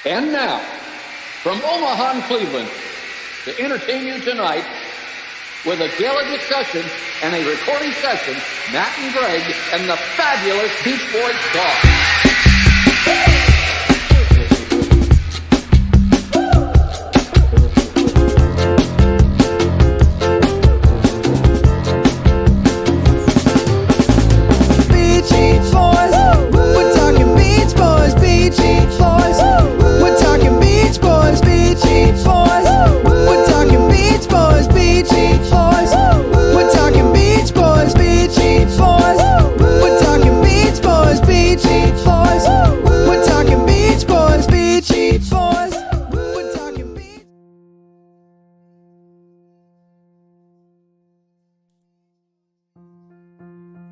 And now, from Omaha and Cleveland, to entertain you tonight with a daily discussion and a recording session, Matt and Greg and the fabulous Beach Boys Talk.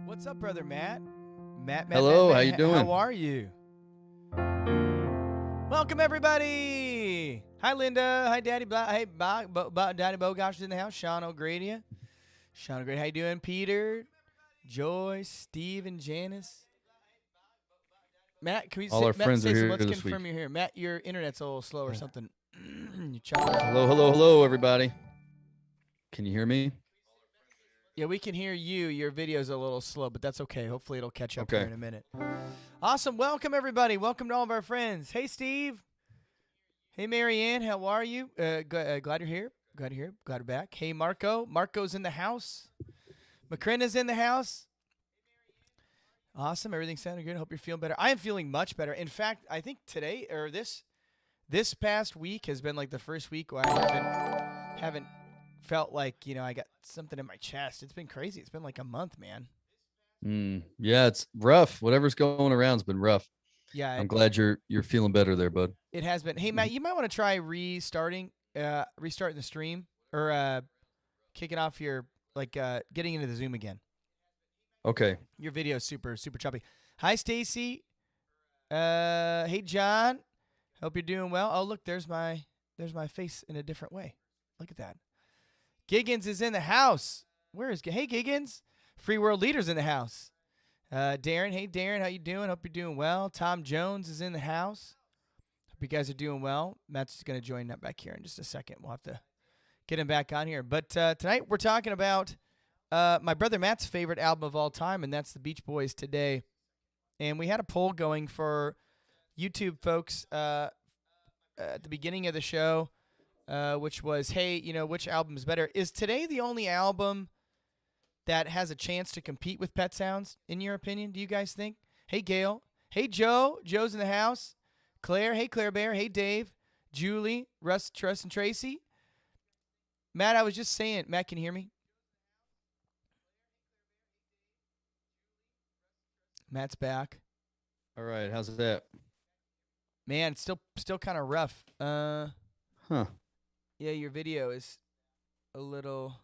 What's up, brother Matt? Matt. Hello, Matt, how you doing? How are you? Welcome, everybody. Hi, Linda. Hi, Daddy. Hey, Daddy Bogosh is in the house. Sean O'Grady. Sean O'Grady, how you doing? Peter, Joyce, Steve, and Janice. Matt, can we All our friends are here Let's this confirm week. you're here. Matt, your internet's a little slow or something. Hello, everybody. Can you hear me? Yeah, we can hear you. Your video's a little slow, but that's okay. Hopefully it'll catch up here in a minute. Awesome. Welcome, everybody. Welcome to all of our friends. Hey, Steve. Hey, Marianne. How are you? Glad you're here. Glad you're here. Glad you're back. Hey, Marco. Marco's in the house. McCrenna's in the house. Awesome. Everything's sounding good. Hope you're feeling better. I am feeling much better. In fact, I think today or this past week has been like the first week where I haven't felt like, I got something in my chest. It's been crazy. It's been like a month, man. Yeah, it's rough. Whatever's going around's been rough. Yeah. I'm glad you're feeling better there, bud. It has been. Hey, Matt, you might want to try restarting the stream or kicking off your, getting into the Zoom again. Okay. Your video is super, super choppy. Hi, Stacy. Hey, John. Hope you're doing well. Oh, look, there's my face in a different way. Look at that. Giggens is in the house. Hey, Giggens. Free World Leader's in the house. Darren. Hey, Darren. How you doing? Hope you're doing well. Tom Jones is in the house. Hope you guys are doing well. Matt's going to join that back here in just a second. We'll have to get him back on here. But tonight we're talking about my brother Matt's favorite album of all time, and that's the Beach Boys Today. And we had a poll going for YouTube folks at the beginning of the show. Which was, hey, which album is better? Is Today the only album that has a chance to compete with Pet Sounds, in your opinion? Do you guys think? Hey, Gail. Hey, Joe. Joe's in the house. Claire. Hey, Claire Bear. Hey, Dave. Julie. Russ, Truss, and Tracy. Matt, I was just saying. Matt, can you hear me? Matt's back. All right, how's that? Man, it's still kind of rough. Huh. Yeah, your video is a little.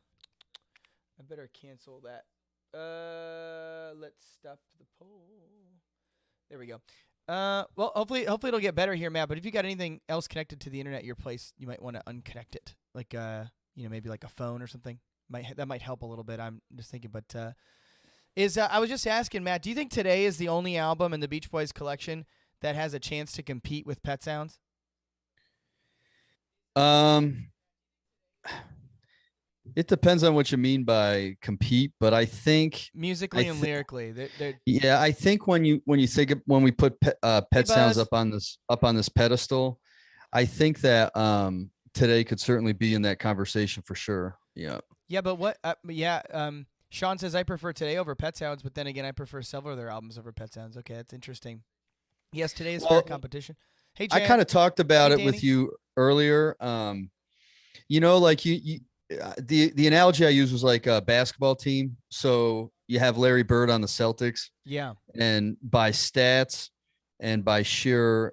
I better cancel that. Let's stop the poll. There we go. Well, hopefully it'll get better here, Matt. But if you got anything else connected to the internet at your place, you might want to unconnect it, like maybe like a phone or something. That might help a little bit. I'm just thinking, but I was just asking, Matt, do you think Today is the only album in the Beach Boys collection that has a chance to compete with Pet Sounds? It depends on what you mean by compete, but I think musically and lyrically, yeah, I think when we put Pet Sounds up on this pedestal, I think that Today could certainly be in that conversation for sure. Yeah. Yeah, but what? Sean says I prefer Today over Pet Sounds, but then again, I prefer several of their albums over Pet Sounds. Okay, that's interesting. Yes, Today is fair competition. Hey, Jan. I kind of talked about it Danny. with you earlier. Like the analogy I used was like a basketball team. So you have Larry Bird on the Celtics. Yeah. And by stats and by sheer,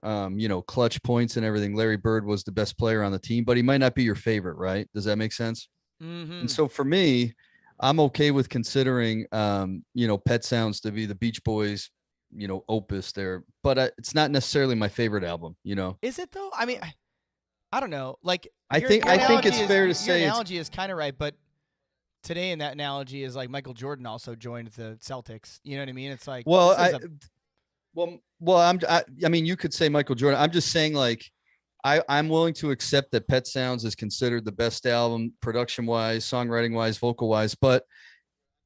clutch points and everything, Larry Bird was the best player on the team, but he might not be your favorite, right? Does that make sense? Mm-hmm. And so for me, I'm okay with considering, Pet Sounds to be the Beach Boys, opus there, but it's not necessarily my favorite album, Is it though? I mean, I don't know. Like, I think it's fair to say your analogy is kind of right, but Today in that analogy is like Michael Jordan also joined the Celtics. You know what I mean? It's like, I mean, you could say Michael Jordan. I'm just saying, like, I'm willing to accept that Pet Sounds is considered the best album, production wise, songwriting wise, vocal wise. But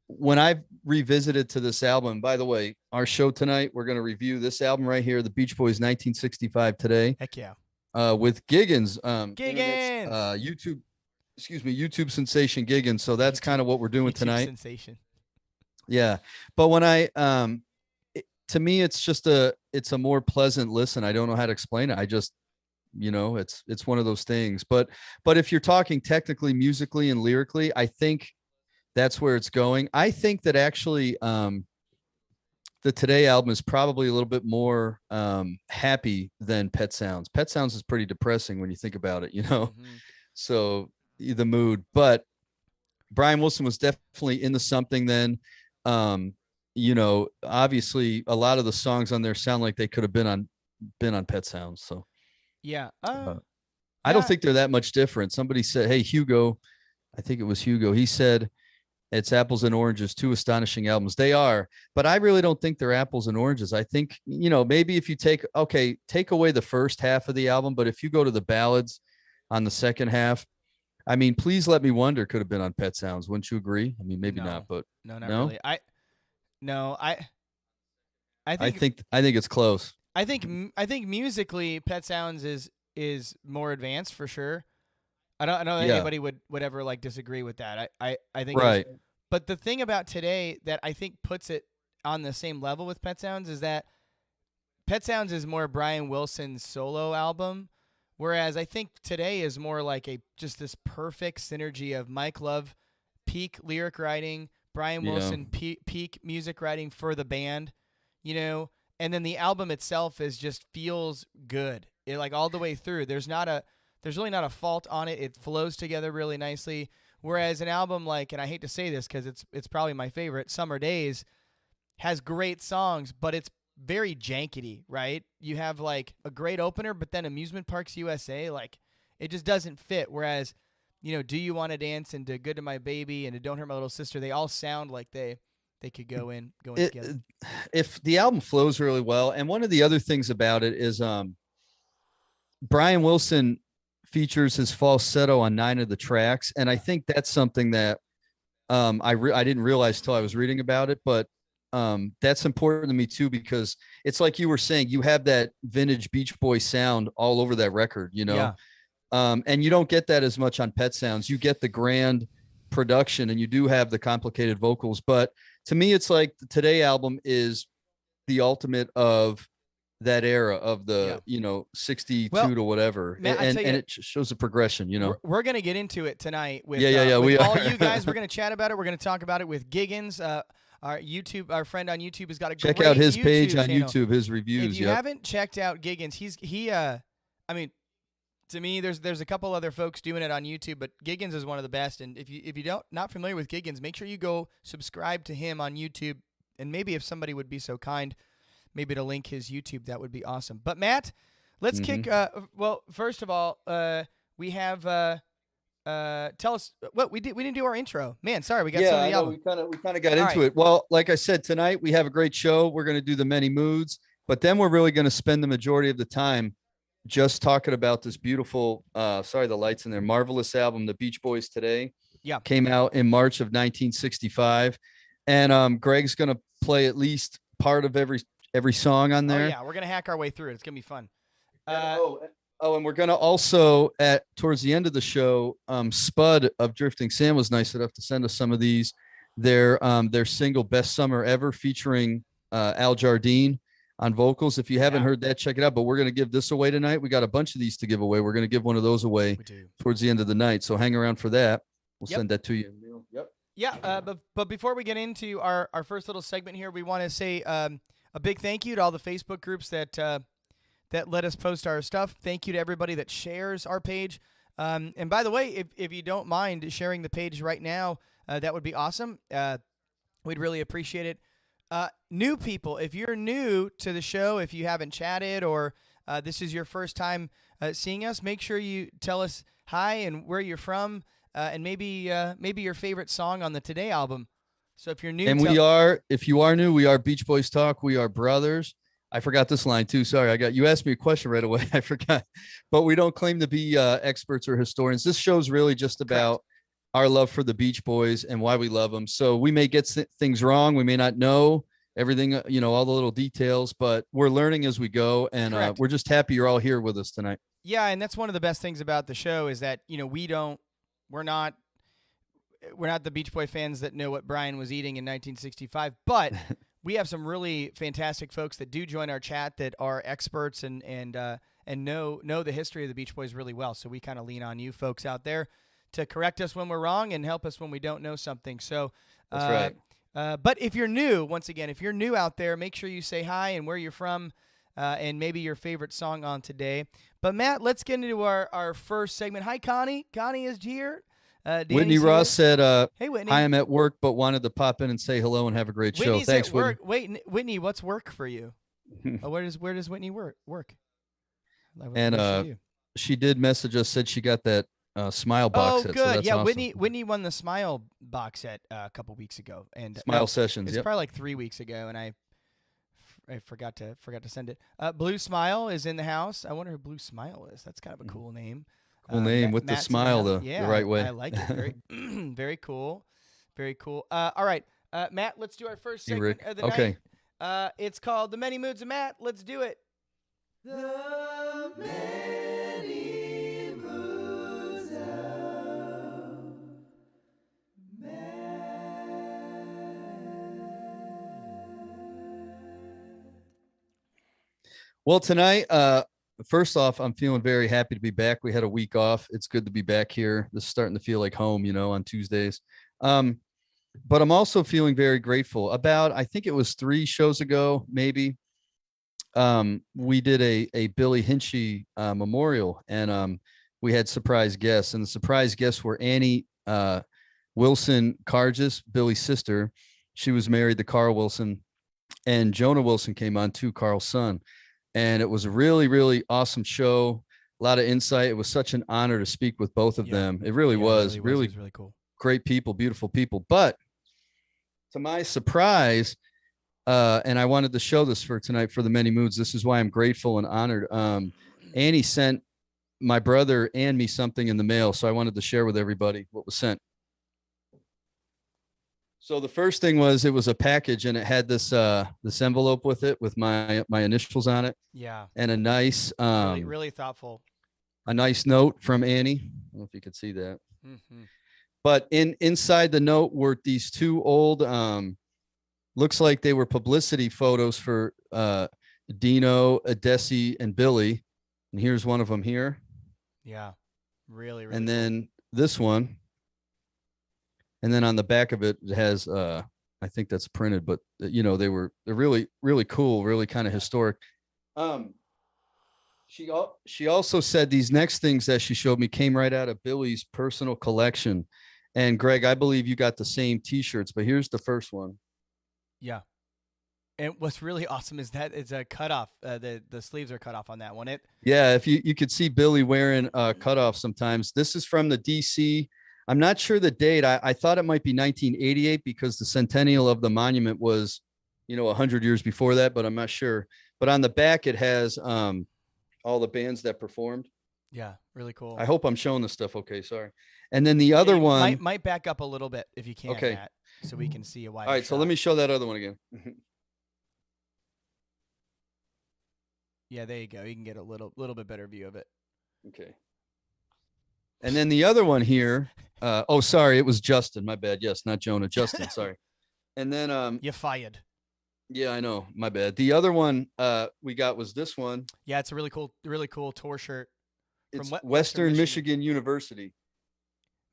when I've revisited to this album, by the way, our show tonight, we're going to review this album right here, the Beach Boys 1965 Today. Heck yeah. With Giggens, Giggens, YouTube sensation Giggens. So that's kind of what we're doing YouTube tonight. Sensation. Yeah. But when to me, it's a more pleasant listen. I don't know how to explain it. I just, it's one of those things, but if you're talking technically, musically and lyrically, I think that's where it's going. I think that actually, the Today album is probably a little bit more happy than Pet Sounds. Pet Sounds is pretty depressing when you think about it, Mm-hmm. So the mood, but Brian Wilson was definitely into something then. Obviously a lot of the songs on there sound like they could have been on Pet Sounds. So yeah. I don't think they're that much different. Somebody said, hey, Hugo, I think it was Hugo. He said, it's apples and oranges, two astonishing albums. They are, but I really don't think they're apples and oranges. I think, maybe if you take away the first half of the album, but if you go to the ballads on the second half, I mean, Please Let Me Wonder could have been on Pet Sounds. Wouldn't you agree? I mean, maybe not, but no, not really. I think it's close. I think musically Pet Sounds is more advanced for sure. I don't know that anybody would ever like disagree with that. I think right. But the thing about Today that I think puts it on the same level with Pet Sounds is that Pet Sounds is more Brian Wilson's solo album, whereas I think Today is more like just this perfect synergy of Mike Love, peak lyric writing, Brian Wilson, peak music writing for the band, and then the album itself feels good. It like all the way through. There's really not a fault on it. It flows together really nicely. Whereas an album like, and I hate to say this because it's probably my favorite, Summer Days, has great songs, but it's very jankety, right? You have like a great opener, but then Amusement Parks USA, like it just doesn't fit. Whereas, Do You Want to Dance and to Good to My Baby and to Don't Hurt My Little Sister, they all sound like they could go in together. If the album flows really well, and one of the other things about it is Brian Wilson features his falsetto on 9 of the tracks, and I think that's something that I didn't realize till I was reading about it, but that's important to me too, because it's like you were saying, you have that vintage Beach Boy sound all over that record, Yeah. And you don't get that as much on Pet Sounds. You get the grand production and you do have the complicated vocals, but to me it's like the Today album is the ultimate of that era of the 62 to whatever, Matt, and it shows a progression. We're gonna get into it tonight with we with all are. you guys. We're gonna chat about it. We're gonna talk about it with Giggens, our friend on YouTube has got a check great out his YouTube page on channel. YouTube, his reviews. If you haven't checked out Giggens, to me there's a couple other folks doing it on YouTube, but Giggens is one of the best. And if you not familiar with Giggens, make sure you go subscribe to him on YouTube, and maybe if somebody would be so kind, maybe to link his YouTube, that would be awesome. But Matt, let's kick. Well, first of all, we have. Tell us what we did. We didn't do our intro, man. Sorry, we got some of the album. We kind of got into it. Well, like I said, tonight we have a great show. We're going to do the many moods, but then we're really going to spend the majority of the time just talking about this beautiful. Sorry, the lights in there. Marvelous album, The Beach Boys Today. Yeah, came out in March of 1965, and Greg's going to play at least part of every song on there. Oh, yeah, we're gonna hack our way through it. It's gonna be fun. And we're gonna also towards the end of the show, Spud of Drifting Sam was nice enough to send us some of these. Their single Best Summer Ever featuring Al Jardine on vocals. If you haven't heard that, check it out. But we're gonna give this away tonight. We got a bunch of these to give away. We're gonna give one of those away towards the end of the night. So hang around for that. We'll send that to you. Yep. Yeah. But before we get into our first little segment here, we want to say a big thank you to all the Facebook groups that let us post our stuff. Thank you to everybody that shares our page. And by the way, if you don't mind sharing the page right now, that would be awesome. We'd really appreciate it. New people, if you're new to the show, if you haven't chatted or this is your first time seeing us, make sure you tell us hi and where you're from, and maybe your favorite song on the Today album. So if you're new, and if you are new, we are Beach Boys Talk. We are brothers. I forgot this line too. Sorry, you asked me a question right away. I forgot, but we don't claim to be experts or historians. This show's really just about our love for the Beach Boys and why we love them. So we may get things wrong. We may not know everything, all the little details, but we're learning as we go. And we're just happy you're all here with us tonight. Yeah. And that's one of the best things about the show is that, we're not the Beach Boy fans that know what Brian was eating in 1965, but we have some really fantastic folks that do join our chat that are experts and know the history of the Beach Boys really well. So we kind of lean on you folks out there to correct us when we're wrong and help us when we don't know something. So that's right. But if you're new, once again, if you're new out there, make sure you say hi and where you're from and maybe your favorite song on today. But Matt, let's get into our first segment. Hi, Connie. Connie is here. Whitney Ross said, "Hey, Whitney. I am at work, but wanted to pop in and say hello and have a great Whitney's show. Thanks, at work. Wait, Whitney, what's work for you? Where does Whitney work? And she did message us, said she got that Smile box set. Oh, good. So that's yeah, awesome. Whitney won the Smile box set a couple weeks ago, and Smile Sessions. It's probably like 3 weeks ago, and I forgot to send it. Blue Smile is in the house. I wonder who Blue Smile is. That's kind of a cool name. Cool name with Matt's the smile the right way. I like it. Very, very cool. Very cool. All right, Matt, let's do our first segment of the night. It's called The Many Moods of Matt. Let's do it. The Many Moods of Matt. Well, tonight, first off, I'm feeling very happy to be back. We had a week off. It's good to be back here. This is starting to feel like home, on Tuesdays. But I'm also feeling very grateful. I think it was 3 shows ago, maybe. We did a Billy Hinchy memorial, and we had surprise guests. And the surprise guests were Annie Wilson Cargis, Billy's sister. She was married to Carl Wilson, and Jonah Wilson came on too, Carl's son. And it was a really, really awesome show. A lot of insight. It was such an honor to speak with both of them. It really was. It was really cool. Great people, beautiful people. But to my surprise, and I wanted to show this for tonight for the Many Moods. This is why I'm grateful and honored. Annie sent my brother and me something in the mail, so I wanted to share with everybody what was sent. So the first thing was, it was a package, and it had this envelope with it with my initials on it. Yeah. And a nice really thoughtful. A nice note from Annie. I don't know if you could see that. Mm-hmm. But inside the note were these 2 old looks like they were publicity photos for Dino, Adesi, and Billy. And here's one of them here. Yeah. Really and cool. then this one. And then on the back of it, it has, I think that's printed, but they're really, really cool, really kind of historic. She also said these next things that she showed me came right out of Billy's personal collection. And Greg, I believe you got the same T-shirts, but here's the first one. Yeah. And what's really awesome is that it's a cutoff. The sleeves are cut off on that one. Yeah, if you could see Billy wearing cutoffs sometimes. This is from the DC. I'm not sure the date. I thought it might be 1988 because the centennial of the monument was, 100 years before that, but I'm not sure. But on the back, it has all the bands that performed. Yeah, really cool. I hope I'm showing this stuff okay. Sorry. And then the other one might back up a little bit if you can, okay, Matt, so we can see a wider All right, shot. so let me show that other one again. Yeah, there you go. You can get a little bit better view of it. Okay. And then the other one here. Sorry, it was Justin. My bad. Yes, not Jonah. Justin. Sorry. And then you're fired. Yeah, I know. My bad. The other one we got was this one. Yeah, it's a really cool tour shirt. It's from Western Michigan University.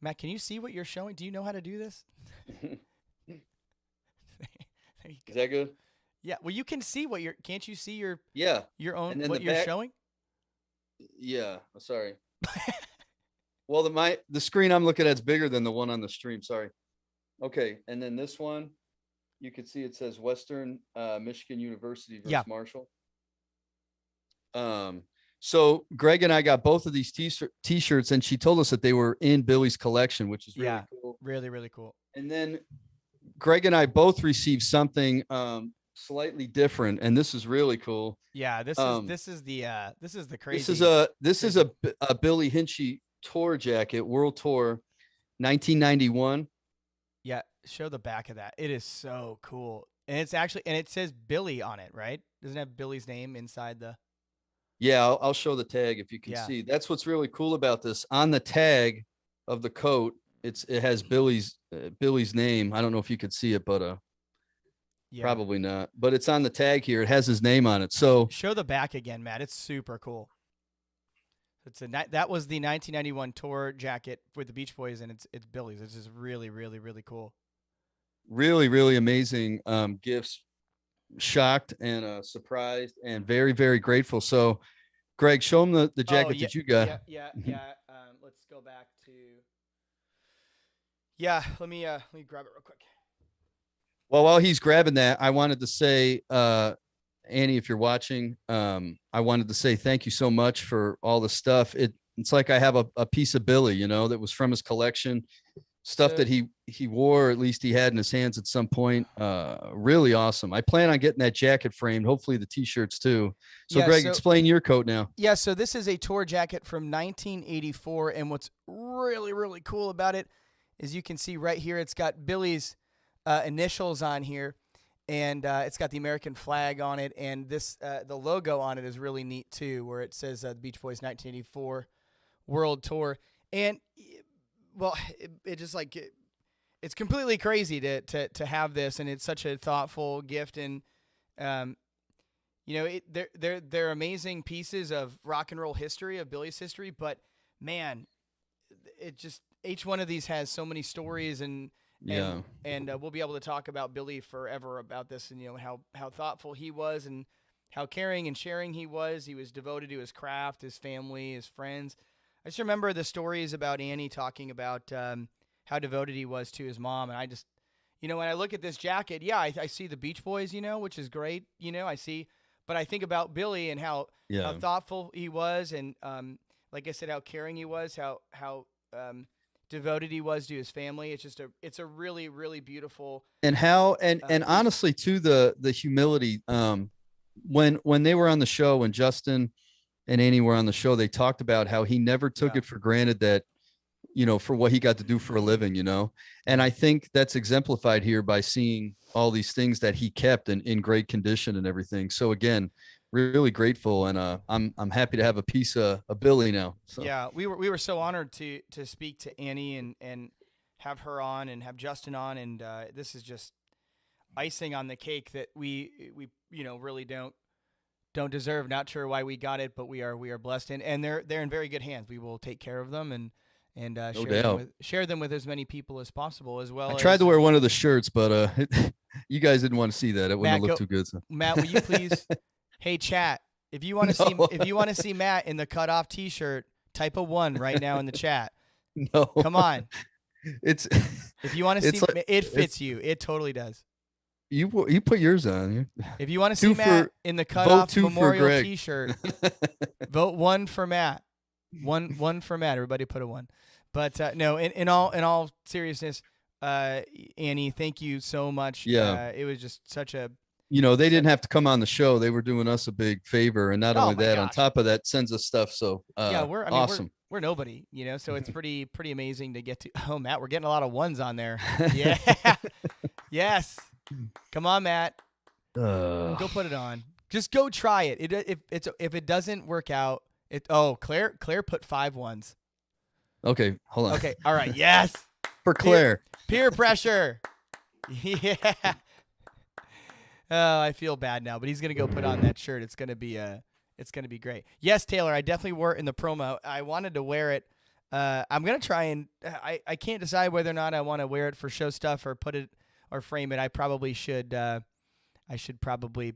Matt, can you see what you're showing? Do you know how to do this? There you go. Is that good? Yeah. Well, you can see what can't you see your own and what you're showing? Yeah. Sorry. Well, the screen I'm looking at is bigger than the one on the stream. Sorry. Okay. And then this one, you can see it says Western Michigan University versus Marshall. So Greg and I got both of these t-shirts, and she told us that they were in Billy's collection, which is really cool. Really, really cool. And then Greg and I both received something slightly different, and this is really cool. Yeah, this is the crazy. This is a Billy Hinchy tour jacket, World Tour, 1991. Yeah, show the back of that. It is so cool. And it says Billy on it, right? Doesn't it have Billy's name inside the Yeah, I'll show the tag if you can see. That's what's really cool about this. On the tag of the coat, it has Billy's name. I don't know if you could see it, but probably not. But it's on the tag here. It has his name on it. So show the back again, Matt. It's super cool. That was the 1991 tour jacket with the Beach Boys, and it's Billy's. This is really, really, really cool. Really, really amazing gifts. Shocked and surprised and very, very grateful. So, Greg, show them the jacket that you got. Yeah. Let's go back to. Yeah, let me grab it real quick. Well, while he's grabbing that, I wanted to say, Annie, if you're watching, I wanted to say thank you so much for all the stuff. It's like I have a piece of Billy, that was from his collection. Stuff that he wore, at least he had in his hands at some point. Really awesome. I plan on getting that jacket framed, hopefully the t-shirts too. So Greg, explain your coat now. Yeah, so this is a tour jacket from 1984, and what's really, really cool about it is you can see right here it's got Billy's initials on here, and it's got the American flag on it, and this the logo on it is really neat too, where it says the Beach Boys 1984 World Tour. And well, it's completely crazy to have this, and it's such a thoughtful gift, and they're amazing pieces of rock and roll history, of Billy's history, but man, it just each one of these has so many stories, and we'll be able to talk about Billy forever about this, and how thoughtful he was, and how caring and sharing he was. He was devoted to his craft, his family, his friends. I just remember the stories about Annie talking about how devoted he was to his mom. And I just, when I look at this jacket, I see the Beach Boys, which is great. But I think about Billy and how thoughtful he was. And like I said, how caring he was, how devoted he was to his family. It's a really, really beautiful. And honestly too, the humility, when they were on the show, when Justin and Annie were on the show, they talked about how he never took it for granted that, for what he got to do for a living, and I think that's exemplified here by seeing all these things that he kept in great condition and everything. So again, really grateful. And I'm happy to have a piece of Billy now. So. Yeah, we were so honored to speak to Annie and have her on and have Justin on. And this is just icing on the cake that we really don't deserve. Not sure why we got it, but we are blessed, and they're in very good hands. We will take care of them and share them with as many people as possible, as well. I tried to wear one of the shirts, but you guys didn't want to see that. It wouldn't look too good. So. Matt, will you please? Hey, chat. If you want to see Matt in the cutoff T-shirt, type a 1 right now in the chat. No, come on. If you want to see, it fits you. It totally does. You put yours on. If you want to see Matt in the cutoff memorial T-shirt, vote 1 for Matt. One for Matt. Everybody put a 1. But no, in all seriousness, Annie, thank you so much. Yeah, it was just such a. They didn't have to come on the show. They were doing us a big favor, and not only that, on top of that, sends us stuff. So we're awesome. We're nobody, so it's pretty amazing to get to. Oh, Matt, we're getting a lot of 1s on there. Yeah. Yes. Come on, Matt. Go put it on. Just go try it. If it doesn't work out, Claire put 5 1s. Okay, hold on. Okay, all right. Yes. For Claire. Peer pressure. Yeah. Oh, I feel bad now, but he's gonna go put on that shirt. It's gonna be great. Yes, Taylor, I definitely wore it in the promo. I wanted to wear it. I'm gonna try and I can't decide whether or not I want to wear it for show stuff or put it or frame it. I probably should. I should probably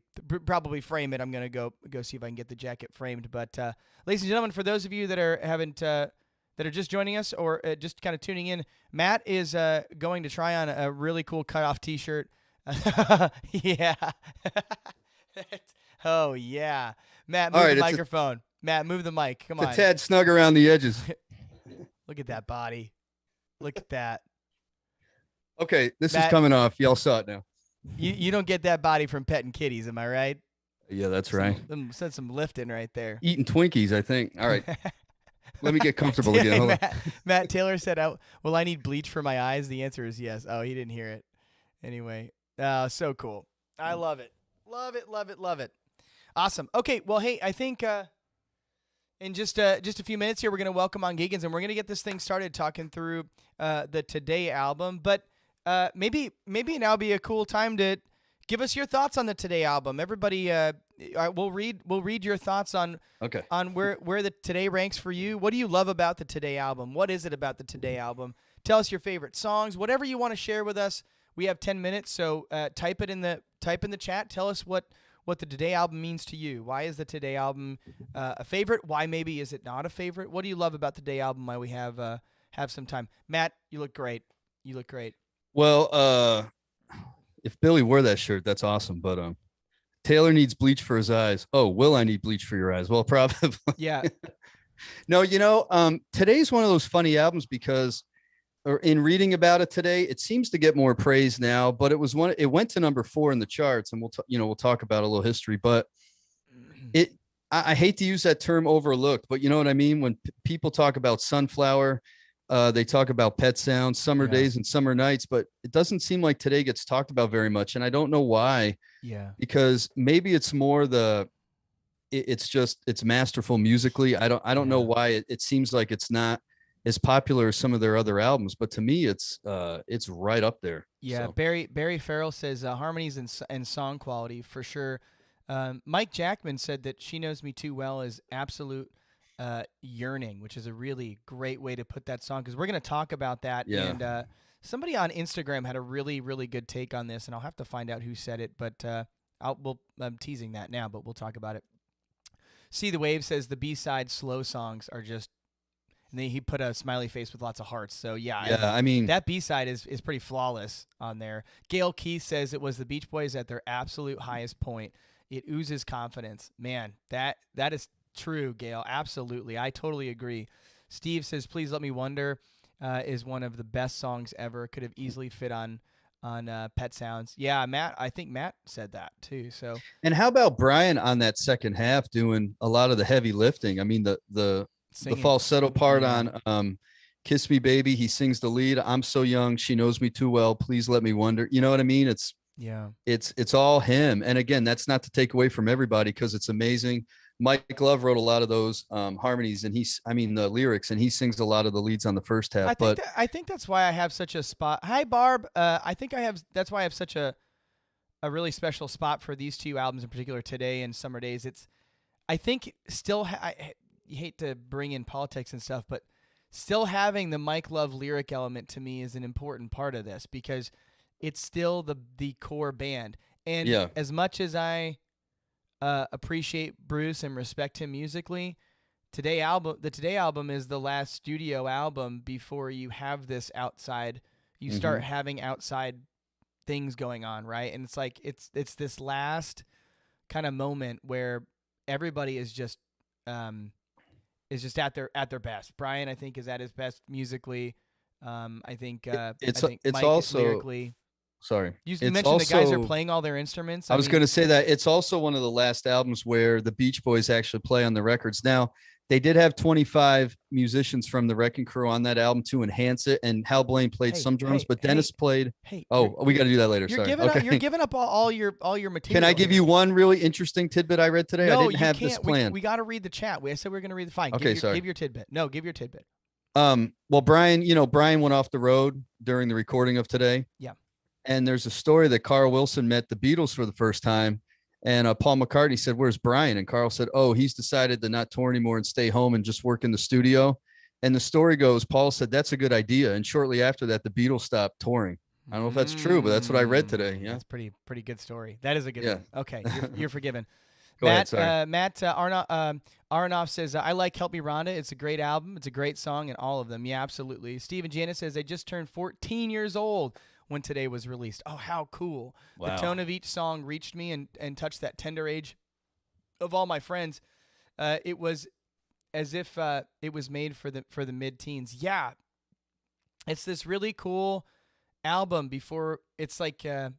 frame it. I'm gonna go see if I can get the jacket framed. But ladies and gentlemen, for those of you that are just joining us or just kind of tuning in, Matt is going to try on a really cool cutoff T-shirt. Yeah. Oh yeah, Matt, move the microphone. Matt, move the mic. Come on. It's a tad snug around the edges. Look at that body. Look at that. Okay, this is coming off. Y'all saw it now. You don't get that body from petting kitties, am I right? Yeah, that's right. Said some lifting right there. Eating Twinkies, I think. All right. Let me get comfortable again. Hey, Hold on. Matt Taylor said, "Will I need bleach for my eyes?" The answer is yes. Oh, he didn't hear it. Anyway, so cool. I love it. Love it. Love it. Love it. Awesome. Okay. Well, hey, I think in just a few minutes here, we're going to welcome on Giggens, and we're going to get this thing started talking through the Today album. But maybe now be a cool time to give us your thoughts on the Today album. Everybody, we'll read your thoughts on where the Today ranks for you. What do you love about the Today album? What is it about the Today album? Tell us your favorite songs, whatever you want to share with us. We have 10 minutes, so type in the chat. Tell us what the Today album means to you. Why is the Today album a favorite? Why maybe is it not a favorite? What do you love about the Today album? Why we have some time. Matt, you look great. You look great. Well, if Billy wore that shirt, that's awesome. But Taylor needs bleach for his eyes. Oh, will I need bleach for your eyes? Well, probably. Yeah. No, today's one of those funny albums because, or in reading about it today, it seems to get more praise now. But it went to number 4 in the charts, and we'll talk about a little history. But I hate to use that term overlooked, but you know what I mean. When people talk about Sunflower, they talk about Pet Sounds, Summer Days, and Summer Nights, but it doesn't seem like Today gets talked about very much, and I don't know why. Yeah. Because maybe it's more it's masterful musically. I don't know why it seems like it's not as popular as some of their other albums, but to me it's right up there. Yeah. So. Barry Farrell says harmonies and song quality for sure. Mike Jackman said that She Knows Me Too Well is absolute yearning, which is a really great way to put that song, because we're going to talk about that. Yeah. And somebody on Instagram had a really, really good take on this, and I'll have to find out who said it, but I'm teasing that now, but we'll talk about it. See the Wave says the B-side slow songs are just, and then he put a smiley face with lots of hearts. So I mean that B-side is pretty flawless on there. Gail Keith says it was the Beach Boys at their absolute highest point. It oozes confidence. Man, that is true, Gail. Absolutely. I totally agree. Steve says, Please Let Me Wonder is one of the best songs ever. Could have easily fit on Pet Sounds. Yeah, Matt, I think Matt said that too. So. And how about Brian on that second half doing a lot of the heavy lifting? I mean, the falsetto part on Kiss Me Baby, he sings the lead. I'm so young, she knows me too well. Please let me wonder. You know what I mean? It's all him. And again, that's not to take away from everybody, because it's amazing. Mike Love wrote a lot of those harmonies, and the lyrics, and he sings a lot of the leads on the first half. I think that's why I have such a spot. Hi, Barb. That's why I have such a really special spot for these two albums in particular, Today and Summer Days. I think still, you hate to bring in politics and stuff, but still having the Mike Love lyric element to me is an important part of this, because it's still the core band. And as much as I appreciate Bruce and respect him musically, the Today album is the last studio album before you have this outside. You start having outside things going on, right? And it's like it's this last kind of moment where everybody is just at their best. Brian, I think, is at his best musically. I think Mike also lyrically. Sorry. You mentioned the guys are playing all their instruments. I was going to say that it's also one of the last albums where the Beach Boys actually play on the records. Now, they did have 25 musicians from the Wrecking Crew on that album to enhance it, and Hal Blaine played some drums, but Dennis played. We got to do that later. Sorry. You're giving up all your material. Can I give you one really interesting tidbit I read today? No, I didn't have this planned. We got to read the chat. I said we were going to read the fine. Okay, sorry. Give your tidbit. No, give your tidbit. Well, Brian went off the road during the recording of Today. Yeah. And there's a story that Carl Wilson met the Beatles for the first time. And Paul McCartney said, "Where's Brian?" And Carl said, "Oh, he's decided to not tour anymore and stay home and just work in the studio." And the story goes, Paul said, "That's a good idea." And shortly after that, the Beatles stopped touring. I don't know if that's true, but that's what I read today. Yeah. That's pretty good story. That is a good one. Okay. You're forgiven. Matt Aronoff says, I like Help Me Rhonda. It's a great album. It's a great song, and all of them. Yeah, absolutely. Steve and Janet says they just turned 14 years old when Today was released. Oh, how cool. Wow. The tone of each song reached me and touched that tender age of all my friends. It was as if it was made for the mid-teens. Yeah. It's this really cool album before it's like a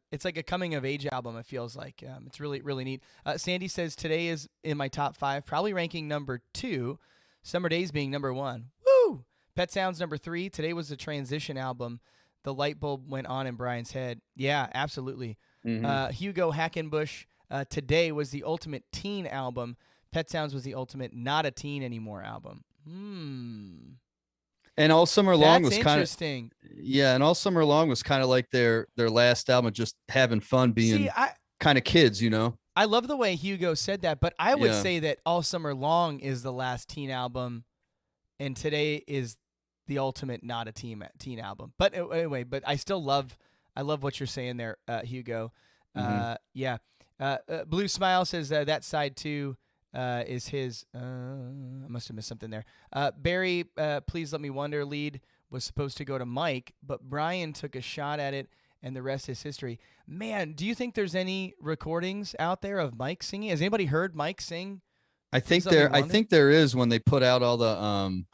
coming of age album. It feels like it's really really neat. Sandy says today is in my top 5, probably ranking number 2. Summer Days being number 1. Woo! Pet Sounds number 3. Today was the transition album. The light bulb went on in Brian's head. Yeah, absolutely. Hugo Hackenbush. Today was the ultimate teen album. Pet Sounds was the ultimate not a teen anymore album. And All Summer Long was kind of interesting. Yeah, and All Summer Long was kind of like their last album, just having fun, being kind of kids, you know. I love the way Hugo said that, but I would say that All Summer Long is the last teen album, and Today is the ultimate not a teen album. But anyway, but I love what you're saying there, Hugo. Yeah. Blue Smile says that side 2 is his. I must have missed something there. Barry, Please Let Me Wonder lead was supposed to go to Mike, but Brian took a shot at it, and the rest is history. Man, do you think there's any recordings out there of Mike singing? Has anybody heard Mike sing? I think there is, when they put out all the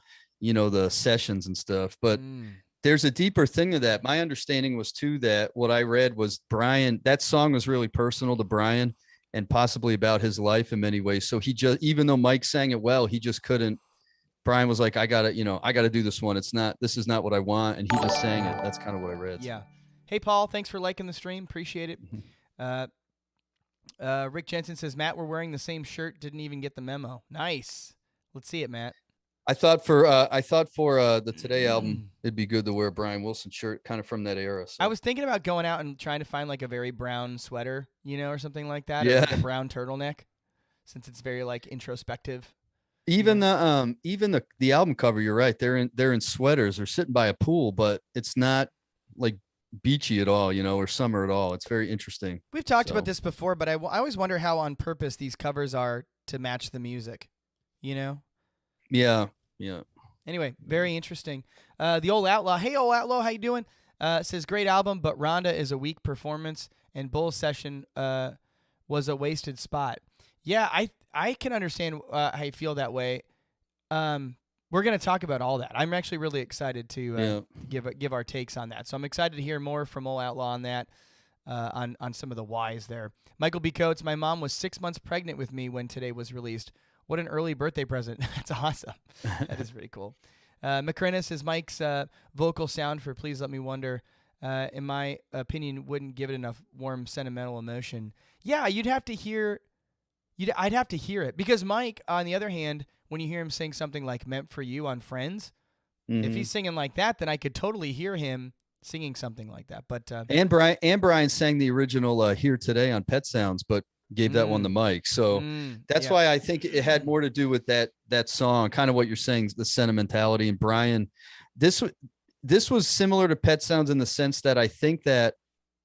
the sessions and stuff, but there's a deeper thing to that. My understanding was too that what I read was Brian, that song was really personal to Brian and possibly about his life in many ways. So he just, even though Mike sang it well, he just couldn't. Brian was like, I gotta do this one. This is not what I want. And he just sang it. That's kind of what I read. Yeah. Hey, Paul, thanks for liking the stream. Appreciate it. Rick Jensen says, Matt, we're wearing the same shirt. Didn't even get the memo. Nice. Let's see it, Matt. I thought for the Today album, it'd be good to wear a Brian Wilson shirt, kind of from that era. So. I was thinking about going out and trying to find like a very brown sweater, or something like that. Yeah. Or like a brown turtleneck, since it's very like introspective. Even the album cover, you're right. They're in sweaters or sitting by a pool, but it's not like beachy at all, or summer at all. It's very interesting. We've talked about this before, but I always wonder how on purpose these covers are to match the music, Yeah. Anyway, very interesting. The Old Outlaw. Hey, Old Outlaw, how you doing? Says, great album, but Rhonda is a weak performance, and Bull Session was a wasted spot. Yeah, I can understand how you feel that way. We're going to talk about all that. I'm actually really excited to give our takes on that. So I'm excited to hear more from Old Outlaw on that, on some of the whys there. Michael B. Coates, my mom was 6 months pregnant with me when Today was released. What an early birthday present. That's awesome. That is pretty cool. McCrenna says Mike's vocal sound for Please Let Me Wonder, in my opinion, wouldn't give it enough warm, sentimental emotion. Yeah, I'd have to hear it. Because Mike, on the other hand, when you hear him sing something like Meant for You on Friends, if he's singing like that, then I could totally hear him singing something like that. But and Brian sang the original Here Today on Pet Sounds, but gave that one to Mike. So that's why I think it had more to do with that song, kind of what you're saying, the sentimentality. And Brian, this was similar to Pet Sounds in the sense that I think that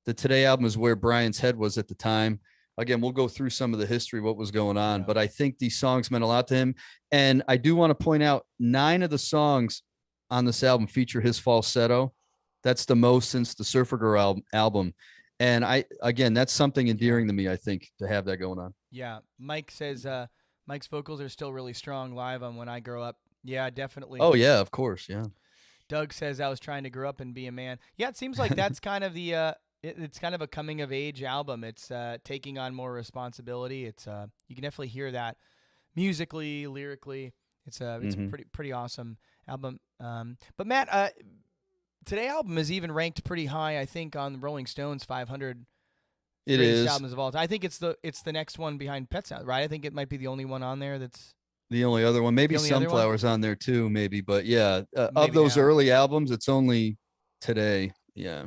the Today album is where Brian's head was at the time. Again, we'll go through some of the history, what was going on, but I think these songs meant a lot to him. And I do want to point out 9 of the songs on this album feature his falsetto. That's the most since the Surfer Girl album. And that's something endearing to me, I think, to have that going on. Yeah. Mike says Mike's vocals are still really strong live on When I Grow Up. Yeah, definitely. Oh, yeah, of course. Yeah. Doug says I was trying to grow up and be a man. Yeah, it seems like that's kind of the it's kind of a coming of age album. It's taking on more responsibility. It's you can definitely hear that musically, lyrically. It's a pretty awesome album. But Matt, Today album is even ranked pretty high, I think, on the Rolling Stones 500 greatest albums of all time. I think it's the next one behind Pet Sounds, right? I think it might be the only one on there that's the only other one. Maybe Sunflower's on there too, maybe. But yeah, of those early albums, it's only Today. Yeah.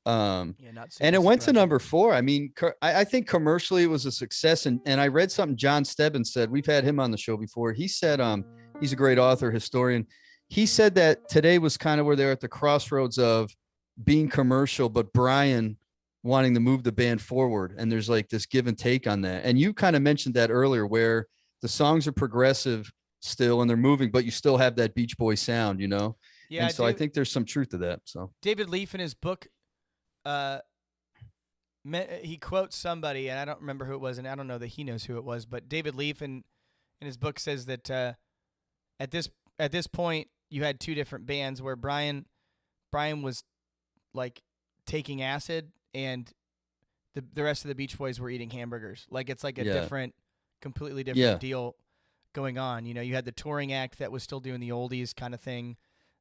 And it went to number 4. I mean, I think commercially it was a success. And I read something John Stebbins said. We've had him on the show before. He said he's a great author, historian. He said that Today was kind of where they're at the crossroads of being commercial, but Brian wanting to move the band forward. And there's like this give and take on that. And you kind of mentioned that earlier, where the songs are progressive still and they're moving, but you still have that Beach Boy sound, Yeah. And so I think there's some truth to that. So David Leaf in his book, he quotes somebody, and I don't remember who it was, and I don't know that he knows who it was, but David Leaf in his book says that at this point, you had 2 different bands where Brian was like taking acid, and the rest of the Beach Boys were eating hamburgers. Like it's like a completely different deal going on. You know, you had the touring act that was still doing the oldies kind of thing,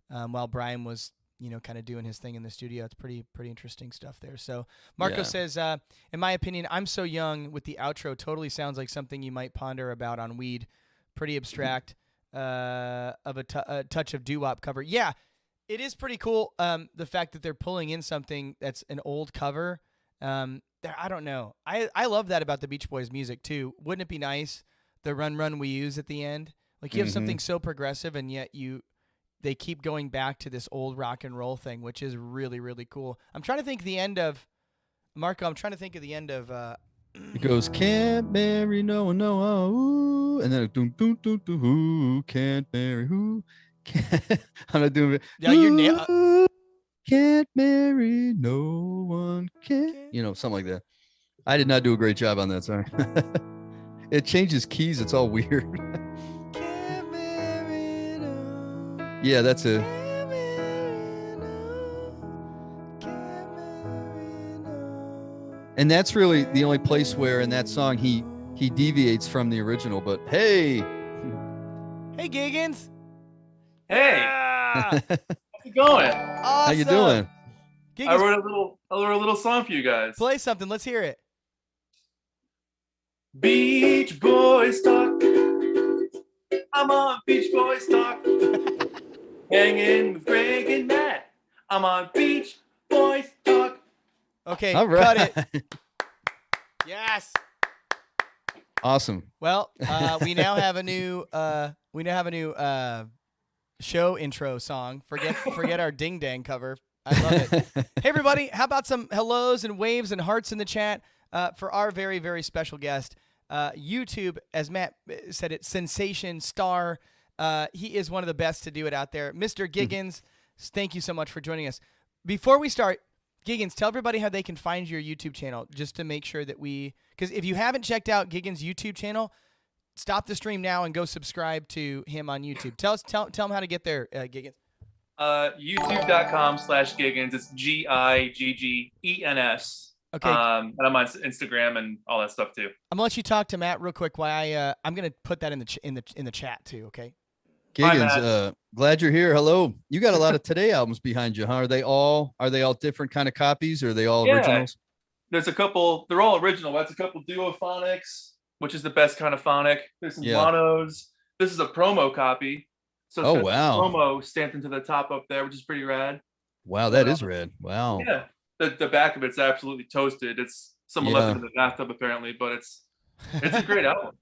while Brian was, you know, kind of doing his thing in the studio. It's pretty interesting stuff there. So Marco says, in my opinion, I'm so young with the outro totally sounds like something you might ponder about on weed. Pretty abstract, of a touch of doo-wop cover. Yeah, it is pretty cool. The fact that they're pulling in something that's an old cover. I don't know. I love that about the Beach Boys music too. Wouldn't it be nice, the run we use at the end? Like you have something so progressive, and yet they keep going back to this old rock and roll thing, which is really, really cool. I'm trying to think the end of Marco. I'm trying to think of the end of. It goes, can't marry no one, no, ooh, and then a doom, doom, doom, doom, who can't marry who? Can't, I'm not doing it. Yeah, you can't marry no one, can't, you know, something like that. I did not do a great job on that. Sorry. It changes keys. It's all weird. Can't marry no. Yeah, that's it. And that's really the only place where in that song he deviates from the original. But hey, Giggens. Hey, Yeah. how's it going? Awesome. How you doing? Giggens, I wrote a little song for you guys. play something. Let's hear it. Beach Boys talk. I'm on Beach Boys talk. Hanging with Greg and Matt. I'm on Beach Boys talk. Okay, All right. cut it. Yes. Awesome. Well, we now have a new show intro song. Forget our ding dang cover. I love it. Hey everybody, how about some hellos and waves and hearts in the chat for our very, very special guest, YouTube, as Matt said it, sensation star. He is one of the best to do it out there. Mr. Giggens, thank you so much for joining us. Before we start, Giggens, tell everybody how they can find your YouTube channel, just to make sure that because if you haven't checked out Giggens' YouTube channel, stop the stream now and go subscribe to him on YouTube. Tell him how to get there, Giggens. YouTube.com/Giggens. It's Gigggens. Okay. And I'm on Instagram and all that stuff too. I'm gonna let you talk to Matt real quick. While I'm gonna put that in the chat too. Okay. Giggens, glad you're here. Hello. You got a lot of Today albums behind you, huh? Are they all different kind of copies, or are they all originals? There's a couple. They're all original. That's a couple duophonics, which is the best kind of phonic. There's some monos. This is a promo copy. So it's got promo stamped into the top up there, which is pretty rad. Wow, that is rad. Wow. Yeah. The back of it's absolutely toasted. It's someone left it in the bathtub apparently, but it's a great album.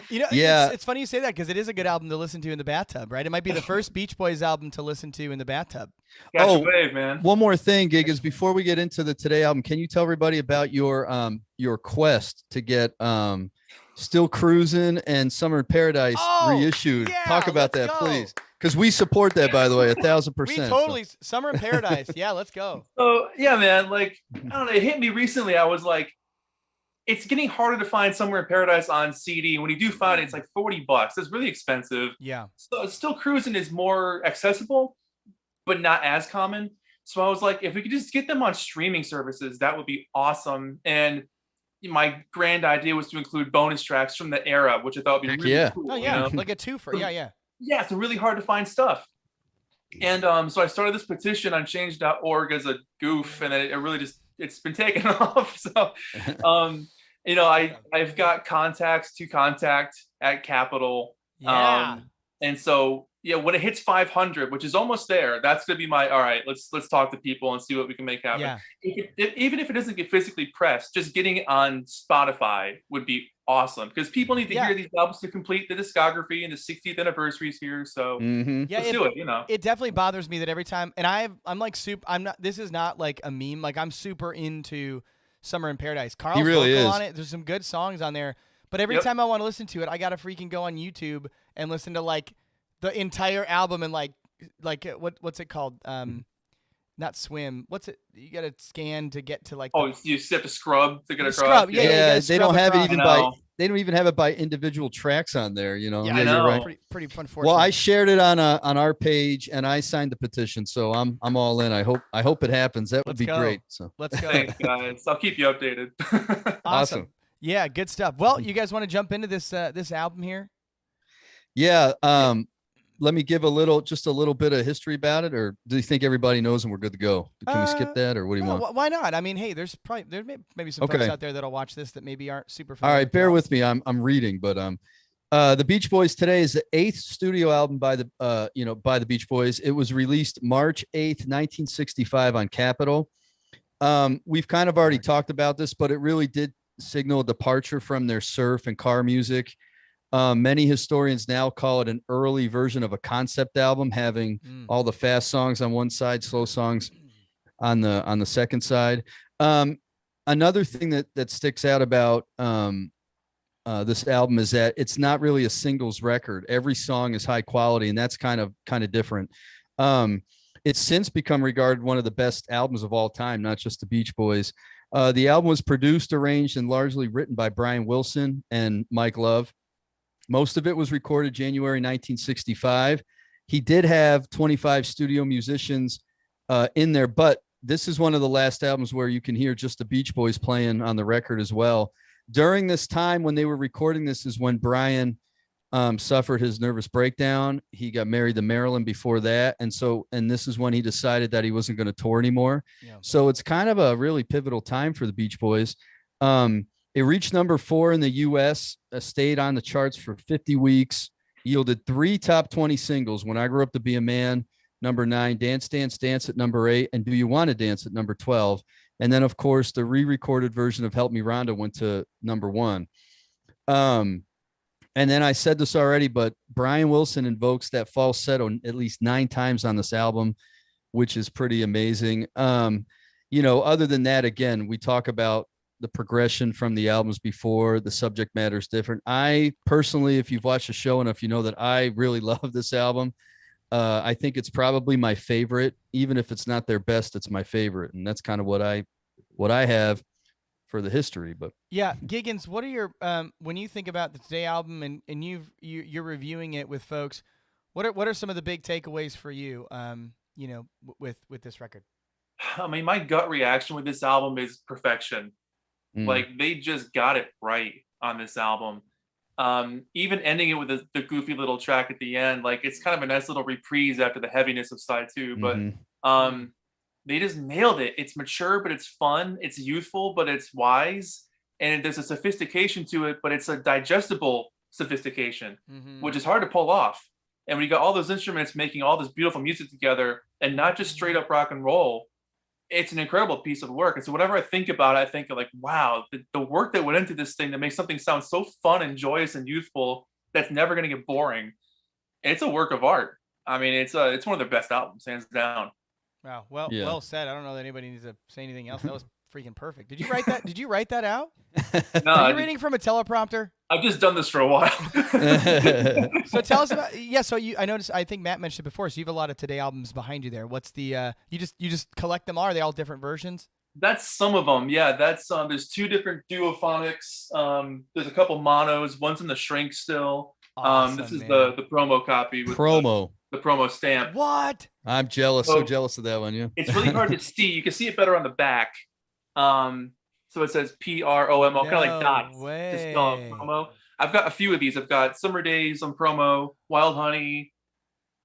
You know, it's funny you say that, because it is a good album to listen to in the bathtub, right? It might be the first Beach Boys album to listen to in the bathtub. Catch a wave, man. One more thing, Giggens, before we get into the Today album, can you tell everybody about your quest to get Still Cruising and Summer in Paradise reissued? Yeah, talk about that, please. Because we support that, by the way, 1,000%. We totally Summer in Paradise. Yeah, let's go. Oh yeah, man. Like, I don't know, it hit me recently. I was like, it's getting harder to find Somewhere in Paradise on CD. When you do find it, it's like $40. It's really expensive. Yeah. So Still Cruising is more accessible, but not as common. So I was like, if we could just get them on streaming services, that would be awesome. And my grand idea was to include bonus tracks from the era, which I thought would be really cool. Oh yeah, you know? like a twofer. Yeah. Yeah, it's really hard to find stuff. And so I started this petition on change.org as a goof, and it really just, it's been taken off. So, you know, I've got contacts to contact at Capitol. Yeah. And so, yeah, when it hits 500, which is almost there, that's going to be my, all right, let's talk to people and see what we can make happen. Yeah. Even if it doesn't get physically pressed, just getting it on Spotify would be awesome, because people need to hear these albums to complete the discography, and the 60th anniversary is here. So let's do it, you know. It definitely bothers me that every time, and I'm like this is not like a meme. Like, I'm super into Summer in Paradise. Carl's really vocal is on it. There's some good songs on there. But every time I want to listen to it, I got to freaking go on YouTube and listen to like the entire album, and like what's it called? Not swim. What's it? You got to scan to get to like. You have to scrub to get across. Scrub. Yeah, they don't have it even by. they don't even have it by individual tracks on there. You know. Yeah, I you're know. right. Pretty unfortunate. Well, I shared it on our page and I signed the petition, so I'm all in. I hope it happens. That would Let's be go. great. So Let's go. Thanks, guys. I'll keep you updated. awesome. Yeah, good stuff. Well, you guys want to jump into this this album here? Yeah. Let me give just a little bit of history about it, or do you think everybody knows and we're good to go? Can we skip that, or what do you want? Why not? I mean, hey, there's maybe some folks out there that'll watch this that maybe aren't super familiar. All right, bear with me. I'm reading, but the Beach Boys today is the 8th studio album by the Beach Boys. It was released March 8th, 1965 on Capitol. We've kind of already talked about this, but it really did signal a departure from their surf and car music. Many historians now call it an early version of a concept album, having all the fast songs on one side, slow songs on the second side. Another thing that sticks out about this album is that it's not really a singles record. Every song is high quality, and that's kind of different. It's since become regarded one of the best albums of all time, not just the Beach Boys. The album was produced, arranged, and largely written by Brian Wilson and Mike Love. Most of it was recorded January 1965. He did have 25 studio musicians in there, but this is one of the last albums where you can hear just the Beach Boys playing on the record as well. During this time when they were recording this is when Brian suffered his nervous breakdown. He got married to Marilyn before that. And this is when he decided that he wasn't going to tour anymore. Yeah. So it's kind of a really pivotal time for the Beach Boys. It reached number 4 in the U.S., stayed on the charts for 50 weeks, yielded 3 top 20 singles: When I Grew Up to Be a Man, number 9, Dance, Dance, Dance at number 8, and Do You Want to Dance at number 12. And then, of course, the re-recorded version of Help Me Rhonda went to number 1. And then I said this already, but Brian Wilson invokes that falsetto at least 9 times on this album, which is pretty amazing. Other than that, again, we talk about the progression from the albums before. The subject matter is different. I personally, if you've watched the show enough, you know that I really love this album. I think it's probably my favorite. Even if it's not their best, it's my favorite. And that's kind of what I have for the history. But yeah, Giggens, what are your when you think about the Today album and you're reviewing it with folks, what are some of the big takeaways for you with this record? I mean, my gut reaction with this album is perfection. Like, they just got it right on this album. Even ending it with the goofy little track at the end, like, it's kind of a nice little reprise after the heaviness of side 2. But they just nailed it. It's mature, but it's fun. It's youthful, but it's wise. And there's a sophistication to it, but it's a digestible sophistication, which is hard to pull off. And when you got all those instruments making all this beautiful music together and not just straight up rock and roll, it's an incredible piece of work. And so whenever I think about it, I think like, wow, the work that went into this thing to make something sound so fun and joyous and youthful that's never going to get boring. It's a work of art. I mean, it's one of their best albums, hands down. Wow. Well said. I don't know that anybody needs to say anything else. That was freaking perfect. Did you write that? Did you write that out? No, Are you reading from a teleprompter? I've just done this for a while. So tell us about I noticed. I think Matt mentioned it before. So you have a lot of Today albums behind you there. What's the you just collect them all? Are they all different versions? That's some of them. Yeah, that's there's 2 different duophonics. There's a couple monos. One's in the shrink still. Awesome, this is man. the promo copy with the promo stamp. What? I'm jealous. So jealous of that one. Yeah. It's really hard to see. You can see it better on the back. So it says PROMO, kind of like dots. Just spell out promo. I've got a few of these. I've got Summer Days on promo, Wild Honey,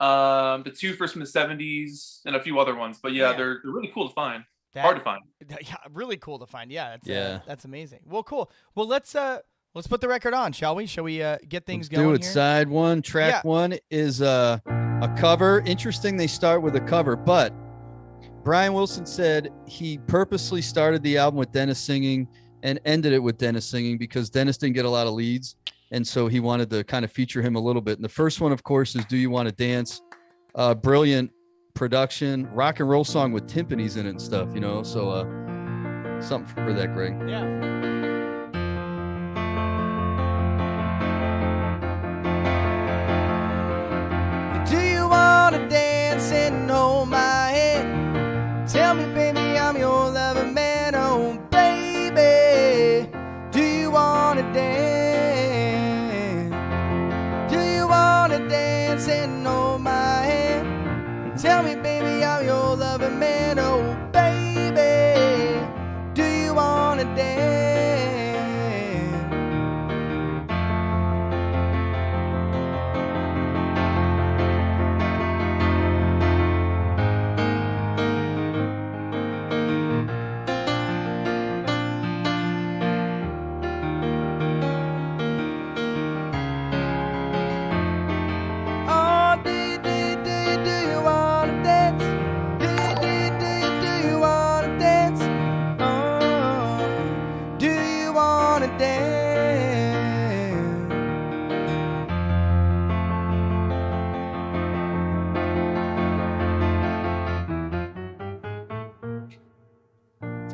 the 2 first from the 70s, and a few other ones. But yeah, they're really cool to find. Hard to find. Yeah, really cool to find. Yeah, that's amazing. Well, cool. Well, let's put the record on, shall we? Shall we get things going? Do it. Here? Side 1, track 1 is a cover. Interesting, they start with a cover, but Brian Wilson said he purposely started the album with Dennis singing and ended it with Dennis singing because Dennis didn't get a lot of leads. And so he wanted to kind of feature him a little bit. And the first one, of course, is Do You Want to Dance? Brilliant production, rock and roll song with timpanis in it and stuff, So something for that, Greg. Yeah. Do you want to dance and hold my hand? Tell me, baby, I'm your lover man, oh baby. Do you want to dance?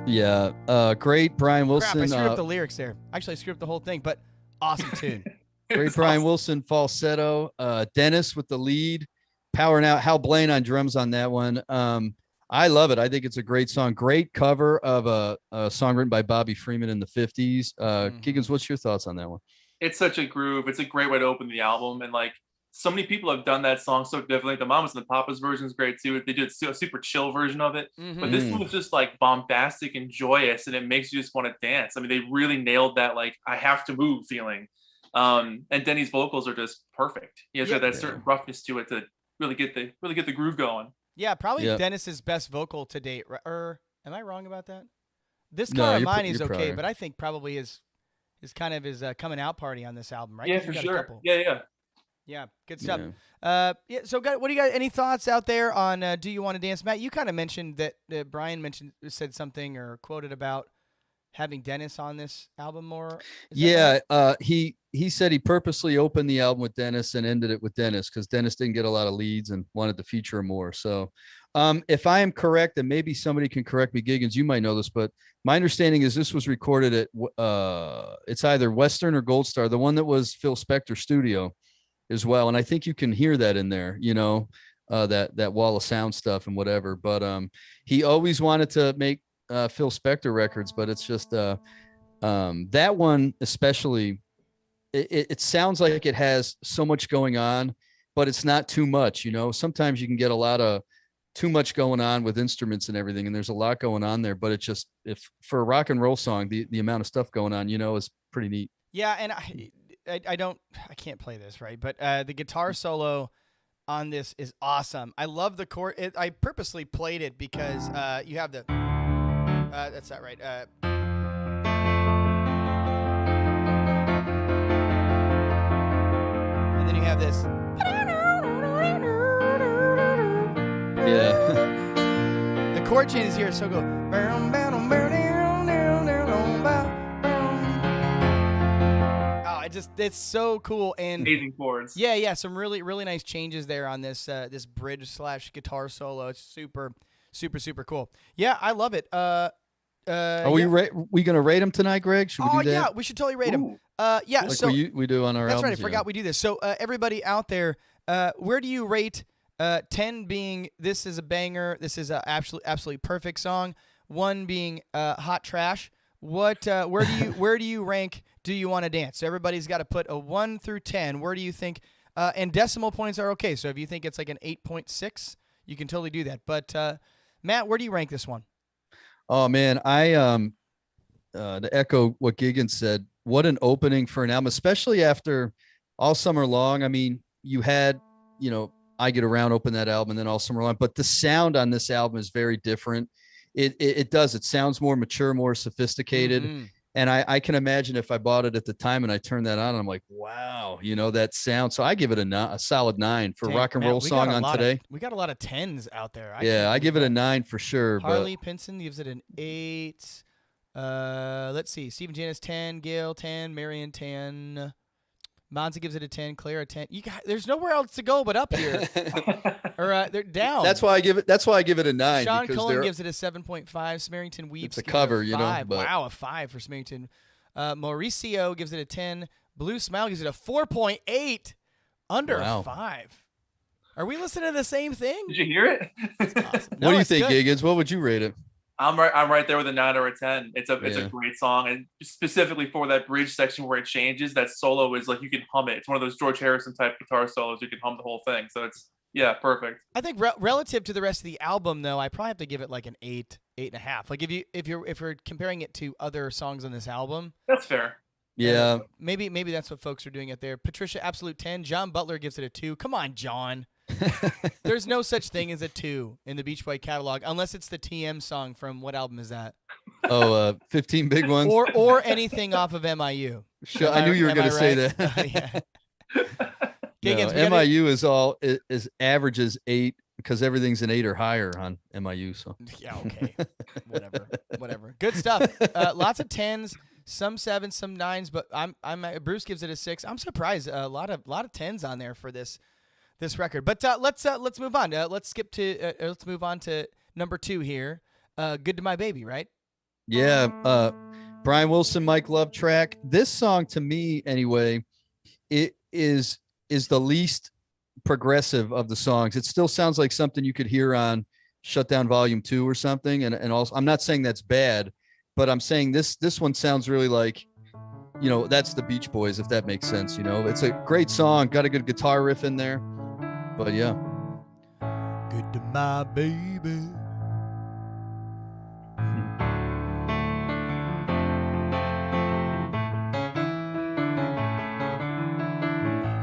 Yeah. Great Brian Wilson. Crap, I screwed up the lyrics there. Actually, I screwed up the whole thing, but awesome tune. Great Brian Wilson falsetto. Dennis with the lead, powering out. Hal Blaine on drums on that one. I love it. I think it's a great song. Great cover of a song written by Bobby Freeman in the 50s. Giggens, what's your thoughts on that one? It's such a groove. It's a great way to open the album. And like so many people have done that song so differently. The Mamas and the Papas version is great too. They did a super chill version of it. But this one was just like bombastic and joyous, and it makes you just want to dance. I mean, they really nailed that like I have to move feeling. And Denny's vocals are just perfect. He has got that certain roughness to it to really get the groove going. Yeah, probably Dennis's best vocal to date. Or am I wrong about that? This Car of Mine is okay, but I think probably his kind of his coming out party on this album, right? Yeah, for sure. Yeah, good stuff. So what do you got? Any thoughts out there on Do You Want to Dance? Matt, you kind of mentioned that Brian said something or quoted about having Dennis on this album more. Right? He said he purposely opened the album with Dennis and ended it with Dennis because Dennis didn't get a lot of leads and wanted to feature him more. So if I am correct, and maybe somebody can correct me, Giggens, you might know this, but my understanding is this was recorded at it's either Western or Gold Star, the one that was Phil Spector's studio as well. And I think you can hear that in there, that wall of sound stuff and whatever. But he always wanted to make Phil Spector records, but it's just that one especially, it sounds like it has so much going on, but it's not too much. Sometimes you can get a lot of too much going on with instruments and everything, and there's a lot going on there, but it's just, if for a rock and roll song, the amount of stuff going on, is pretty neat. Yeah. And I can't play this right, but the guitar solo on this is awesome. I love the chord. I purposely played it because you have the that's not right. And then you have this. Yeah. The chord changes here, so go. It's so cool and amazing chords. Yeah. Some really, really nice changes there on this this bridge / guitar solo. It's super, super, super cool. Yeah, I love it. Are we gonna rate them tonight, Greg? Should we do that? Yeah, we should totally rate them. Yeah, like so we do on our that's albums, right. I forgot we do this. So everybody out there, where do you rate 10 being this is a banger, this is a absolutely perfect song, 1 being hot trash? Where do you rank Do You Want to Dance? So everybody's got to put a 1 through 10. Where do you think? And decimal points are okay. So if you think it's like an 8.6, you can totally do that. But Matt, where do you rank this one? Oh man, I to echo what Giggens said, what an opening for an album, especially after all summer long. I mean, you had, I Get Around open that album and then all summer long, but the sound on this album is very different. It sounds more mature, more sophisticated. Mm-hmm. And I can imagine if I bought it at the time and I turned that on, I'm like, wow, that sound. So I give it a solid 9 for rock and roll song on today. We got a lot of 10s out there. I give it a 9 for sure. Harley Pinson gives it an 8. Let's see. Stephen Janis 10, Gail 10, Marion 10. Monza gives it a 10, Claire a 10. There's nowhere else to go but up here. Or they're down. That's why I give it a 9. Sean Cullen gives it a 7.5. Smerrington Weeps. It's a cover, it a 5. But... Wow, a 5 for Smerrington. Mauricio gives it a 10. Blue Smile gives it a 4.8. Under 5. Are we listening to the same thing? Did you hear it? Awesome. What do you think, Giggens? What would you rate it? I'm right there with a 9 or a 10. It's a great song, and specifically for that bridge section where it changes, that solo is like you can hum it. It's one of those George Harrison type guitar solos. You can hum the whole thing. So it's perfect. I think relative to the rest of the album, though, I probably have to give it like an 8, 8.5. Like if you're comparing it to other songs on this album, that's fair. Yeah, maybe that's what folks are doing it there. Patricia, absolute 10. John Butler gives it a 2. Come on, John. There's no such thing as a 2 in the Beach Boy catalog unless it's the TM song from what album is that? 15 Big Ones or anything off of MIU. Sure, I knew you were going to say that. Giggins, no, MIU is averages 8 because everything's an 8 or higher on MIU. So yeah, okay, whatever. Good stuff. Lots of 10s. some 7s, some 9s, but Bruce gives it a 6. I'm surprised. A lot of 10s on there for this record. But let's move on. Let's move on to number 2 here. Good to My Baby, right? Yeah. Brian Wilson, Mike Love track. This song, to me anyway, it is the least progressive of the songs. It still sounds like something you could hear on Shutdown Volume 2 or something. And also, I'm not saying that's bad, but I'm saying this one sounds really like, that's the Beach Boys, if that makes sense. It's a great song, got a good guitar riff in there. But yeah. Good to my baby.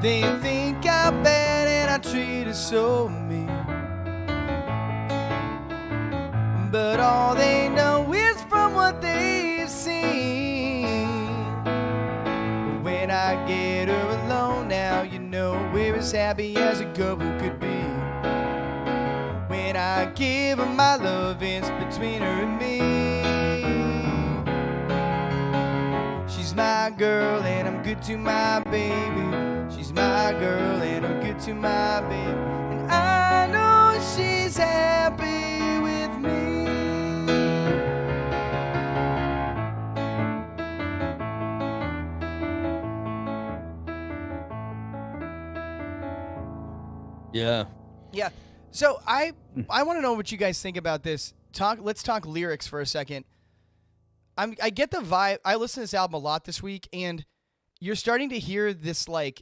They think I'm bad and I treat her so mean, but all they know is from what they've seen. When I get her alone now, we're as happy as a couple could be. When I give her my love, it's between her and me. She's my girl and I'm good to my baby. She's my girl and I'm good to my baby. And I know she's happy with me. Yeah. Yeah. So I want to know what you guys think about this. Let's talk lyrics for a second. I get the vibe. I listened to this album a lot this week, and you're starting to hear this like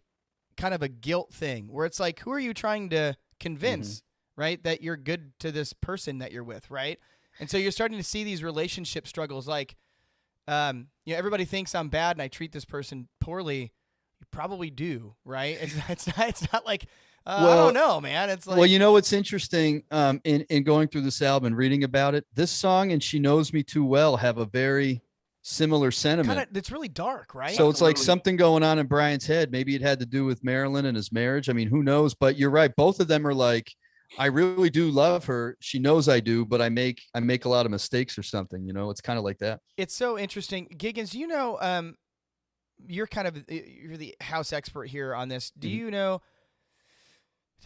kind of a guilt thing where it's like, who are you trying to convince, right? That you're good to this person that you're with, right? And so you're starting to see these relationship struggles like, everybody thinks I'm bad and I treat this person poorly. You probably do, right? It's not like, I don't know, man. It's like, well, what's interesting in going through this album and reading about it, this song and She Knows Me Too Well have a very similar sentiment. It's really dark, right? So it's like something going on in Brian's head. Maybe it had to do with Marilyn and his marriage. I mean, who knows? But you're right. Both of them are like, I really do love her. She knows I do, but I make a lot of mistakes or something. It's kind of like that. It's so interesting. Giggens, you're you're the house expert here on this. Do you know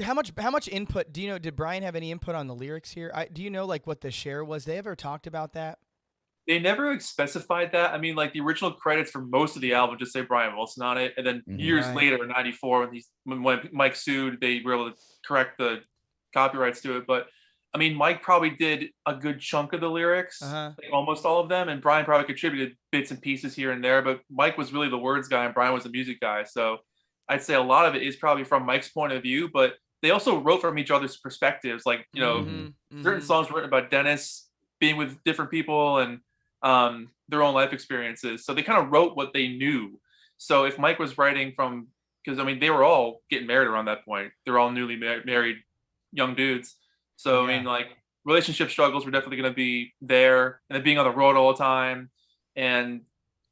how much input do you know? Did Brian have any input on the lyrics here? Do you know like what the share was? They ever talked about that? They never specified that. I mean, like the original credits for most of the album just say Brian Wilson on it, and then years later, in '94, when Mike sued, they were able to correct the copyrights to it. But I mean, Mike probably did a good chunk of the lyrics, like almost all of them, and Brian probably contributed bits and pieces here and there. But Mike was really the words guy, and Brian was the music guy. So I'd say a lot of it is probably from Mike's point of view, but they also wrote from each other's perspectives. Like, certain songs were written about Dennis being with different people and their own life experiences. So they kind of wrote what they knew. So if Mike was writing from, because I mean, they were all getting married around that point. They're all newly married young dudes. So, I mean, like relationship struggles were definitely going to be there, and then being on the road all the time. And,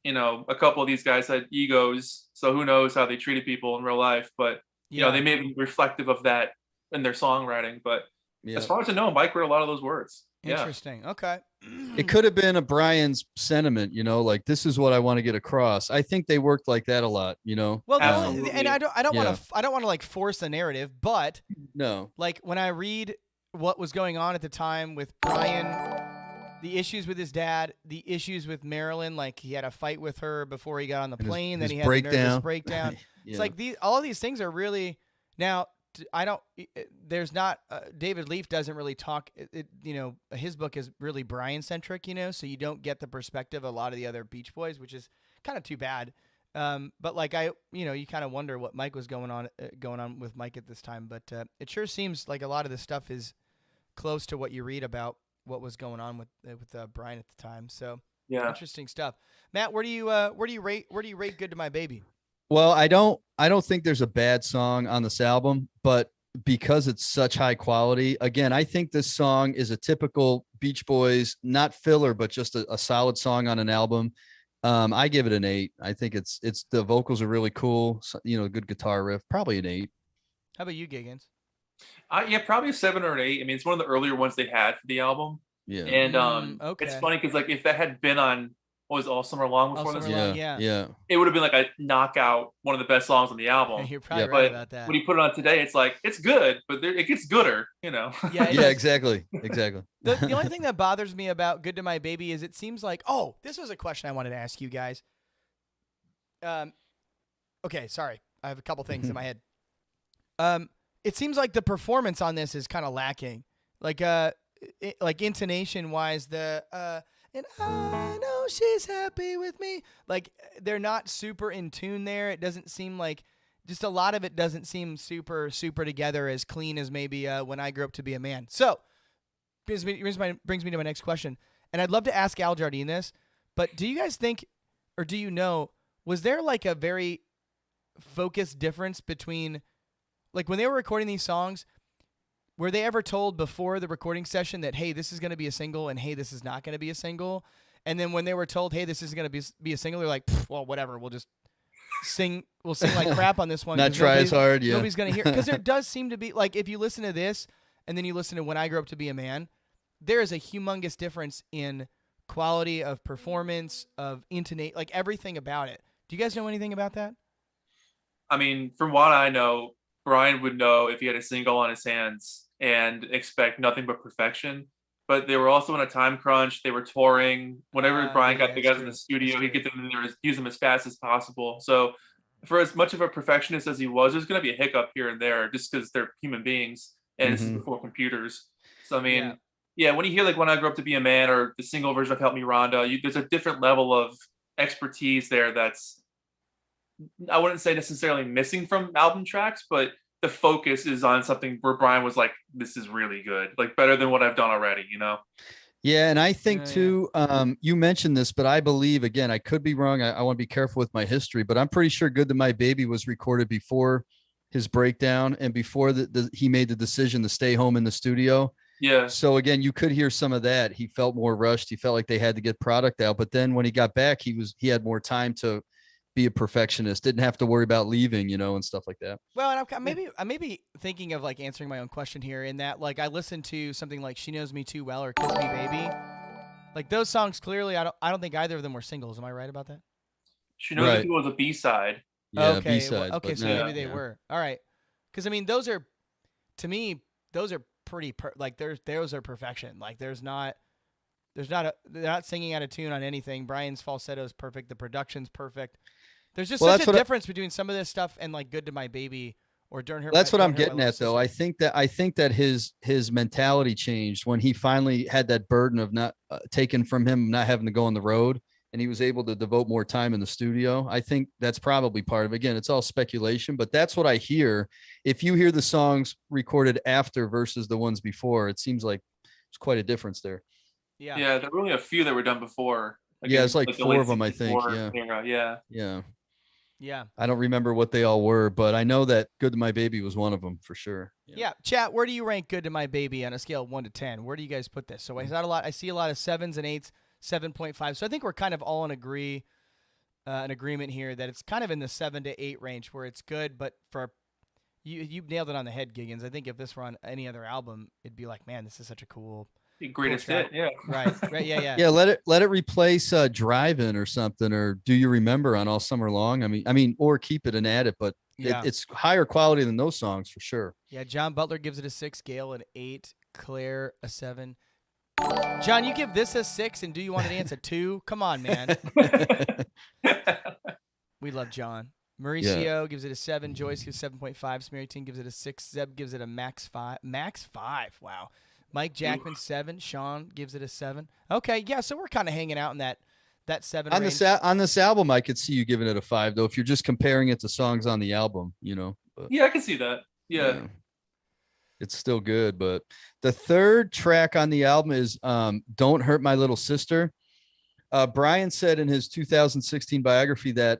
a couple of these guys had egos. So who knows how they treated people in real life, but they may be reflective of that in their songwriting. But as far as I know, Mike wrote a lot of those words. Interesting. Okay. It could have been a Brian's sentiment, like this is what I want to get across. I think they worked like that a lot, Well, and I don't want to like force the narrative, but no, like when I read what was going on at the time with Brian, the issues with his dad, the issues with Marilyn, like he had a fight with her before he got on the plane, then he had a nervous breakdown. It's like all of these things are really now. There's not David Leaf doesn't really talk. His book is really Brian centric, so you don't get the perspective of a lot of the other Beach Boys, which is kind of too bad. But like you kind of wonder what Mike was going on with Mike at this time. But it sure seems like a lot of this stuff is close to what you read about what was going on with Brian at the time. So interesting stuff. Matt, where do you rate Good to My Baby? Well, I don't think there's a bad song on this album, but because it's such high quality, again, I think this song is a typical Beach Boys, not filler, but just a solid song on an album. I give it an 8. I think it's the vocals are really cool. So, good guitar riff, probably an 8. How about you, Giggens? Probably a 7 or an 8. I mean, it's one of the earlier ones they had for the album. Yeah. And okay. It's funny because like if that had been on what was it, All Summer Long All before this Summer one? Long, Yeah. yeah. Yeah. It would have been like a knockout, one of the best songs on the album. You're probably Yep. right But about that. when you put it on today, it's like, it's good, but it gets gooder, you know? Yeah, it Yeah, does. exactly. Exactly. The only thing that bothers me about Good to My Baby is it seems like, oh, this was a question I wanted to ask you guys. Okay, sorry. I have a couple things in my head. It seems like the performance on this is kind of lacking. Like intonation wise, and I know she's happy with me. Like they're not super in tune there. It doesn't seem like, just a lot of it doesn't seem super together, as clean as maybe When I Grew Up to Be a Man. So brings me to my next question, and I'd love to ask Al Jardine this, but do you guys think, or do you know, was there like a very focused difference between, like when they were recording these songs, were they ever told before the recording session that, hey, this is going to be a single, and hey, this is not going to be a single? And then when they were told, hey, this is going to be a single, they're like, well, whatever, we'll sing like crap on this one. Not try as hard, yeah. Nobody's going to hear, because there does seem to be, like, if you listen to this and then you listen to When I Grew Up to Be a Man, there is a humongous difference in quality of performance, of intonate, like everything about it. Do you guys know anything about that? I mean, from what I know, Brian would know if he had a single on his hands and expect nothing but perfection. But they were also in a time crunch. They were touring. Whenever Brian got the guys in the studio, he'd get them in there, use them as fast as possible. So for as much of a perfectionist as he was, there's going to be a hiccup here and there just because they're human beings and this is before computers. So, I mean, yeah, when you hear like When I Grew Up to Be a Man or the single version of Help Me Rhonda, there's a different level of expertise there that's, I wouldn't say necessarily missing from album tracks, but the focus is on something where Brian was like, this is really good, like better than what I've done already, you know? Yeah. And I think too, you mentioned this, but I believe, again, I could be wrong. I want to be careful with my history, but I'm pretty sure Good to My Baby was recorded before his breakdown and before he made the decision to stay home in the studio. Yeah. So again, you could hear some of that. He felt more rushed. He felt like they had to get product out, but then when he got back, he had more time to be a perfectionist, didn't have to worry about leaving, and stuff like that. Well, and I may be thinking of like answering my own question here, in that like I listened to something like She Knows Me Too Well or Kiss Me Baby. Like those songs, clearly I don't think either of them were singles. Am I right about that? She Knows Me Too was a B-side. Yeah, okay. B-sides, okay, so maybe they were. All right. Because I mean, those are, to me, those are pretty those are perfection. Like they're not singing out of tune on anything. Brian's falsetto is perfect. The production's perfect. There's just such a difference between some of this stuff and like Good to My Baby or Don't Hurt. That's what I'm getting at, though. I think that his mentality changed when he finally had that burden of not taken from him, not having to go on the road, and he was able to devote more time in the studio. I think that's probably part of it. Again, it's all speculation, but that's what I hear. If you hear the songs recorded after versus the ones before, it seems like there's quite a difference there. Yeah. Yeah, there were only a few that were done before. Yeah, it's like 4 of them, I think. Yeah. I don't remember what they all were, but I know that Good to My Baby was one of them for sure. Yeah. Chat, where do you rank Good to My Baby on a scale of 1 to 10? Where do you guys put this? So I see a lot of 7s and 8s, 7.5. So I think we're kind of all in agreement here that it's kind of in the 7 to 8 range where it's good, but for you nailed it on the head, Giggens. I think if this were on any other album, it'd be like, man, this is such a cool greatest hit. Yeah. Right. Yeah. Yeah. Let it replace Drive-In or something, or Do You Remember on All Summer Long. I mean, or keep it and add it, but it's higher quality than those songs for sure. Yeah. John Butler gives it a 6, Gail an 8, Claire a 7. John, you give this a 6, and Do You Want to Dance a 2? Come on, man. We love John. Mauricio gives it a 7. Joyce gives 7.5. Samaritan gives it a 6. Zeb gives it a max 5. Max 5. Wow. Mike Jackman 7. Sean gives it a 7. Okay, yeah. So we're kind of hanging out in that 7 on range. On this album. I could see you giving it a 5, though, if you're just comparing it to songs on the album. But, yeah, I can see that. Yeah. It's still good, but the third track on the album is Don't Hurt My Little Sister. Brian said in his 2016 biography that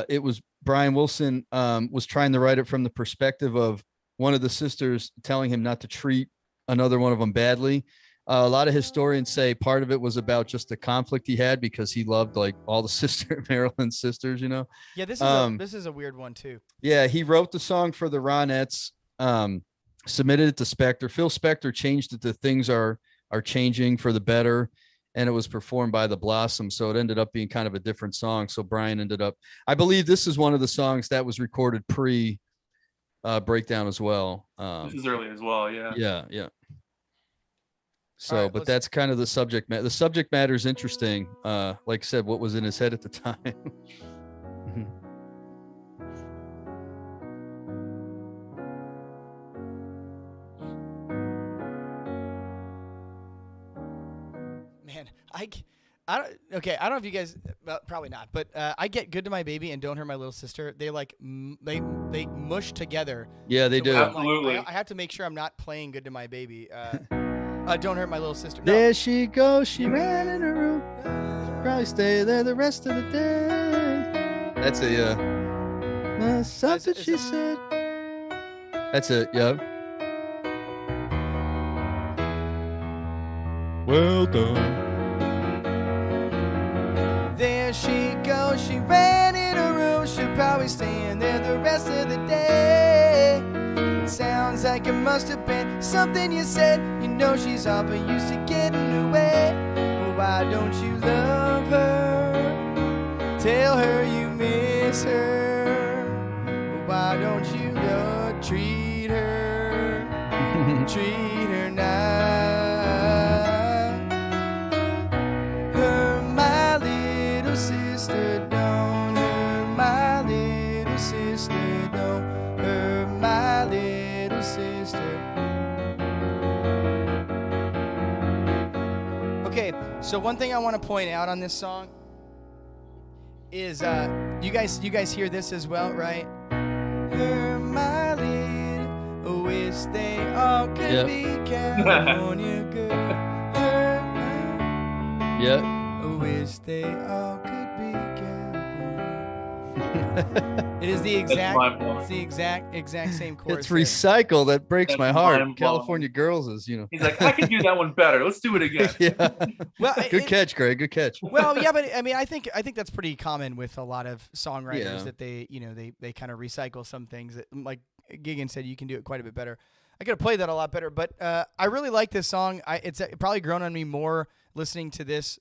it was Brian Wilson was trying to write it from the perspective of one of the sisters telling him not to treat another one of them badly. A lot of historians say part of it was about just the conflict he had because he loved like all the Marilyn sisters, Yeah, this is a weird one too. Yeah, he wrote the song for the Ronettes, submitted it to Spector. Phil Spector changed it to Things Are Changing for the Better. and it was performed by the Blossoms. So it ended up being kind of a different song. So Brian ended up, I believe this is one of the songs that was recorded pre Breakdown as well. This is early as well. Yeah. Yeah. So, right, but that's kind of the subject matter. The subject matter is interesting. Like I said, what was in his head at the time. Man, I don't. Okay, I don't know if you guys. Well, probably not. But I get Good to My Baby and Don't Hurt My Little Sister. They like they mush together. Yeah, they do. I'm like, Absolutely. I have to make sure I'm not playing Good to My Baby. Don't Hurt My Little Sister. No. There she goes. She ran in her room. She'll probably stay there the rest of the day. That's it. Something she said. That's it. Yep. Well done. There she goes, she ran in her room. She'll probably stay in there the rest of the day. It sounds like it must have been something you said. You know she's all but used to getting away. Well, why don't you love her? Tell her you miss her. Well, why don't you treat her? Treat her nice. Her my little sister, don't hurt my little sister, don't hurt my little sister. Okay, so one thing I want to point out on this song is you guys hear this as well, right? Her my little, wish they all could be California girl. Her my, Yep. wish they all could be California. It is the exact same chorus. It's recycled. That breaks That's my heart. mind-blowing. California Girls is, He's like, I can do that one better. Let's do it again. Yeah. Well, Good catch, Greg. Good catch. Well, yeah, but I mean, I think that's pretty common with a lot of songwriters Yeah. that they kind of recycle some things that, like Giggens said, you can do it quite a bit better. I could have played that a lot better, but I really like this song. It's probably grown on me more listening to this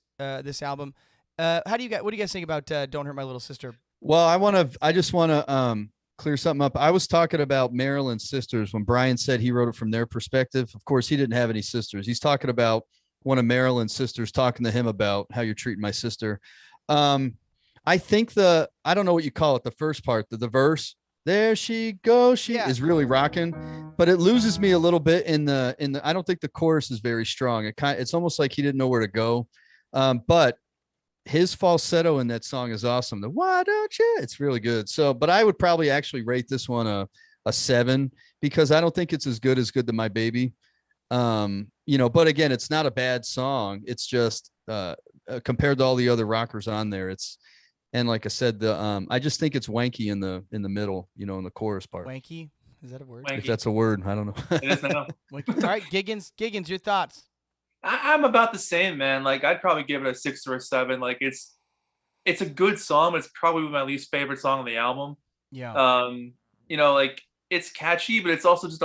album. What do you guys think about Don't Hurt My Little Sister? Well, I just want to clear something up. I was talking about Marilyn's sisters when Brian said he wrote it from their perspective. Of course, he didn't have any sisters. He's talking about one of Marilyn's sisters talking to him about how you're treating my sister. I think I don't know what you call it, the first part, the verse, there she goes, is really rocking, but it loses me a little bit in the I don't think the chorus is very strong. It's almost like he didn't know where to go. But his falsetto in that song is awesome. The why don't you? It's really good. So, but I would probably actually rate this one a 7 because I don't think it's as good to My Baby. But again, it's not a bad song. It's just compared to all the other rockers on there, and like I said, I just think it's wanky in the middle, in the chorus part. Wanky? Is that a word? If that's a word, I don't know. It is now. Wanky. All right, Giggens, your thoughts? I'm about the same, man. Like, I'd probably give it a 6 or a 7. Like, it's a good song, but it's probably my least favorite song on the album. Yeah. Like, it's catchy, but it's also just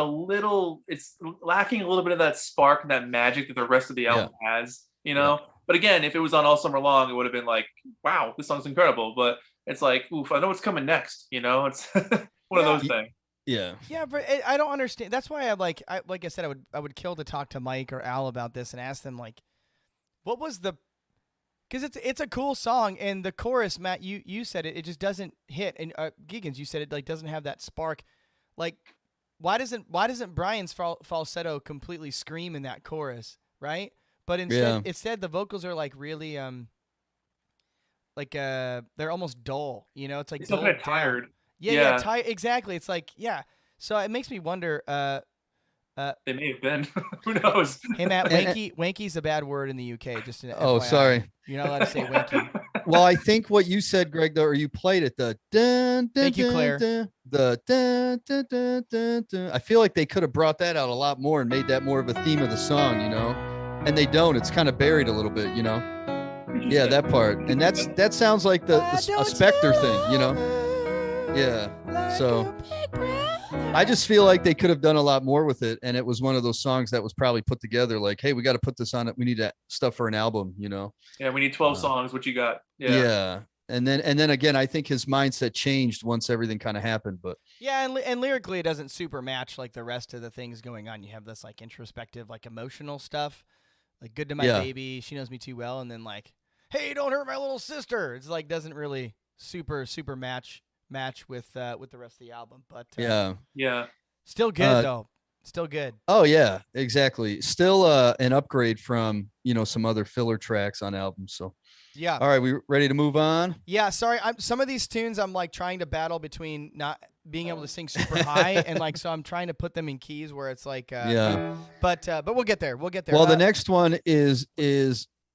it's lacking a little bit of that spark and that magic that the rest of the album has, Yeah. But again, if it was on all summer long, it would have been like, wow, this song's incredible. But it's like, oof, I know what's coming next. It's one of those things. Yeah. Yeah, but I don't understand. That's why like I said, I would kill to talk to Mike or Al about this and ask them, like, what was because it's a cool song, and the chorus, Matt, you said it just doesn't hit, and Giggens, you said it like doesn't have that spark. Like, why doesn't Brian's falsetto completely scream in that chorus, right? But instead the vocals are like really they're almost dull, It's like It's a bit tired. Yeah, tired. Exactly. It's like, yeah. So it makes me wonder. They may have been. Who knows? Hey, Matt, wanky's a bad word in the UK. Just an Oh, FYI. sorry. You're not allowed to say wanky. Well, I think what you said, Greg, though, or you played it, the dun, dun, Thank you, Claire. dun, the dun, dun, dun, dun, dun. I feel like they could have brought that out a lot more and made that more of a theme of the song, And they don't. It's kind of buried a little bit, Yeah, that part. And that sounds like a Spectre thing, Yeah. So I just feel like they could have done a lot more with it. And it was one of those songs that was probably put together like, hey, we got to put this on it. We need that stuff for an album, you know? Yeah, we need 12 songs. What you got? Yeah. And then again, I think his mindset changed once everything kind of happened. But yeah, and lyrically, it doesn't super match like the rest of the things going on. You have this like introspective, like emotional stuff, like "Good to My Baby," "She Knows Me Too Well," and then like, "Hey, don't hurt my little sister." It's like doesn't really super match with the rest of the album. But yeah, still good though. Still good. Oh yeah, exactly. Still an upgrade from some other filler tracks on albums. So. Yeah. All right, we ready to move on? Yeah, sorry. Some of these tunes I'm like trying to battle between not being able to sing super high and like so I'm trying to put them in keys where it's like but we'll get there. We'll get there. Well, the next one is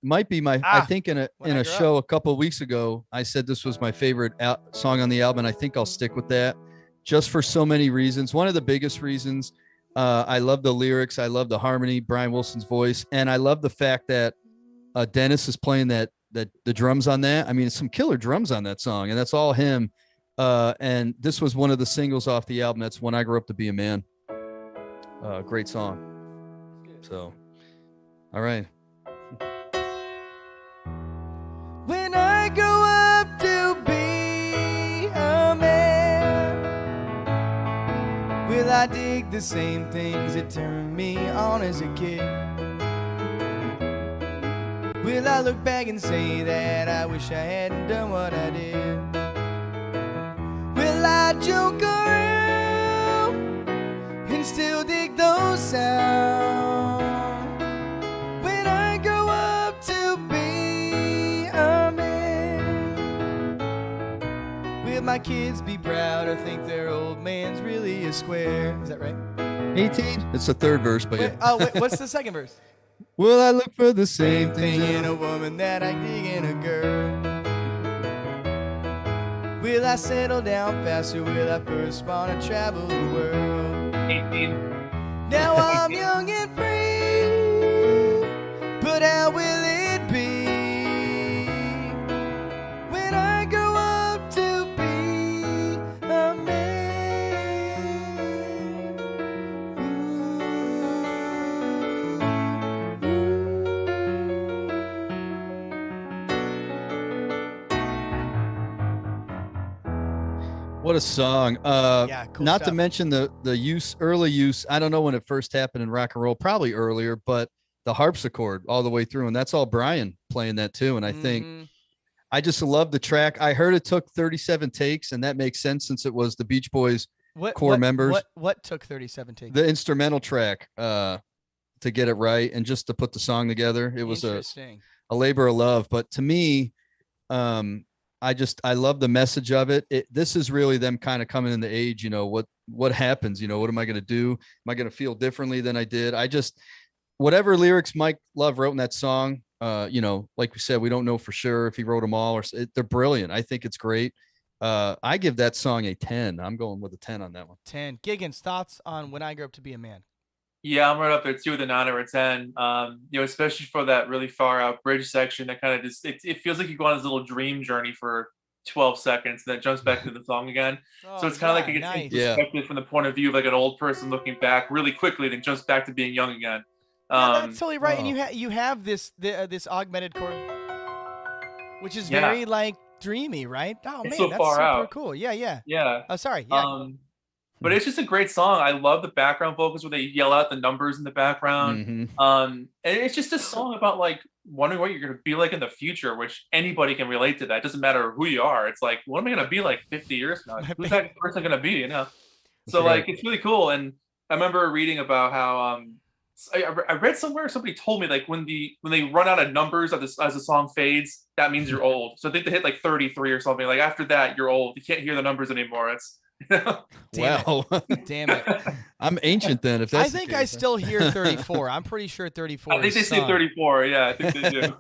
might be my I think in a show a couple of weeks ago, I said this was my favorite song on the album, and I think I'll stick with that just for so many reasons. One of the biggest reasons, I love the lyrics, I love the harmony, Brian Wilson's voice, and I love the fact that Dennis is playing the drums on that. I mean, it's some killer drums on that song, and that's all him. And this was one of the singles off the album. That's When I Grew Up to Be a Man. Great song. So, all right. When I grow up to be a man, will I dig the same things that turned me on as a kid? Will I look back and say that I wish I hadn't done what I did? Will I joke around and still dig those sounds? When I grow up to be a man, will my kids be proud or think their old man's really a square? Is that right? 18? It's the third verse, but wait, yeah. Wait, what's the second verse? Will I look for the same thing in a woman that I dig in a girl? Will I settle down fast or will I first want to travel the world? 18. Now I'm young and free, but how will it be when I grow up to be a man? What a song. Yeah, cool not stuff. to mention the early use. I don't know when it first happened in rock and roll, probably earlier, but the harpsichord all the way through. And that's all Brian playing that too. And I think I just love the track. I heard it took 37 takes, and that makes sense since it was the Beach Boys core members. What took 37 takes? The instrumental track to get it right and just to put the song together. It was a labor of love. But to me, I love the message of it. This is really them kind of coming in the age, what happens, what am I going to do? Am I going to feel differently than I did? Whatever lyrics Mike Love wrote in that song, like we said, we don't know for sure if he wrote them all they're brilliant. I think it's great. I give that song a 10. I'm going with a 10 on that one. 10. Giggens, thoughts on When I Grew Up to Be a Man? Yeah, I'm right up there too with a 9 or a 10. Especially for that really far out bridge section that kind of just it feels like you go on this little dream journey for 12 seconds and then jumps back to the song again. So it's kind of like it gets perspective from the point of view of like an old person looking back really quickly, then jumps back to being young again. That's totally right. And you have this augmented chord, which is very like dreamy, right? Oh man, so that's far super out. Cool. Yeah. Yeah. Oh, sorry. Yeah. But it's just a great song. I love the background vocals where they yell out the numbers in the background. And it's just a song about like wondering what you're going to be like in the future, which anybody can relate to that. It doesn't matter who you are. It's like, what am I going to be like 50 years from now? Who's that person going to be, So like, it's really cool. And I remember reading about how, I read somewhere, somebody told me like when they run out of numbers as the song fades, that means you're old. So I think they hit like 33 or something. Like after that, you're old. You can't hear the numbers anymore. It's Damn it. I'm ancient then. If that's I think I still hear 34. I'm pretty sure 34. I think they say 34. Yeah, I think they do.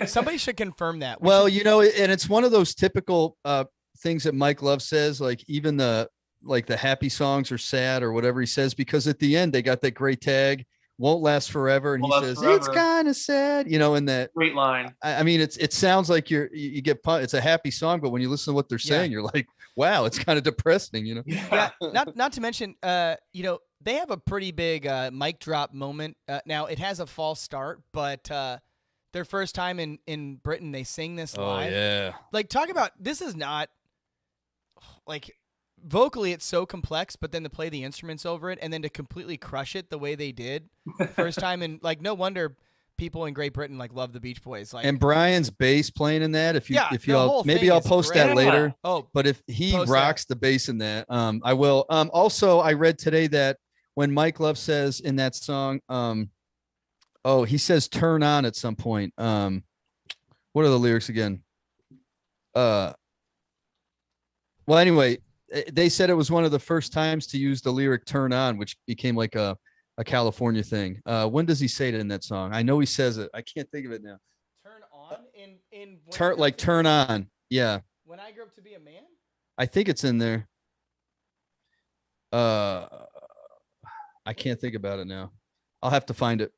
Somebody should confirm that. And it's one of those typical things that Mike Love says, like even the happy songs are sad or whatever he says, because at the end they got that great tag won't last forever. And Won't he last says, forever. it's kind of sad, you know, in that. Great line. I mean, it sounds like you get it's a happy song, but when you listen to what they're saying, you're like, wow, it's kind of depressing, you know? Yeah. Not to mention, you know, they have a pretty big mic drop moment. Now it has a false start, but their first time in Britain, they sing this live. Oh yeah. Like, talk about, this is not like vocally it's so complex, but then to play the instruments over it and then to completely crush it the way they did first time, and like no wonder people in Great Britain like love the Beach Boys. Like, and Brian's bass playing in that. If the whole maybe thing I'll is post great. that later. Oh, But if he post rocks the bass in that, I will. Also, I read today that when Mike Love says in that song, he says "turn on" at some point. What are the lyrics again? Well, anyway, they said it was one of the first times to use the lyric "turn on," which became like a California thing. When does he say it in that song? I know he says it. I can't think of it now. turn on in Turn on. Yeah. When I Grew Up to Be a Man? I think it's in there. I can't think about it now. I'll have to find it.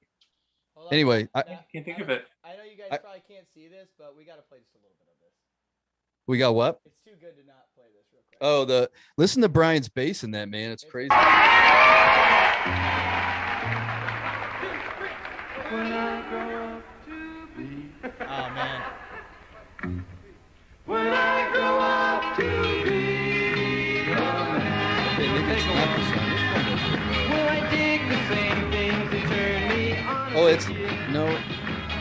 Anyway, I can't think of it. I know you guys probably can't see this, but we got to play just a little bit of this. we got what? It's too good to not play this real quick. Oh, listen to Brian's bass in that, man. It's crazy. Oh man. When I grow up to be a man, Maybe it's not this song. will I dig the same things that turn me on? Oh, it's no.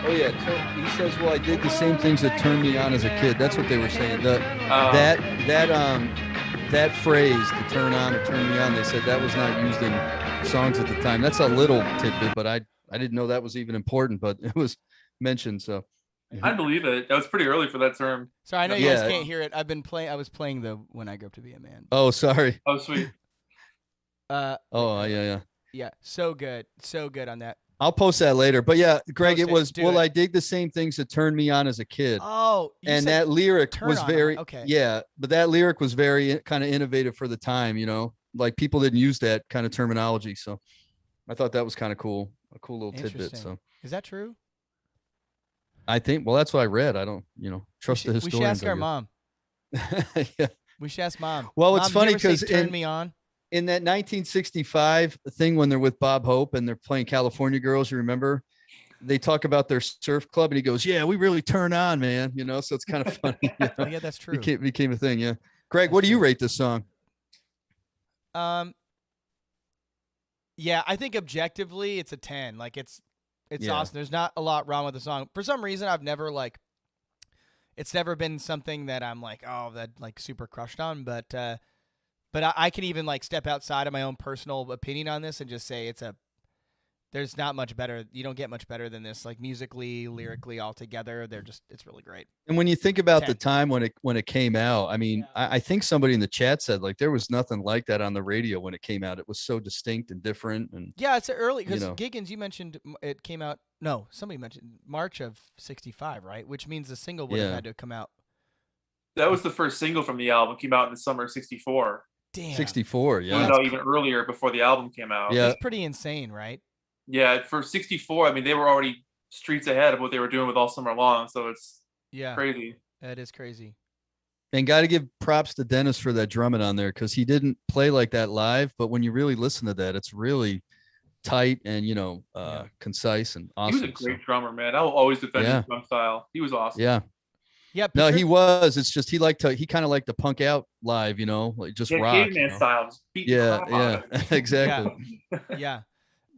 Oh yeah, he says, "Well, I did the same things that turned me on as a kid." That's what they were saying. That phrase, "to turn on" or "turn me on," they said that was not used in songs at the time. That's a little tidbit, but I didn't know that was even important, but it was mentioned. So I believe it. That was pretty early for that term. Sorry, I know you Yeah. guys can't hear it. I was playing the When I Grew Up to Be a Man. oh, sorry. Oh, sweet. Oh yeah. Yeah, so good on that. I'll post that later. But yeah, Greg, Post it was, do "Will it. I dig the same things that turned me on as a kid?" Oh, you And said that lyric turn was on, very, okay. yeah, but that lyric was very kind of innovative for the time, you know, like people didn't use that kind of terminology. So I thought that was kind of cool, a cool little tidbit. Interesting. So Is that true? I think, well, that's what I read. I don't, trust the We should historians. ask our mom. Yeah. We should ask mom. Well, it's Mom, did you funny ever say 'cause turn in- me on. In that 1965 thing, when they're with Bob Hope and they're playing California Girls, you remember? They talk about their surf club and he goes, "Yeah, we really turn on, man." So it's kind of funny. Oh, yeah, that's true. Became a thing. Yeah. Greg, That's what do you true. rate this song? Yeah, I think objectively it's a 10. Like it's Yeah. awesome. There's not a lot wrong with the song. For some reason, I've never it's never been something that I'm like, oh, that like super crushed on. But I can even like step outside of my own personal opinion on this and just say there's not much better. You don't get much better than this, like musically, lyrically, all together. It's really great. And when you think about the 10. time when it came out, I mean, Yeah. I think somebody in the chat said like there was nothing like that on the radio when it came out. It was so distinct and different. And Yeah, it's early because You know. Giggens, you mentioned it came out. No, somebody mentioned March of '65, right? Which means the single would have Yeah. had to come out. That was the first single from the album. Came out in the summer of '64. Damn, 64, It yeah. was out even earlier before the album came out. Yeah. That's pretty insane, right? Yeah, for '64, I mean, they were already streets ahead of what they were doing with All Summer Long, so it's Yeah, crazy. that is crazy. And got to give props to Dennis for that drumming on there because he didn't play like that live. But when you really listen to that, it's really tight and concise and He awesome. was a great drummer, man. I will always defend Yeah. his drum style. He was awesome. Yeah. Yeah, No, picture- he was. It's just he kind of liked to punk out live, like just Yeah, rock. caveman style. Just beat the Yeah, crap out of it. yeah, exactly. Yeah.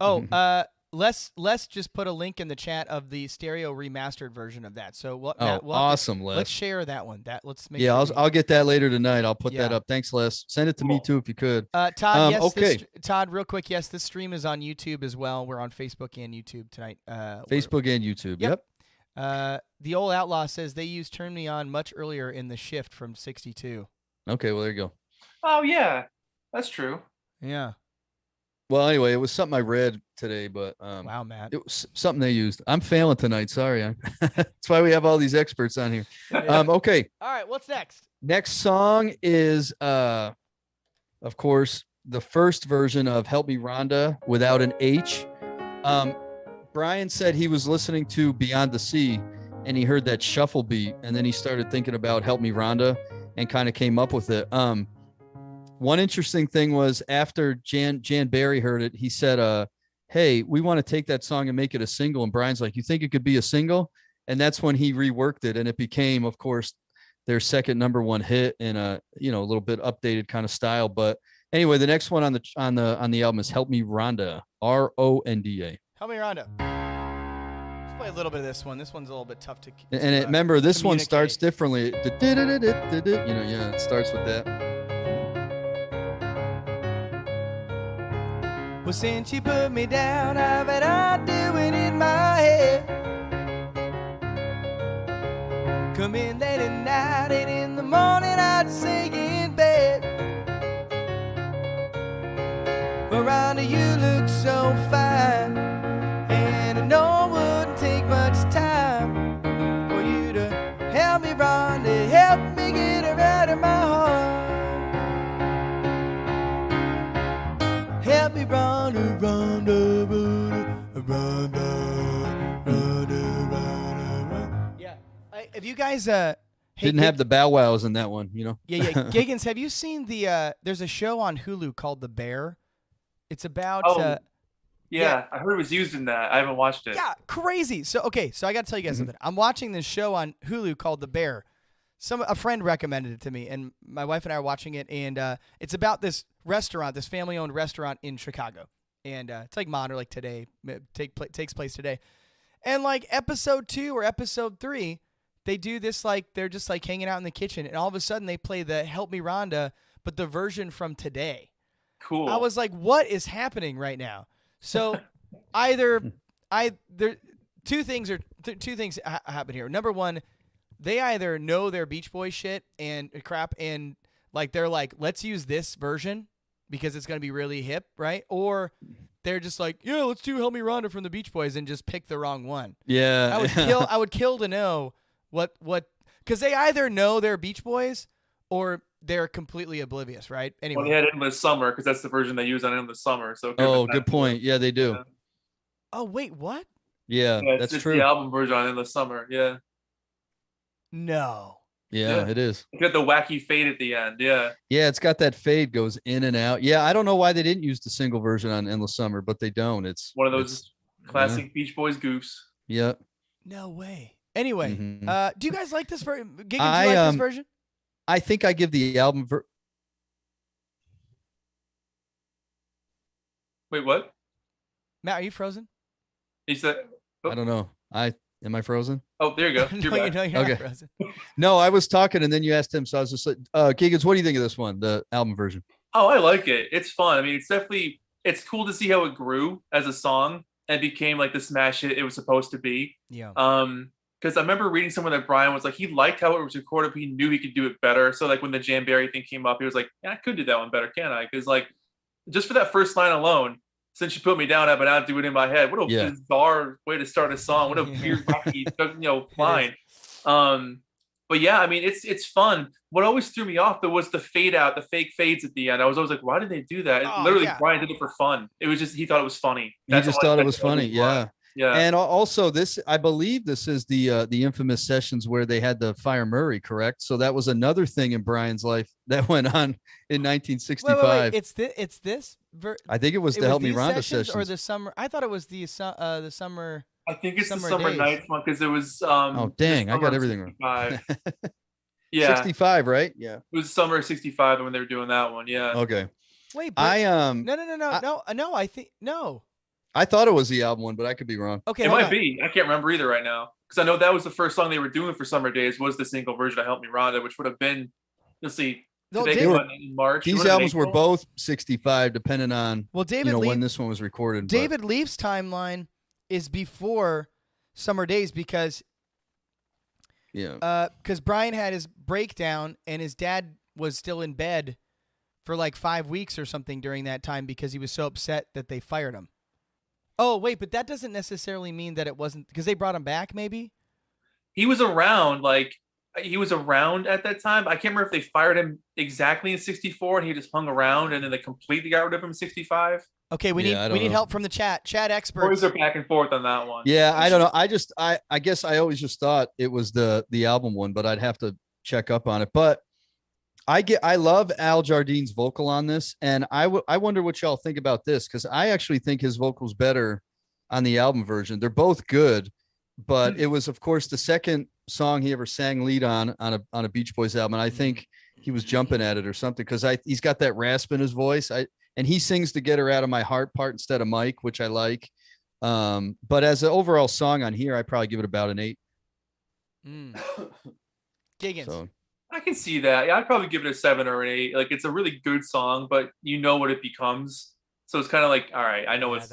Oh, let's just put a link in the chat of the stereo remastered version of that. So what? Oh, Matt, we'll have to- awesome, Les. Let's share that one. Let's make. Yeah, sure I'll get that later tonight. I'll put that Yeah. up. Thanks, Les. Send it to me Cool. too if you could. Todd, yes. okay. Todd, real quick. Yes, this stream is on YouTube as well. We're on Facebook and YouTube tonight. Facebook and YouTube. Yep. Yep. The old outlaw says they used "Turn Me On" much earlier in the shift from '62. Okay, well there you go. Oh yeah, that's true. Yeah. Well, anyway, it was something I read today, but Wow, Matt. it was something they used. I'm failing tonight. Sorry. That's why we have all these experts on here. Okay. All right. What's next? Next song is, of course, the first version of "Help Me, Rhonda" without an H. Brian said he was listening to Beyond the Sea and he heard that shuffle beat, and then he started thinking about Help Me Rhonda and kind of came up with it. One interesting thing was after Jan Barry heard it, he said, hey, we want to take that song and make it a single. And Brian's like, you think it could be a single? And that's when he reworked it, and it became, of course, their second number one hit in a little bit updated kind of style. But anyway, the next one on the album is Help Me Rhonda, Ronda. Help me, Rhonda. Let's play a little bit of this one. This one's a little bit tough to. Remember, this one starts communicate. differently. It starts with that. Well, since you put me down, I've been out doing in my head. Come in late at night and in the morning I'd sing in bed. Well, Rhonda, you look so fine, and I know it wouldn't take much time for you to help me, Rhonda, help me get her out of my heart. Help me, Rhonda, Rhonda, Rhonda, Rhonda, Rhonda. Yeah. If you guys Didn't have the bow wows in that one, Yeah. Giggens, have you seen there's a show on Hulu called The Bear? It's about yeah, I heard it was used in that. I haven't watched it. Yeah, crazy. So I got to tell you guys something. I'm watching this show on Hulu called The Bear. A friend recommended it to me, and my wife and I are watching it, and it's about this restaurant, this family-owned restaurant in Chicago, and it's like modern, like today, takes place today, and like episode 2 or episode 3, they do this like they're just like hanging out in the kitchen, and all of a sudden they play the Help Me Rhonda, but the version from today. Cool. I was like, what is happening right now? So two things happen here. Number one, they either know their Beach Boys shit and crap, and like they're like, let's use this version because it's gonna be really hip, right? Or they're just like, yeah, let's do Help Me Rhonda from the Beach Boys and just pick the wrong one. Yeah. I would kill to know what because they either know they're Beach Boys or they're completely oblivious, right? Anyway. Well, they had Endless Summer because that's the version they use on Endless Summer. So good point. Yeah, they do. Yeah. Oh wait, what? Yeah, It's that's true. the album version on Endless Summer. Yeah. No. Yeah, it is. You got the wacky fade at the end. Yeah. Yeah, it's got that fade goes in and out. Yeah, I don't know why they didn't use the single version on Endless Summer, but they don't. It's one of those classic Beach Boys goofs. Yeah. No way. Anyway, Mhm. do you guys like this version? Giggens, do you like this version? I think I give the album Wait, what? Matt, are you frozen? He said. I don't know. Am I frozen? Oh, there you go. You're back. You're Okay. not frozen. No, I was talking and then you asked him, so I was just like, Giggens, what do you think of this one, the album version? Oh, I like it. It's fun. I mean, it's cool to see how it grew as a song and became like the smash hit it was supposed to be. Yeah. Because I remember reading somewhere that Brian was like, he liked how it was recorded, but he knew he could do it better. So like when the Jan Barry thing came up, he was like, yeah, I could do that one better, can't I? Because like just for that first line alone, since you put me down, I've been out doing it in my head. What a bizarre way to start a song. What a weird, wacky, line. But yeah, I mean, it's fun. What always threw me off though was the fade out, the fake fades at the end. I was always like, why did they do that? Literally, Brian did it for fun. It was just he thought it was funny. He just thought it was funny. Yeah. Yeah. And also I believe this is the infamous sessions where they had the Fire Murray, correct? So that was another thing in Brian's life that went on in 1965. Wait. It's this. I think it was the Help Me Rhonda sessions sessions. Or the summer. I thought it was the summer. I think it's the Summer Summer Days. Nights one because it was. Oh dang! I got everything wrong. 65. Yeah, 65, right? Yeah. it was summer '65 when they were doing that one. Yeah. Okay. Wait, but, no. I think no. I thought it was the album one, but I could be wrong. Okay, It hold might on. be. I can't remember either right now because I know that was the first song they were doing for Summer Days was the single version of "Help Me Rhonda," which would have been. You'll see. No, Today David- went in March. These Was it albums were April? both 65, depending on Well, David when this one was recorded. but- David Leaf's timeline is before Summer Days because Brian had his breakdown and his dad was still in bed for like 5 weeks or something during that time because he was so upset that they fired him. Oh, wait, but that doesn't necessarily mean that it wasn't because they brought him back maybe? He was around. Like he was around at that time. I can't remember if they fired him exactly in 64 and he just hung around and then they completely got rid of him in 65. Okay, we Yeah, I need don't know. help from the chat. Chat experts. Boys are back and forth on that one. Yeah, I don't know. I guess I always just thought it was the album one, but I'd have to check up on it. But I love Al Jardine's vocal on this, and I wonder what y'all think about this, because I actually think his vocal's better on the album version. They're both good, but it was, of course, the second song he ever sang lead on a Beach Boys album, and I think he was jumping at it or something, because he's got that rasp in his voice. And he sings the "Get Her Out of My Heart" part instead of Mike, which I like. But as an overall song on here, I probably give it about an 8. Giggens. So. I can see that. Yeah, I'd probably give it a 7 or an 8. Like, it's a really good song, but you know what it becomes. So it's kind of like, all right, I know what's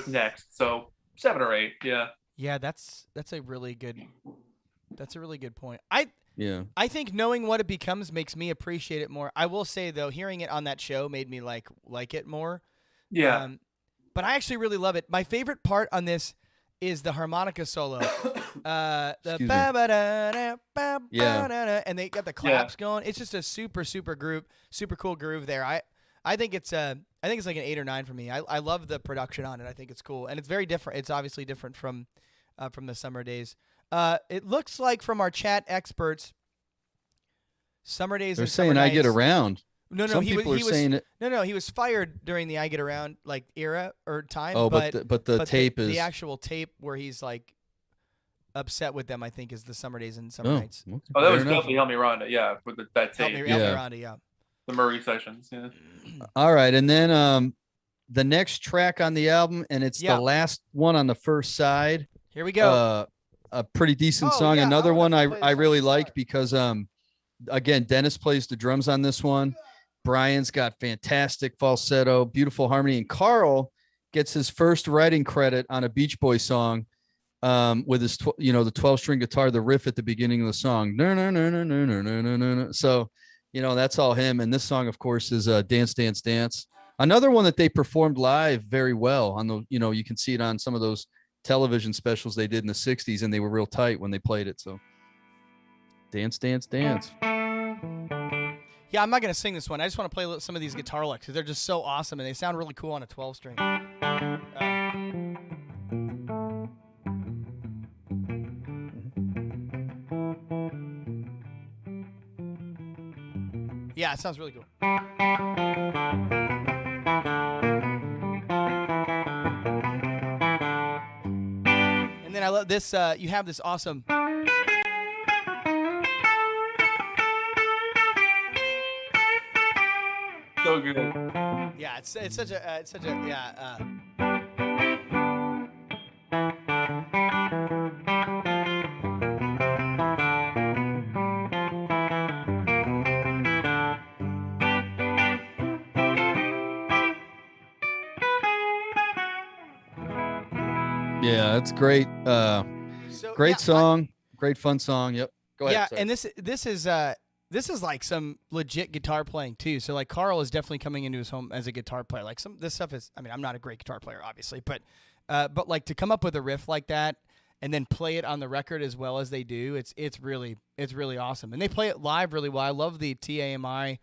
next. So 7 or 8. Yeah. Yeah, that's a really good point. I think knowing what it becomes makes me appreciate it more. I will say though, hearing it on that show made me like it more. Yeah. But I actually really love it. My favorite part on this is the harmonica solo. The ba-ba-da-da, ba-ba-da-da, and they got the claps going. It's just a super cool groove there. I think it's like an 8 or 9 for me. I love the production on it. I think it's cool, and it's very different. It's obviously different from the Summer Days. It looks like from our chat experts, Summer Days. They're saying I Get Around. No, Some people are saying it. No, he was fired during the I Get Around like era or time. Oh, but the tape is the actual tape where he's like upset with them. I think is the Summer Days and Summer Nights. Okay. Oh, that was definitely Help Me Rhonda. Yeah, with that tape. Help Me Rhonda. Yeah. The Murray sessions. Yeah. All right, and then the next track on the album, and it's the last one on the first side. Here we go. A pretty decent song. Yeah, Another one I really like because again, Dennis plays the drums on this one. Brian's got fantastic falsetto, beautiful harmony, and Carl gets his first writing credit on a Beach Boy song with his the 12-string guitar, the riff at the beginning of the song. No, no, no, no, no, no, no, no, no. So, that's all him. And this song, of course, is Dance, Dance, Dance. Another one that they performed live very well on the, you can see it on some of those television specials they did in the 60s, and they were real tight when they played it. So Dance, Dance, Dance. Yeah, I'm not going to sing this one. I just want to play some of these guitar licks because they're just so awesome, and they sound really cool on a 12-string. Yeah, it sounds really cool. And then I love this. You have this awesome... So good. Yeah, it's such a yeah. Yeah, it's great. Great song, great fun song. Yep. Go ahead. Yeah, sorry. and this is like some legit guitar playing too. So like Carl is definitely coming into his home as a guitar player. Like this stuff is, I mean, I'm not a great guitar player, obviously, but like to come up with a riff like that and then play it on the record as well as they do, it's really awesome. And they play it live really well. I love the TAMI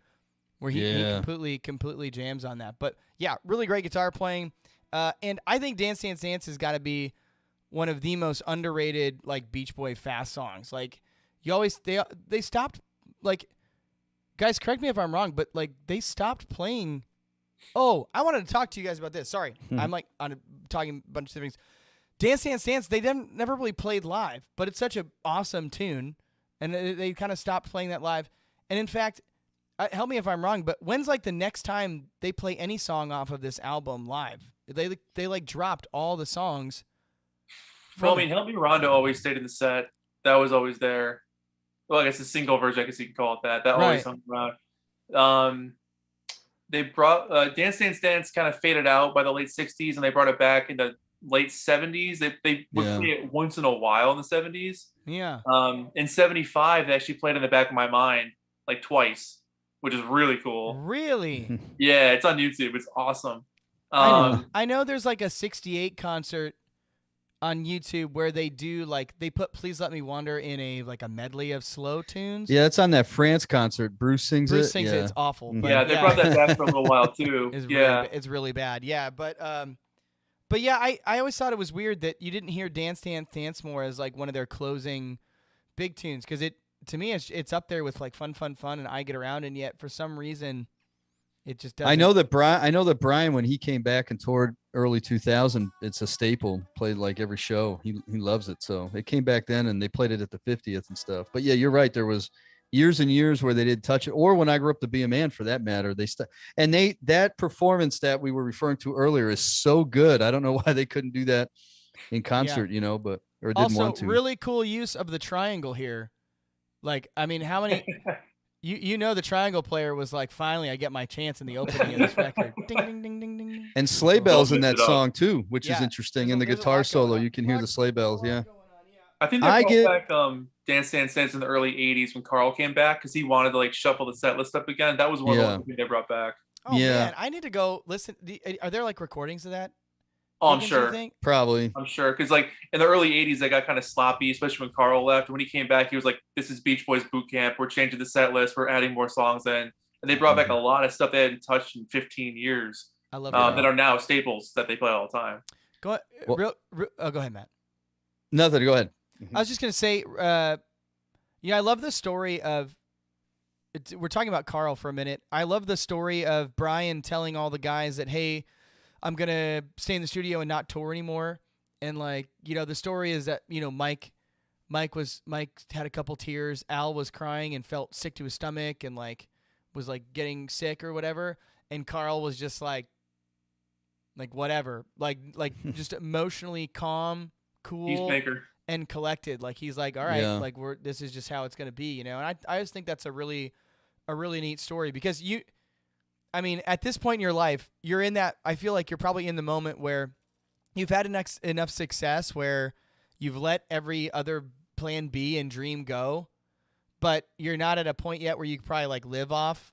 where he completely jams on that. But yeah, really great guitar playing. And I think Dance Dance Dance has got to be one of the most underrated like Beach Boy fast songs. Like they stopped. Like, guys, correct me if I'm wrong, but like they stopped playing. Oh, I wanted to talk to you guys about this. Sorry, I'm like talking a bunch of things. Dance Dance Dance. They never really played live, but it's such an awesome tune, and they kind of stopped playing that live. And in fact, help me if I'm wrong, but when's like the next time they play any song off of this album live? They like dropped all the songs. Well, I mean, Help Me Rhonda always stayed in the set. That was always there. Well, I guess the single version, I guess you can call it that. That always hung around. They brought Dance Dance Dance kind of faded out by the late 60s, and they brought it back in the late 70s. They would play it once in a while in the 70s. Yeah. In 75, they actually played In the Back of My Mind like twice, which is really cool. Really? Yeah, it's on YouTube. It's awesome. I know there's like a 68 concert on YouTube where they do like they put "Please Let Me Wander" in a medley of slow tunes. Yeah, it's on that France concert. Bruce sings Bruce it. sings yeah. it. It's awful. Mhm. But Yeah, they brought that back for a little while too. It's Yeah. it's really bad. Yeah, but yeah, I always thought it was weird that you didn't hear "Dance Dance Dance More" as like one of their closing big tunes, because to me it's up there with like "Fun Fun Fun" and "I Get Around," and yet for some reason it just doesn't. I know that Brian, when he came back and toured early 2000, it's a staple. Played like every show. He loves it. So it came back then, and they played it at the 50th and stuff. But yeah, you're right. There was years and years where they didn't touch it, or when I grew up to be a man, for that matter, that performance that we were referring to earlier is so good. I don't know why they couldn't do that in concert, but or didn't also want to. really cool use of the triangle here. Like, I mean, how many? The triangle player was like, finally, I get my chance in the opening of this record. Ding, ding, ding, ding, ding. And sleigh bells in that mix it up. song too, which is Yeah, interesting. there's In the there's a guitar lot going solo, on. you can hear the sleigh bells. Yeah. I think they brought back Dance Dance Dance in the early 80s when Carl came back, because he wanted to like shuffle the set list up again. That was one of the ones they brought back. Oh Yeah. man, I need to go listen. Are there like recordings of that? Oh, I'm Giggens, you sure. think? Probably. I'm sure, because like in the early 80s, they got kind of sloppy, especially when Carl left. When he came back, he was like, "This is Beach Boys boot camp. We're changing the set list. We're adding more songs in." And they brought back a lot of stuff they hadn't touched in 15 years. I love that are now staples that they play all the time. Go go ahead, Matt. Nothing. Go ahead. I was just gonna say, I love the story of. We're talking about Carl for a minute. I love the story of Brian telling all the guys that, hey, I'm gonna stay in the studio and not tour anymore. And like, the story is that Mike had a couple tears. Al was crying and felt sick to his stomach and like was like getting sick or whatever. And Carl was just like whatever, like just emotionally calm, cool, Peacemaker. and collected. Like he's like, all right, like this is just how it's gonna be, And I just think that's a really neat story, because at this point in your life, you're in that. I feel like you're probably in the moment where you've had enough success where you've let every other plan B and dream go, but you're not at a point yet where you could probably like live off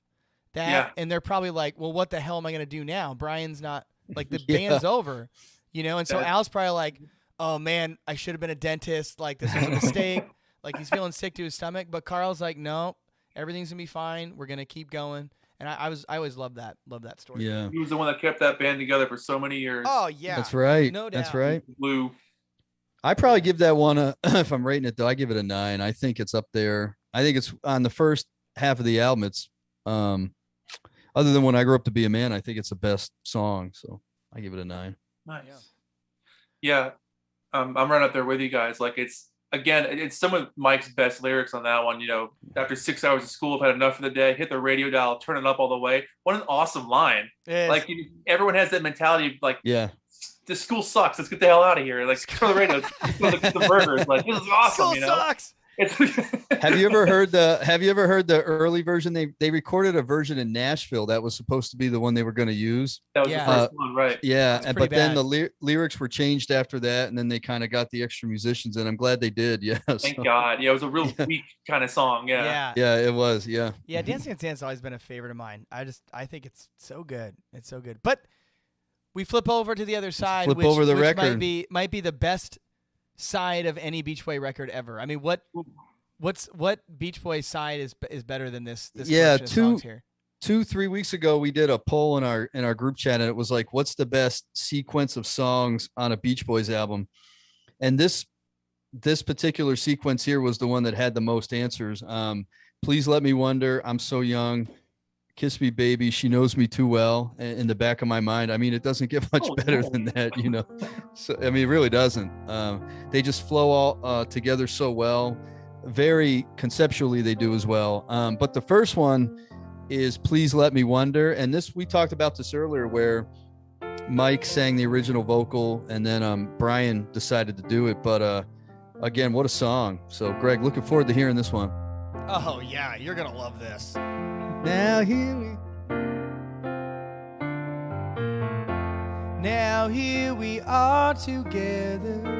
that. Yeah. And they're probably like, well, what the hell am I going to do now? Brian's not like the band's over, And so Al's probably like, oh man, I should have been a dentist. Like this was a mistake. Like he's feeling sick to his stomach, but Carl's like, no, everything's gonna be fine. We're going to keep going. And I always loved that story. Yeah. He was the one that kept that band together for so many years. Oh yeah. That's right. No doubt. That's right. Blue. I probably give that one if I'm rating it though, I give it a 9. I think it's up there. I think it's on the first half of the album. It's other than When I Grew Up to Be a Man, I think it's the best song. So I give it a 9. Nice. Yeah. I'm right up there with you guys. Like it's some of Mike's best lyrics on that one. After 6 hours of school, I've had enough for the day. Hit the radio dial, turn it up all the way. What an awesome line! Like everyone has that mentality of like, this school sucks. Let's get the hell out of here. Like turn the radio, the burgers. Like this is awesome. School sucks. Have you ever heard the early version? They recorded a version in Nashville that was supposed to be the one they were going to use. That was the first one, right? Yeah, but then the lyrics were changed after that, and then they kind of got the extra musicians in. I'm glad they did. Yeah. Thank God. Yeah, it was a real weak kind of song. Yeah. Yeah, it was. Yeah. Yeah, Dance Dance Dance has always been a favorite of mine. I think it's so good. It's so good. But we flip over to the other side, which might be the best side of any Beach Boy record ever. I mean, what Beach Boy side is better than this collection of songs here? 2-3 weeks ago we did a poll in our group chat, and it was like, what's the best sequence of songs on a Beach Boys album? And this particular sequence here was the one that had the most answers. Please Let Me Wonder, I'm So Young, Kiss Me Baby, She Knows Me Too Well, in the back of my mind. I mean, it doesn't get much better than that, So I mean, it really doesn't. They just flow all together so well. Very conceptually they do as well. But the first one is Please Let Me Wonder, and we talked about this earlier, where Mike sang the original vocal and then Brian decided to do it. But again, what a song. So Greg, looking forward to hearing this one. Oh yeah, you're gonna love this. Now here we are together.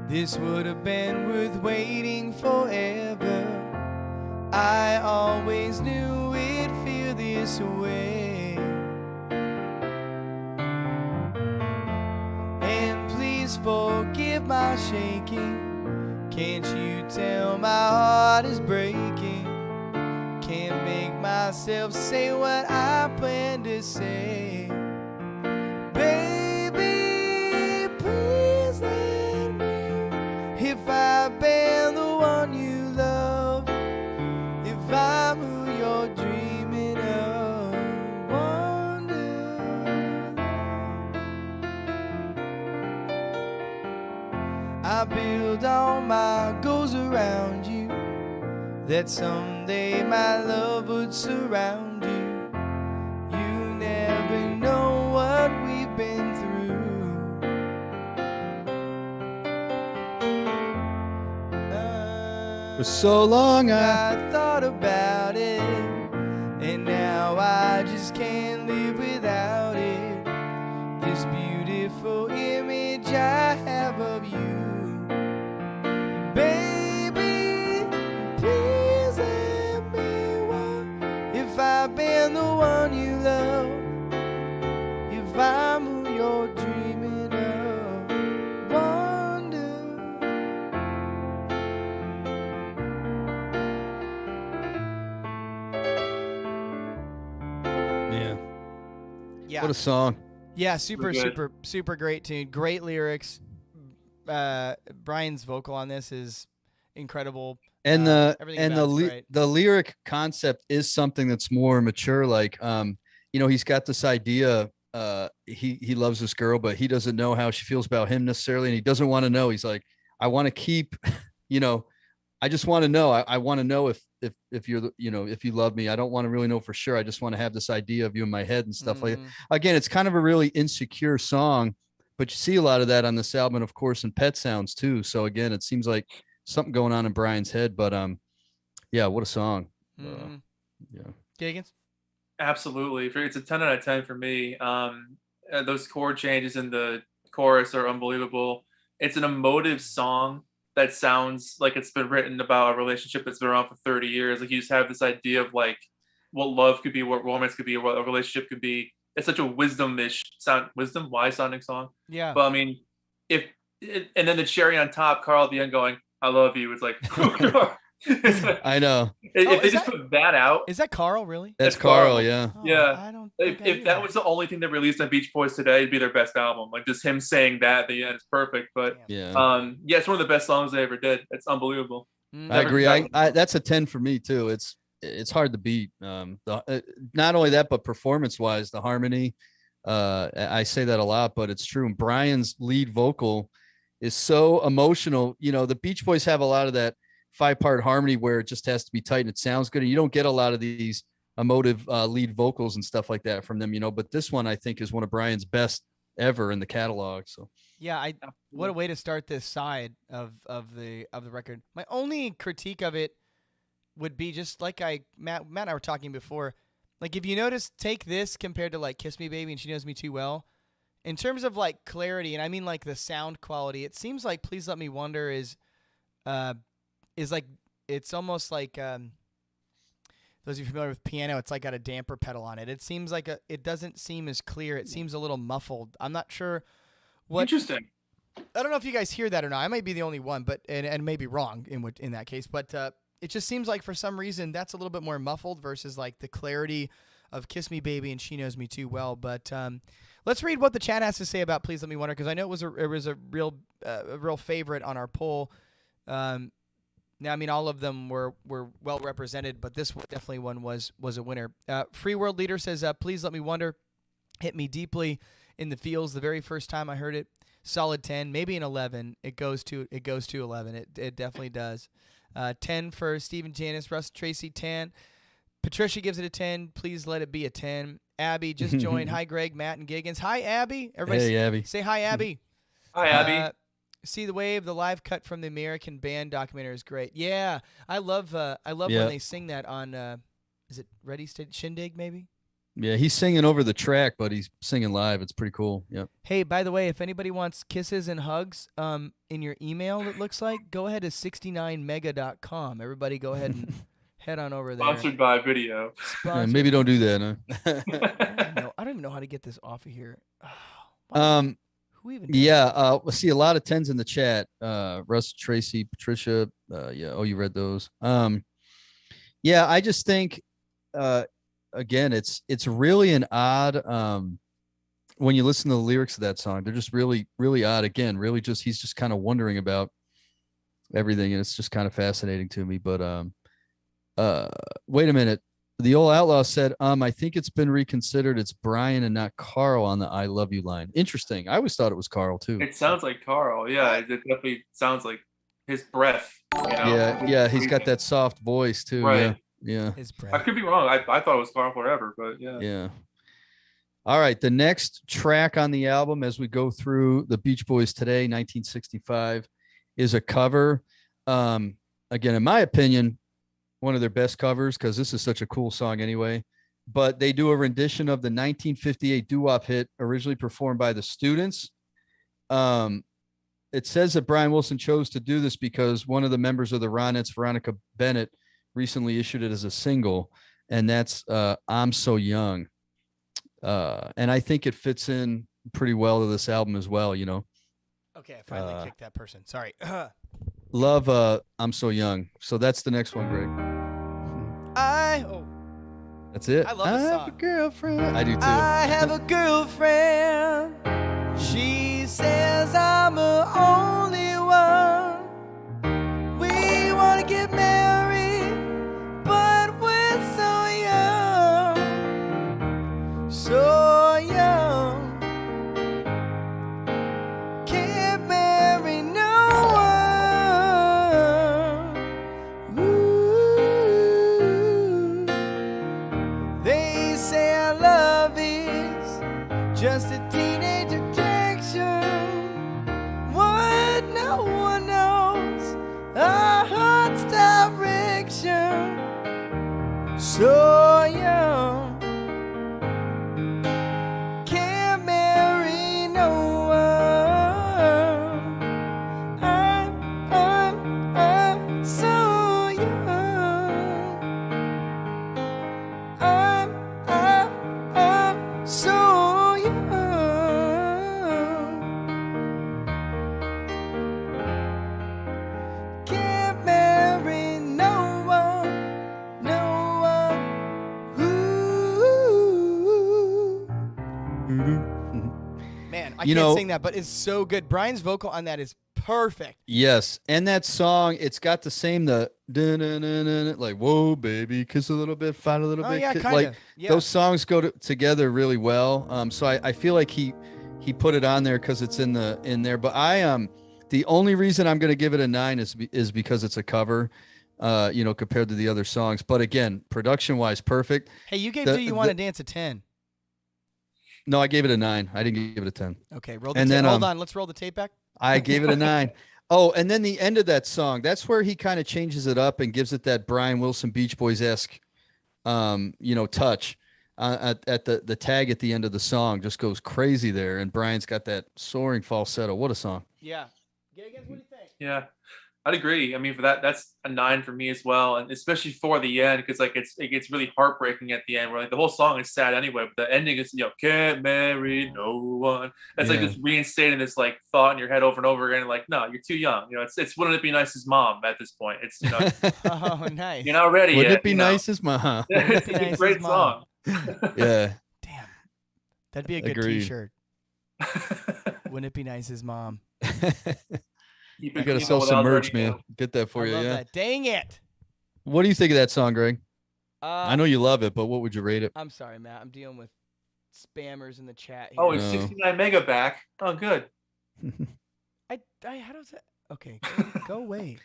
This would have been worth waiting forever. I always knew it'd feel this way. And please Please forgive my shaking. Can't you tell my heart is breaking? Can't make myself say what I plan to say. Baby, please let me. If I've been the one you love, if I'm who you're dreaming of, wonder. I build all my goals around you, that someday my love would surround you. You never know what we've been through. For so long I thought about it, and now I just can't live without it. This beautiful image I have of you, baby. Please let me walk. If I've been the one you love, if I'm who you're dreaming of, wonder. Yeah. Yeah. What a song. Yeah, super, Good. super, super great tune. Great lyrics. Brian's vocal on this is incredible. And everything about it's great. the lyric concept is something that's more mature. Like, he's got this idea. He loves this girl, but he doesn't know how she feels about him necessarily, and he doesn't want to know. He's like, I want to keep, I just want to know. I want to know if you're, if you love me. I don't want to really know for sure. I just want to have this idea of you in my head and stuff like that. Again, it's kind of a really insecure song, but you see a lot of that on this album, of course, in Pet Sounds too. So again, it seems like something going on in Brian's head, but yeah, what a song. Yeah. Giggens? Absolutely. It's a 10 out of 10 for me. Those chord changes in the chorus are unbelievable. It's an emotive song that sounds like it's been written about a relationship that's been around for 30 years. Like, you just have this idea of like what love could be, what romance could be, what a relationship could be. It's such a wise sounding song. Yeah. But I mean, and then the cherry on top, Carl at the end going, I love you. It's like, I know. If they just put that out. Is that Carl, really? That's Carl, yeah. Oh, Yeah. I don't think If that was the only thing they released on Beach Boys today, it'd be their best album. Like, just him saying that at the end is perfect. But yeah, it's one of the best songs they ever did. It's unbelievable. I agree. I that's a 10 for me too. It's hard to beat. Not only that, but performance wise, the harmony. I say that a lot, but it's true. And Brian's lead vocal is so emotional. The Beach Boys have a lot of that 5-part harmony where it just has to be tight and it sounds good. And you don't get a lot of these emotive lead vocals and stuff like that from them, but this one I think is one of Brian's best ever in the catalog. So yeah, what a way to start this side of the record. My only critique of it would be just like Matt and I were talking before. Like, if you notice, take this compared to like Kiss Me Baby and She Knows Me Too Well. In terms of like clarity, and I mean like the sound quality, it seems like Please Let Me Wonder is like, it's almost like those of you familiar with piano, it's like got a damper pedal on it. It seems like it doesn't seem as clear. It seems a little muffled. I'm not sure what. Interesting. I don't know if you guys hear that or not. I might be the only one, but and may be wrong in that case. But it just seems like for some reason that's a little bit more muffled versus like the clarity of Kiss Me Baby and She Knows Me Too Well. But let's read what the chat has to say about Please Let Me Wonder, because I know it was a real favorite on our poll. Now, I mean, all of them were well represented, but this definitely one was a winner. Free World Leader says, "Please Let Me Wonder hit me deeply in the feels the very first time I heard it. Solid 10, maybe an 11. It goes to 11. It definitely does. 10 for Stephen Janis, Russ Tracy 10. Patricia gives it a 10. Please let it be a 10. Abby just joined. Hi, Greg, Matt, and Giggens. Hi, Abby. Everybody, hey, Abby. Say hi, Abby. Hi, Abby. See the Wave, the live cut from the American Band documentary is great. Yeah, I love when they sing that on. Is it Ready Steady Shindig? Maybe. Yeah, he's singing over the track, but he's singing live. It's pretty cool. Yep. Hey, by the way, if anybody wants kisses and hugs in your email, it looks like, go ahead to 69mega.com. Everybody go ahead and head on over there. Sponsored by video. Yeah, maybe don't do that, huh? I don't even know how to get this off of here. Who even? Does Yeah. that? We'll see a lot of 10s in the chat. Russ, Tracy, Patricia. Yeah. Oh, you read those. Yeah. I just think, again, it's really an odd, when you listen to the lyrics of that song, they're just really, really odd. Again, really just, he's just kind of wondering about everything. And it's just kind of fascinating to me. But, wait a minute. The old outlaw said, I think it's been reconsidered. It's Brian and not Carl on the I love you line. Interesting. I always thought it was Carl too. It sounds like Carl. Yeah, it definitely sounds like his breath. Yeah. He's got that soft voice too. Right. Yeah. His I breath. could be wrong. I thought it was Carl forever, but yeah. Yeah. All right. The next track on the album, as we go through the Beach Boys today, 1965, is a cover. Again, in my opinion, one of their best covers, because this is such a cool song anyway. But they do a rendition of the 1958 doo-wop hit originally performed by the Students. It says that Brian Wilson chose to do this because one of the members of the Ronettes, Veronica Bennett, recently issued it as a single, and that's I'm So Young. And I think it fits in pretty well to this album as well, you know. Okay, I finally kicked that person. Sorry. Love I'm So Young. So that's the next one, Greg. That's it. I love this have song. a girlfriend. I do too. I have a girlfriend. She says I'm the only one. We want to get married, but we're so young. So young. Can't marry no one. Ooh. They say our love is just a teenage attraction. What no one knows our heart's direction. So young, can't marry no one. I'm so young. I'm so young. Can't marry no one, no one. Ooh. Man, I You can't know- sing that, but it's so good. Brian's vocal on that is perfect. Yes, and that song, it's got the same like whoa baby, kiss a little bit, fight a little Oh bit, yeah, kiss- kind like of. Yeah. those songs go together really well. So I feel like he put it on there because it's in there. But the only reason I'm going to give it a 9 is because it's a cover, compared to the other songs. But again, production wise, perfect. Hey, you gave Do You Want to Dance a 10. No, I gave it a 9. I didn't give it a 10. Okay, roll the And tape. then, Hold on, let's roll the tape back. I gave it a 9. Oh, and then the end of that song, that's where he kind of changes it up and gives it that Brian Wilson Beach Boys-esque, touch. At the tag at the end of the song just goes crazy there. And Brian's got that soaring falsetto. What a song. Yeah. Giggens, what do you think? Yeah, I'd agree. I mean, for that's a 9 for me as well, and especially for the end, because like it gets really heartbreaking at the end. Where like the whole song is sad anyway, but the ending is can't marry no one. It's like just reinstating this like thought in your head over and over again. Like, no, you're too young. It's wouldn't it be nice as mom at this point? It's Oh, nice. you're not ready Wouldn't yet. it be nice as mom? It's Nice a as great mom. song. Yeah. Damn. That'd be a good Agreed. T-shirt. Wouldn't it be nice as mom? Keep You it got to clean sell without some merch, dirty man. hands. Get that for I you. love Yeah. that. Dang it. What do you think of that song, Greg? I know you. you love it, but what would you rate it? I'm sorry, Matt. I'm dealing with spammers in the chat here. Oh, it's No. 69 mega back. Oh, good. I how does that? Okay, go away.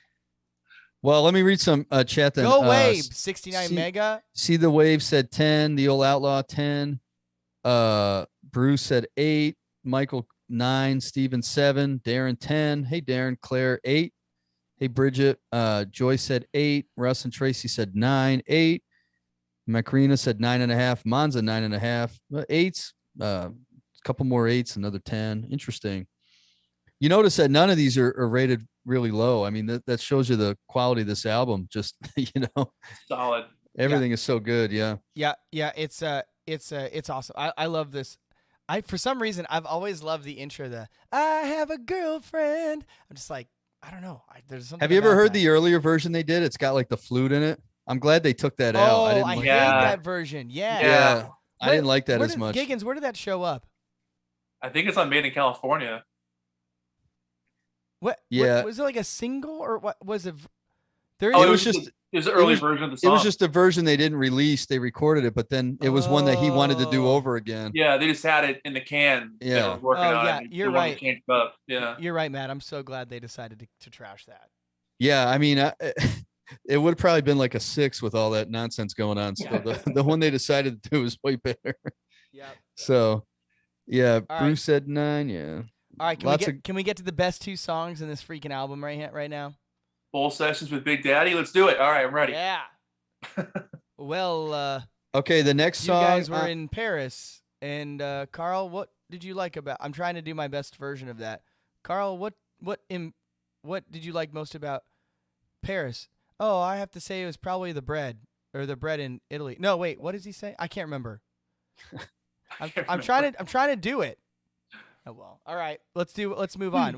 Well, let me read some chat then. Go away. 69 see- mega. See the Wave said 10. The Old Outlaw 10. Bruce said 8. Michael 9. Steven 7. Darren 10. Hey Darren. Claire 8. Hey Bridget. Joy said 8. Russ and Tracy said 9. 8. Macarena said 9.5. Monza 9.5. 8s. A couple more 8s. Another 10. Interesting. You notice that none of these are rated really low. I mean, that shows you the quality of this album. Just Solid. everything is so good. Yeah. Yeah, it's awesome. I love this. For some reason I've always loved the intro. I have a girlfriend. I'm just like, I don't know. There's something. Have you ever about heard that. the earlier version they did? It's got like the flute in it. I'm glad they took that out. Oh, didn't I like hate Yeah. that version. Yeah. Yeah, I didn't like that Where as much. Giggens, where did that show up? I think it's on Made in California. What? Yeah. Was it like a single or what was it? There Oh, is- it was was just- just it was an early was- version of the It song. was just a version they didn't release. They recorded it, but then it was one that he wanted to do Oh. over again. yeah, they just had it in the can. Yeah. They were working Oh, on yeah, it. you're They wanted to right. change it up. Yeah. You're right, Matt. I'm so glad they decided to trash that. Yeah, I mean, it would have probably been like a 6 with all that nonsense going on. So the one they decided to do was way better. Yeah. So, yeah, All Bruce said 9. Yeah. All right. Lots Can we get to the best 2 songs in this freaking album right now? Full sessions with Big Daddy. Let's do it. All right, I'm ready. Yeah. Well, Okay, the next you song. guys were in Paris, and Carl, what did you like about? I'm trying to do my best version of that. Carl, what did you like most about Paris? Oh, I have to say it was probably the bread in Italy. No, wait, what does he say? I can't remember. I'm trying to do it. Oh well. All right, let's move on.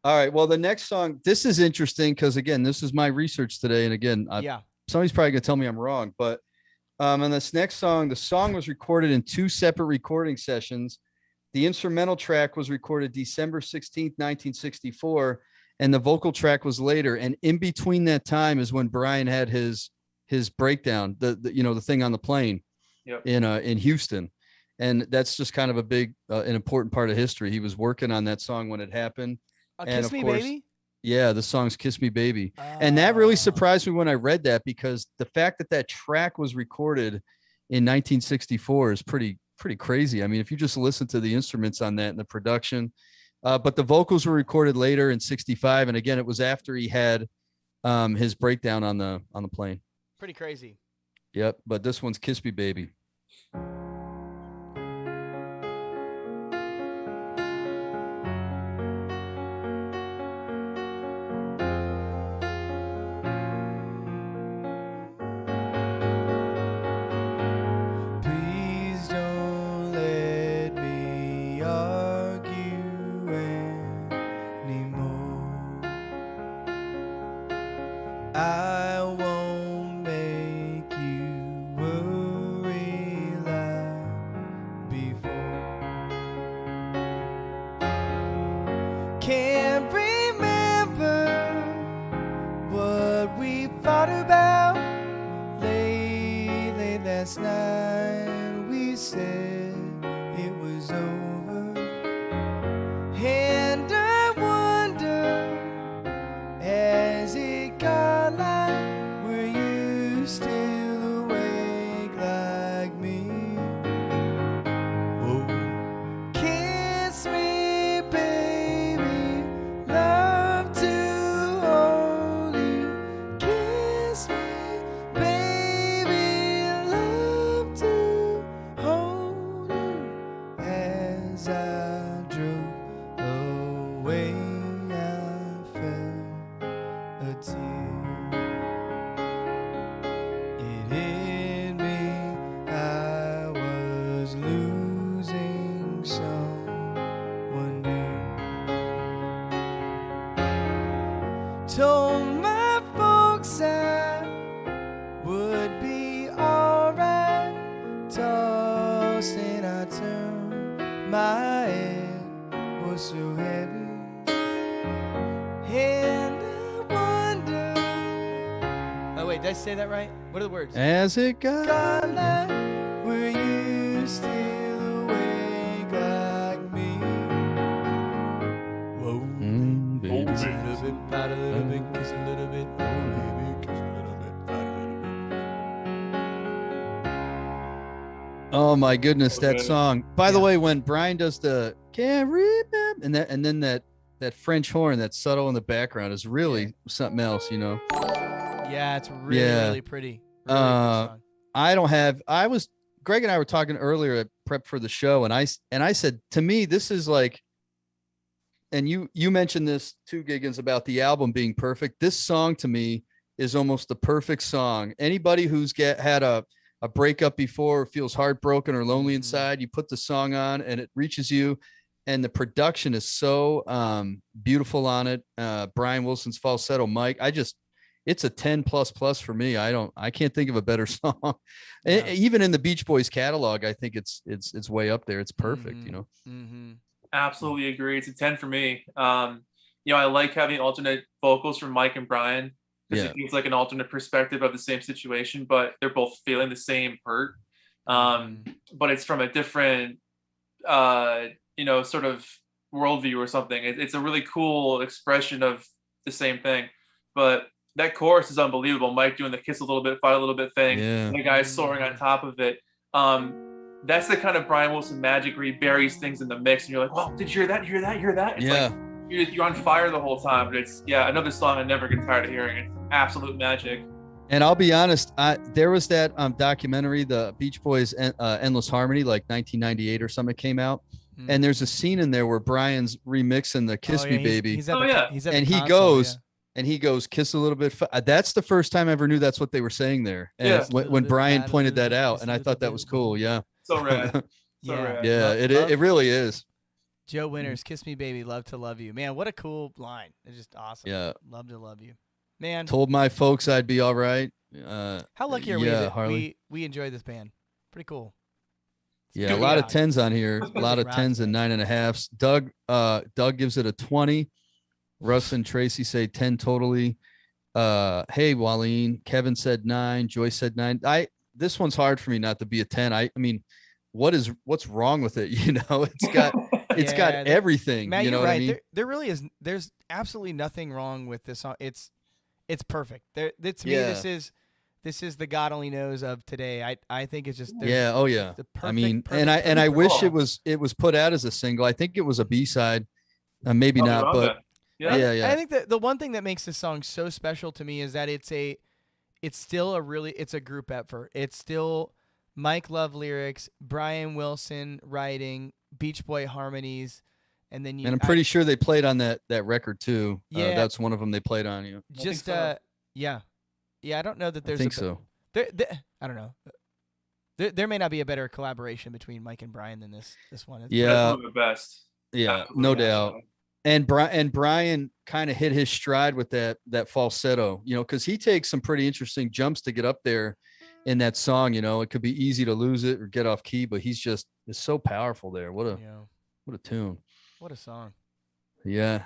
All right. Well, the next song, this is interesting because, again, this is my research today. And again, Yeah. somebody's probably going to tell me I'm wrong. But on this next song, the song was recorded in 2 separate recording sessions. The instrumental track was recorded December 16th, 1964. And the vocal track was later. And in between that time is when Brian had his breakdown, the thing on the plane in Houston. And that's just kind of a big, an important part of history. He was working on that song when it happened. And Kiss of Me course, Baby? Yeah, the song's Kiss Me Baby. And that really surprised me when I read that, because the fact that track was recorded in 1964 is pretty crazy. I mean, if you just listen to the instruments on that and the production, but the vocals were recorded later in 65. And again, it was after he had his breakdown on the plane. Pretty crazy. Yep. But this one's Kiss Me Baby. Please don't let me argue anymore. I won't make you worry like before. Can't remember what we fought about late last night. We said it was over, and I wonder, as it got light, were you still awake like me? Oh, kiss me, baby, love to hold you. Kiss me, baby, love to hold you. As I drove away, I felt a tear. It hit me, I was losing someone new. Told my folks I would be alright. Tossed and I turned, my head was so heavy. And I wonder. Oh wait, did I say that right? What are the words? As it got. God, like, were you still awake like me? Whoa, Baby. kiss a little bit, fight a little bit, kiss a little bit. Oh, baby, kiss a little bit, fight a little bit. Oh my goodness, that Okay. song. By the Yeah. way, when Brian does the can't remember and then that French horn that's subtle in the background is really something else, you know. Yeah, it's really, Yeah. really pretty. Really good song. Greg and I were talking earlier at prep for the show, and I said, to me, this is like, and you mentioned this too, Giggens, about the album being perfect. This song to me is almost the perfect song. Anybody who's had a a breakup before, or feels heartbroken or lonely inside, you put the song on and it reaches you. And the production is so beautiful on it. Brian Wilson's falsetto, Mike. It's a 10 plus for me. I can't think of a better song. Yeah. Even in the Beach Boys catalog, I think it's way up there. It's perfect, you know? Mm-hmm. Absolutely agree. It's a 10 for me. I like having alternate vocals from Mike and Brian because it gives like an alternate perspective of the same situation, but they're both feeling the same hurt. But it's from a different, sort of worldview or something. It's a really cool expression of the same thing. But that chorus is unbelievable. Mike doing the kiss a little bit, fight a little bit thing. Yeah. The guy soaring on top of it. That's the kind of Brian Wilson magic where he buries things in the mix and you're like, well, did you hear that? Hear that? Hear that? It's like you're on fire the whole time. But it's another song I never get tired of hearing. It's absolute magic. And I'll be honest, there was that documentary, the Beach Boys Endless Harmony, like 1998 or something came out. And there's a scene in there where Brian's remixing the Kiss Me Baby. He's at the and he console, goes, and he goes, kiss a little bit. That's the first time I ever knew that's what they were saying there. And when Brian pointed that out, and I thought that was cool. Yeah. So rad. Yeah. Yeah, it really is. Joe Winters, Kiss Me Baby, Love to Love You. Man, what a cool line. It's just awesome. Yeah. Love to love you. Man. Told my folks I'd be all right. How lucky are we that we enjoy this band? Pretty cool. Yeah, a lot of 10s on here. A lot of 10s and 9.5s. Doug gives it a 20. Russ and Tracy say 10 totally. Hey, Waleed. Kevin said 9. Joyce said 9. This one's hard for me not to be a 10. I mean, what's wrong with it? You know, it's got everything. Matt, you know you're right. what I mean? There really is. There's absolutely nothing wrong with this song. It's perfect. To me, this is the God only knows of today. I think it's just Oh yeah. I mean, and I wish it was put out as a single. I think it was a B-side, maybe not, but I think that the one thing that makes this song so special to me is that it's still a group effort. It's still Mike Love lyrics, Brian Wilson writing, Beach Boy harmonies, and then I'm pretty sure they played on that record too. Yeah, that's one of them they played on. You I don't know that there's. I think so. I don't know. There may not be a better collaboration between Mike and Brian than this one. Yeah, one of the best. Yeah, no doubt. And Brian kind of hit his stride with that falsetto, you know, because he takes some pretty interesting jumps to get up there in that song. You know, it could be easy to lose it or get off key, but it's so powerful there. What a tune. What a song. Yeah.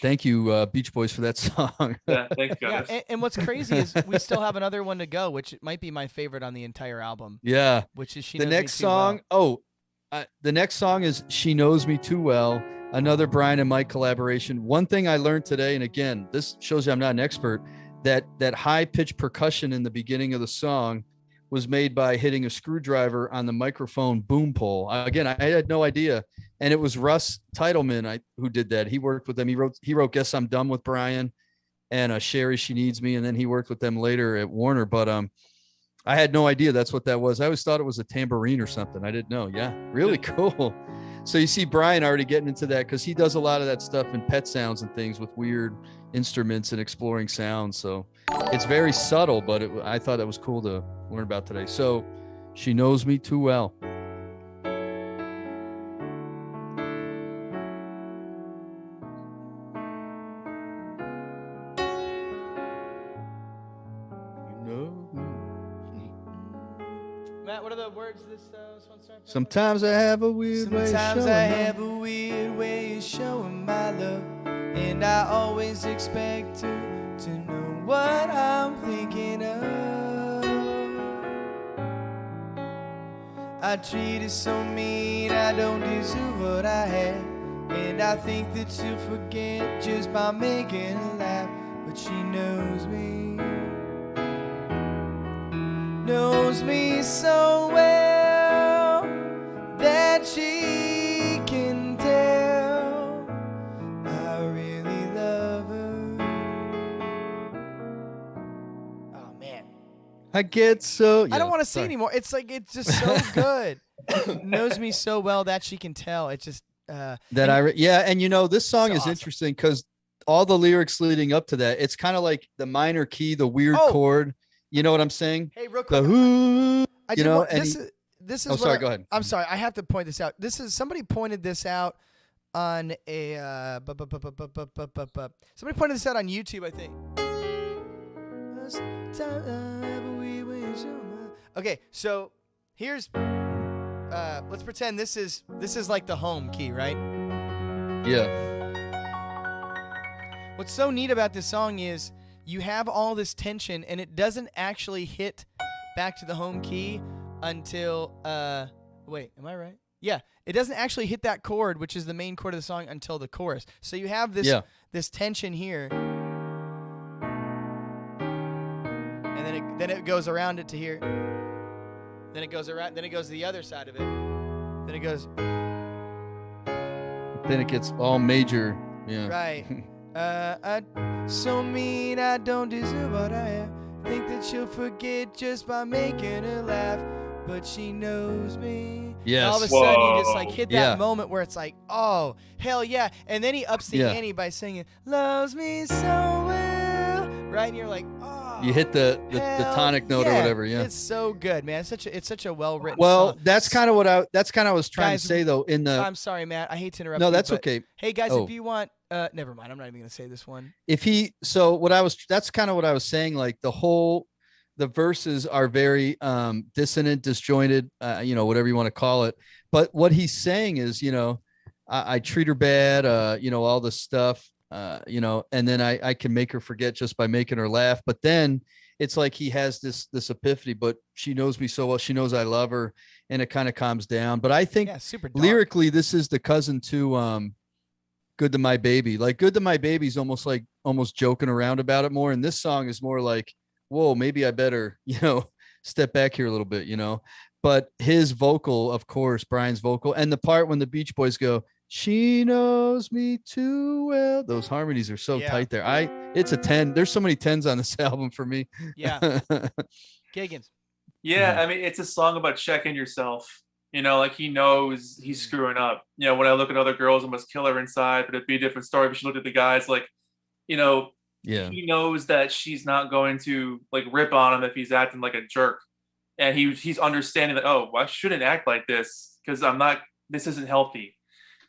Thank you, Beach Boys, for that song. Yeah, thanks, guys. Yeah, and what's crazy is we still have another one to go, which might be my favorite on the entire album. Yeah. Which is the next song. The next song is She Knows Me Too Well. Another Brian and Mike collaboration. One thing I learned today, and again, this shows you I'm not an expert, that high pitched percussion in the beginning of the song was made by hitting a screwdriver on the microphone boom pole. Again, I had no idea. And it was Russ Titleman who did that. He worked with them. He wrote Guess I'm Done with Brian and Sherry, She Needs Me. And then he worked with them later at Warner. But I had no idea that's what that was. I always thought it was a tambourine or something. I didn't know. Yeah, really cool. So you see Brian already getting into that because he does a lot of that stuff in Pet Sounds and things with weird instruments and exploring sounds. So it's very subtle, but I thought that was cool to learn about today. So She Knows Me Too Well. Matt, what are the words this one starts? Sometimes I have a weird way of showing my love, and I always expect her to know what I'm thinking of. I treat her so mean, I don't deserve what I have, and I think that she'll forget just by making her laugh. But she knows me so well that she can tell I really love her. Oh man, I get so. I don't want to see anymore. It's like it's just so good. Knows me so well that she can tell. It's just and you know this song is awesome. Interesting because all the lyrics leading up to that, it's kind of like the minor key, the weird chord. You know what I'm saying? Hey, real quick. I You did know, want, and this is Oh, what sorry, go ahead. I'm sorry. I have to point this out. Somebody pointed this out on a somebody pointed this out on YouTube, I think. Okay, so here's let's pretend this is like the home key, right? Yeah. What's so neat about this song is you have all this tension and it doesn't actually hit back to the home key until wait, am I right? Yeah, it doesn't actually hit that chord, which is the main chord of the song, until the chorus. So you have this tension here, and then it goes around it to here. Then it goes around. Then it goes to the other side of it. Then it goes. Then it gets all major. Yeah. Right. I so mean I don't deserve what I have. Think that she'll forget just by making her laugh, but she knows me. Yes. And all of a sudden you just Whoa. like hit that Yeah. moment where it's like, oh hell yeah, and then he ups the Yeah. ante by singing "Loves Me So Well," right? And you're like, oh, You hit the hell tonic note or whatever. Yeah. It's so good, man. It's such a well written. Well, song. that's kind of what I was trying Guys, to say though. In the I'm sorry, Matt. I hate to interrupt. no, you, that's but, okay. Hey guys, Oh. if you want, never mind. I'm not even gonna say this one. That's kind of what I was saying. Like the verses are very dissonant, disjointed, whatever you want to call it. But what he's saying is, I treat her bad, all this stuff, and then I can make her forget just by making her laugh. But then it's like he has this epiphany, but she knows me so well. She knows I love her, and it kind of calms down. But I think Super dark. lyrically, this is the cousin to Good to My Baby. Like Good to My Baby is almost joking around about it more. And this song is more like, whoa, maybe I better, step back here a little bit, but his vocal, of course, Brian's vocal, and the part when the Beach Boys go, she knows me too well. Those harmonies are so tight there. It's a 10. There's so many 10s on this album for me. Yeah. Giggens. Yeah, I mean, it's a song about checking yourself. Like he knows he's screwing up. When I look at other girls, I must kill her inside, but it'd be a different story if she looked at the guys. Like, Yeah. he knows that she's not going to like rip on him if he's acting like a jerk. And he's understanding that, oh, I shouldn't act like this because this isn't healthy.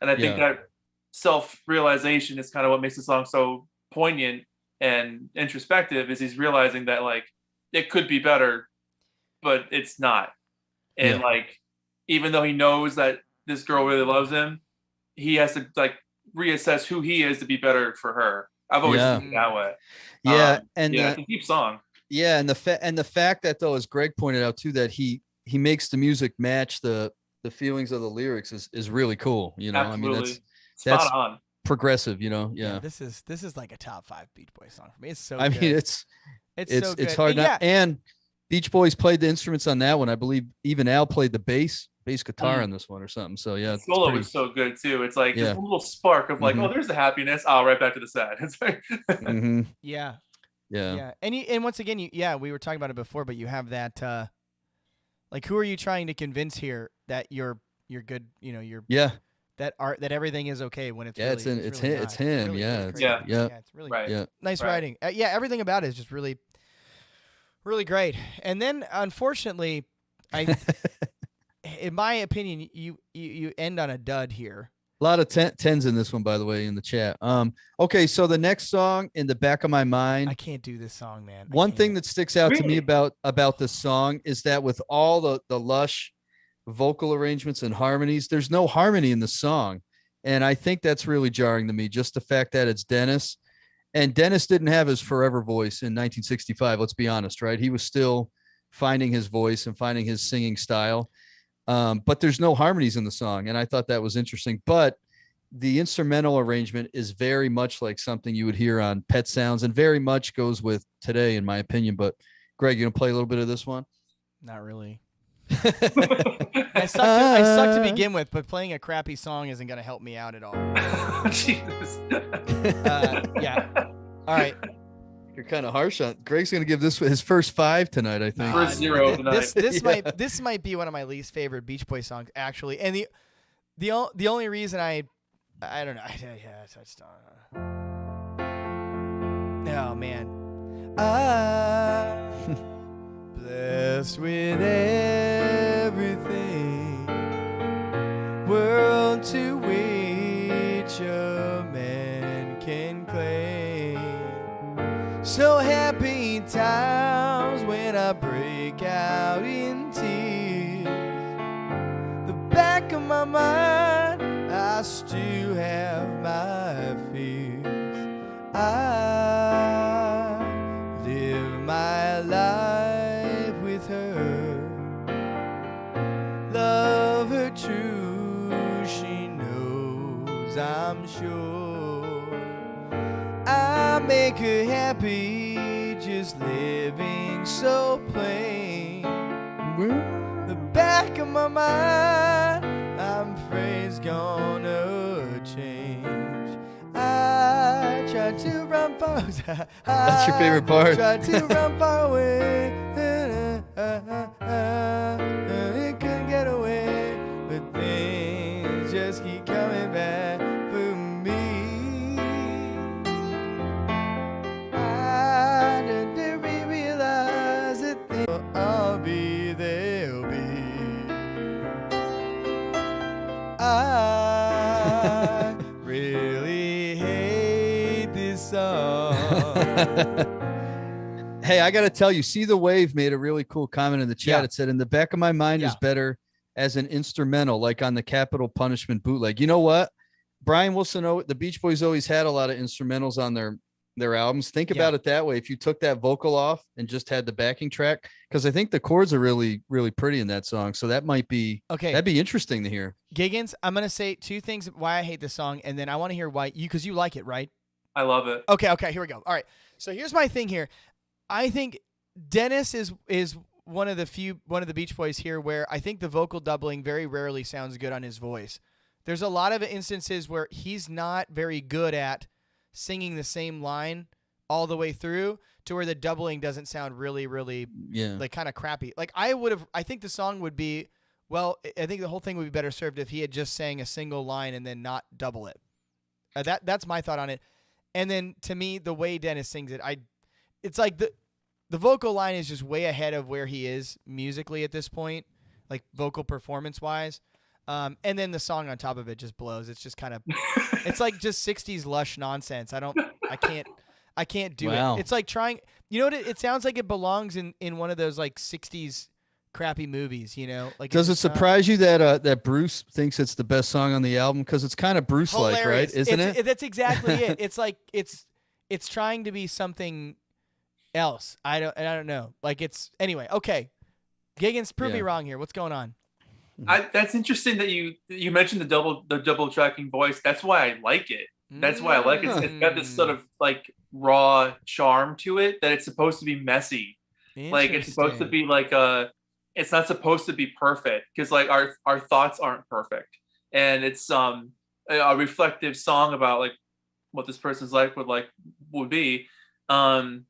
And I think that self-realization is kind of what makes the song so poignant and introspective, is he's realizing that like it could be better, but it's not. And like, even though he knows that this girl really loves him, he has to like reassess who he is to be better for her. I've always seen it that way. Yeah. It's a deep song. Yeah. And the fact that though, as Greg pointed out too, that he makes the music match the feelings of the lyrics is really cool. Absolutely. I mean, Spot on. progressive, Yeah. This is like a top 5 Beach Boys song for me. It's so I good. mean, it's so good. it's hard And not. And Beach Boys played the instruments on that one. I believe even Al played the bass guitar on this one or something. So yeah, the solo was so good too. It's like just a little spark of like, oh, there's the happiness. Right back to the sad. It's like Yeah. Yeah. And once again, we were talking about it before, but you have that like, who are you trying to convince here that you're good, you're that everything is okay when it's it's really, it's really him. not. It's him. Really, Yeah. really It's, crazy. yeah. It's really right. nice Right. writing. Everything about it is just really, really great. And then unfortunately, in my opinion, you end on a dud here. A lot of 10s in this one, by the way, in the chat. Okay, so the next song, In the Back of My Mind. I can't do this song, man. One thing that sticks out to me Really? about this song is that with all the lush vocal arrangements and harmonies, there's no harmony in the song. And I think that's really jarring to me, just the fact that it's Dennis. And Dennis didn't have his forever voice in 1965, let's be honest, right? He was still finding his voice and finding his singing style. But there's no harmonies in the song. And I thought that was interesting. But the instrumental arrangement is very much like something you would hear on Pet Sounds and very much goes with today, in my opinion. But Greg, you gonna play a little bit of this one? Not really. I suck to begin with, but playing a crappy song isn't going to help me out at all. Jesus. Yeah. All right. You're kind of harsh on. Greg's gonna give this his first 5 tonight, I think. First 0 tonight. This might be one of my least favorite Beach Boys songs, actually. And the only reason I don't know. I just oh man. Blessed with world to which a man can claim. So happy times when I break out in tears. The back of my mind, I still have my fears. I live my life with her. Love her true, she knows I'm sure. I make her happy, just living so plain. The back of my mind, I'm afraid's gonna change. I tried to run far. That's your favorite part. I tried to run far away. It couldn't get away, but things just keep coming back for me. I didn't realize that I'll be, they'll be. I really hate this song. Hey, I got to tell you, See the Wave made a really cool comment in the chat. Yeah. It said, in the back of my mind Yeah. is better as an instrumental, like on the Capital Punishment bootleg. You know what? Brian Wilson, the Beach Boys always had a lot of instrumentals on their albums. Think Yeah. about it that way. If you took that vocal off and just had the backing track, because I think the chords are really, really pretty in that song. So that might be, Okay. that'd be interesting to hear. Giggins, I'm going to say two things why I hate this song, and then I want to hear why you, because you like it, right? I love it. Okay, here we go. All right. So here's my thing here. I think Dennis is one of the Beach Boys here where I think the vocal doubling very rarely sounds good on his voice. There's a lot of instances where he's not very good at singing the same line all the way through to where the doubling doesn't sound really, really like kind of crappy. Like I think the song would be, well, I think the whole thing would be better served if he had just sang a single line and then not double it. That's my thought on it. And then to me, the way Dennis sings it, it's like the vocal line is just way ahead of where he is musically at this point, like vocal performance wise. And then the song on top of it just blows. It's just kind of, it's like just 60s lush nonsense. I can't do Wow. it. It's like trying, you know what? It sounds like it belongs in one of those like 60s crappy movies, you know? Like, Does it surprise you that Bruce thinks it's the best song on the album? Because it's kind of Bruce-like, right? Isn't it? That's exactly it. It's like it's trying to be something else. I don't know. Like it's anyway. Okay, Giggins, prove me wrong here. What's going on? That's interesting that you mentioned the double tracking voice. That's why I like it. That's why I like it. It's got this sort of like raw charm to it that it's supposed to be messy. Like it's supposed to be like it's not supposed to be perfect because like our thoughts aren't perfect, and it's a reflective song about like what this person's life would be, and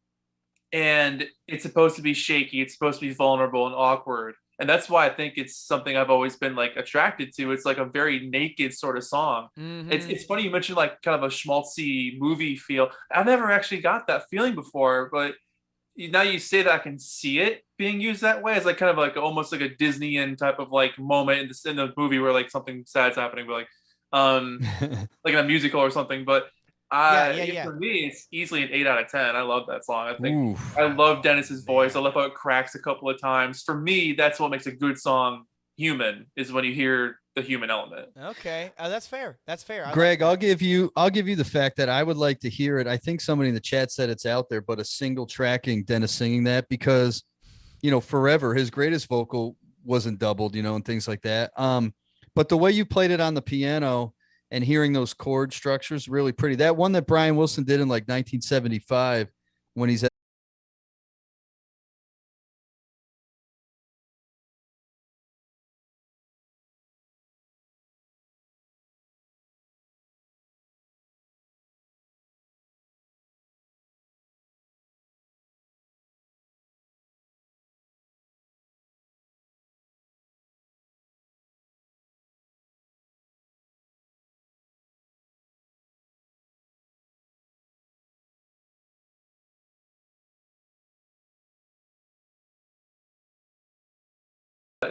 it's supposed to be shaky. It's supposed to be vulnerable and awkward, and that's why I think it's something I've always been like attracted to. It's like a very naked sort of song. Mm-hmm. It's funny you mentioned like kind of a schmaltzy movie feel. I've never actually got that feeling before, but now you say that I can see it being used that way as like kind of like almost like a Disneyan type of like moment in the movie where like something sad's happening, but like in a musical or something. But for me, it's easily an 8 out of 10. I love that song. I think I love Dennis's voice. I love how it cracks a couple of times. For me, that's what makes a good song human, is when you hear the human element. Okay, that's fair. That's fair. Greg, I'll give you the fact that I would like to hear it. I think somebody in the chat said it's out there, but a single tracking Dennis singing that, because forever his greatest vocal wasn't doubled, and things like that. But the way you played it on the piano and hearing those chord structures, really pretty. That one that Brian Wilson did in like 1975 when he's at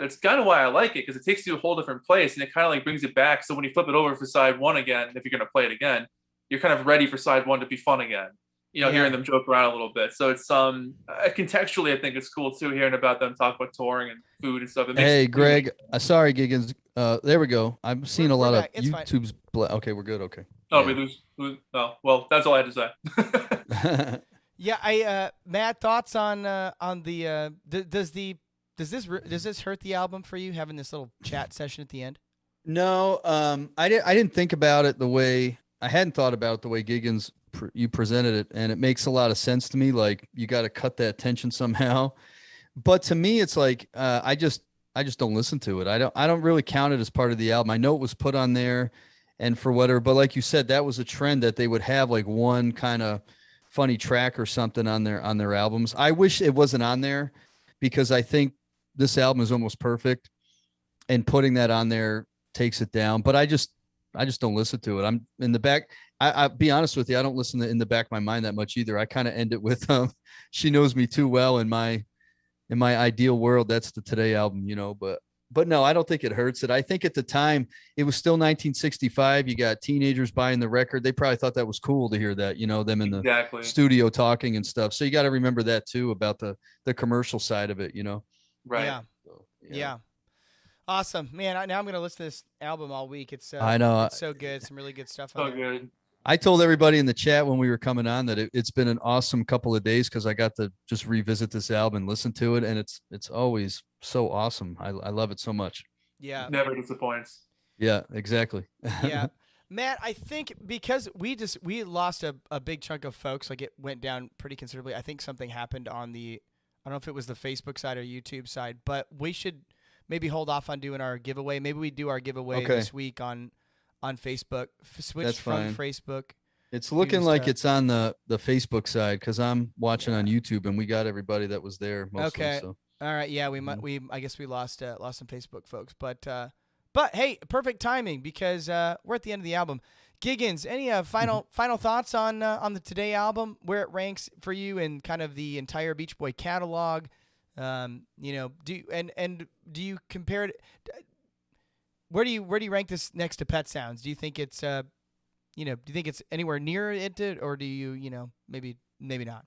that's kind of why I like it, because it takes you to a whole different place and it kind of like brings it back. So when you flip it over for side one again, if you're going to play it again, you're kind of ready for side one to be fun again. Hearing them joke around a little bit. So it's contextually, I think it's cool too, hearing about them talk about touring and food and stuff. Hey, Greg, sorry, Giggins. There we go. I'm seeing a lot of It's YouTube's. Okay, we're good. Okay. Oh, yeah. we lose. No, well, that's all I had to say. Yeah, Matt, thoughts on the does this hurt the album for you, having this little chat session at the end? No, I didn't think about it the way I hadn't thought about it the way Giggins you presented it, and it makes a lot of sense to me. Like, you got to cut that tension somehow. But to me, it's like I just don't listen to it. I don't really count it as part of the album. I know it was put on there, and for whatever. But like you said, that was a trend that they would have like one kind of funny track or something on their albums. I wish it wasn't on there, because I think this album is almost perfect, and putting that on there takes it down. But I just don't listen to it. I'm in the back. I'll be honest with you. I don't listen to In the Back of My Mind that much either. I kind of end it with She Knows Me Too Well. In my ideal world, that's the Today album, but no, I don't think it hurts it. I think at the time it was still 1965. You got teenagers buying the record. They probably thought that was cool to hear that, them in the studio talking and stuff. So you got to remember that too, about the commercial side of it, Right. Yeah. So, Yeah. Awesome, man. Now I'm going to listen to this album all week. It's I know. It's so good. Some really good stuff So on there. good. I told everybody in the chat when we were coming on that it's been an awesome couple of days, because I got to just revisit this album and listen to it, and it's always so awesome. I love it so much. Yeah. Never disappoints. Yeah, exactly. Yeah. Matt, I think because we lost a big chunk of folks, like it went down pretty considerably. I think something happened on I don't know if it was the Facebook side or YouTube side, but we should maybe hold off on doing our giveaway. Maybe we do our giveaway this week on Facebook. Switch That's from fine. Facebook. It's looking like it's on the Facebook side, because I'm watching on YouTube, and we got everybody that was there mostly. Okay. So. All right. Yeah, I guess we lost some Facebook folks, but hey, perfect timing, because we're at the end of the album. Giggins, any final thoughts on the Today album, where it ranks for you in kind of the entire Beach Boy catalog? Do you compare it? Where do you rank this next to Pet Sounds? Do you think it's do you think it's anywhere near it, or do you maybe not?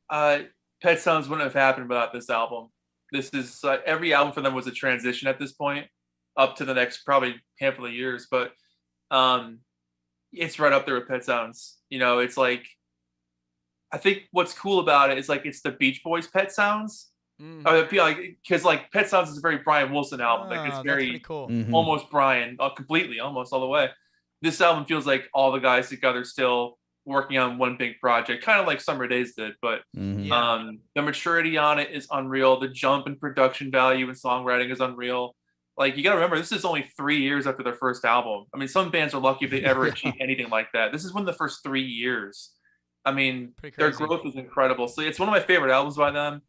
Pet Sounds wouldn't have happened without this album. This is every album for them was a transition at this point, up to the next probably handful of years. But it's right up there with Pet Sounds. It's like, I think what's cool about it is like it's the Beach Boys Pet Sounds. Because like Pet Sounds is a very Brian Wilson album. Like it's very cool. Mhm. Almost Brian, completely, almost all the way. This album feels like all the guys together still working on one big project, kind of like Summer Days did. But Mhm. Yeah. the maturity on it is unreal. The jump in production value and songwriting is unreal. Like, you got to remember, this is only 3 years after their first album. I mean, some bands are lucky if they ever achieve anything like that. This is within the first 3 years. I mean, their growth is incredible. So it's one of my favorite albums by them.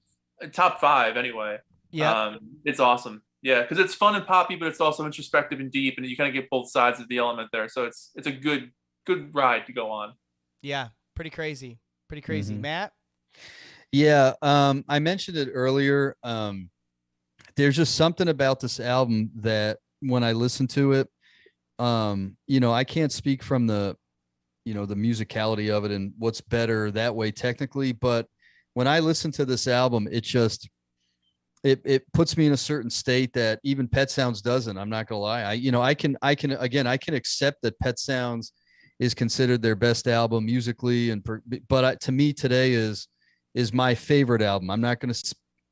Top 5 anyway. Yeah. It's awesome. Yeah, because it's fun and poppy, but it's also introspective and deep, and you kind of get both sides of the element there. So it's a good ride to go on. Yeah, pretty crazy. Mhm. Matt? Yeah, I mentioned it earlier. There's just something about this album that when I listen to it, I can't speak from the musicality of it and what's better that way technically, but when I listen to this album, it just it puts me in a certain state that even Pet Sounds doesn't. I'm not gonna lie. I can accept that Pet Sounds is considered their best album musically, but to me, Today is my favorite album. I'm not gonna.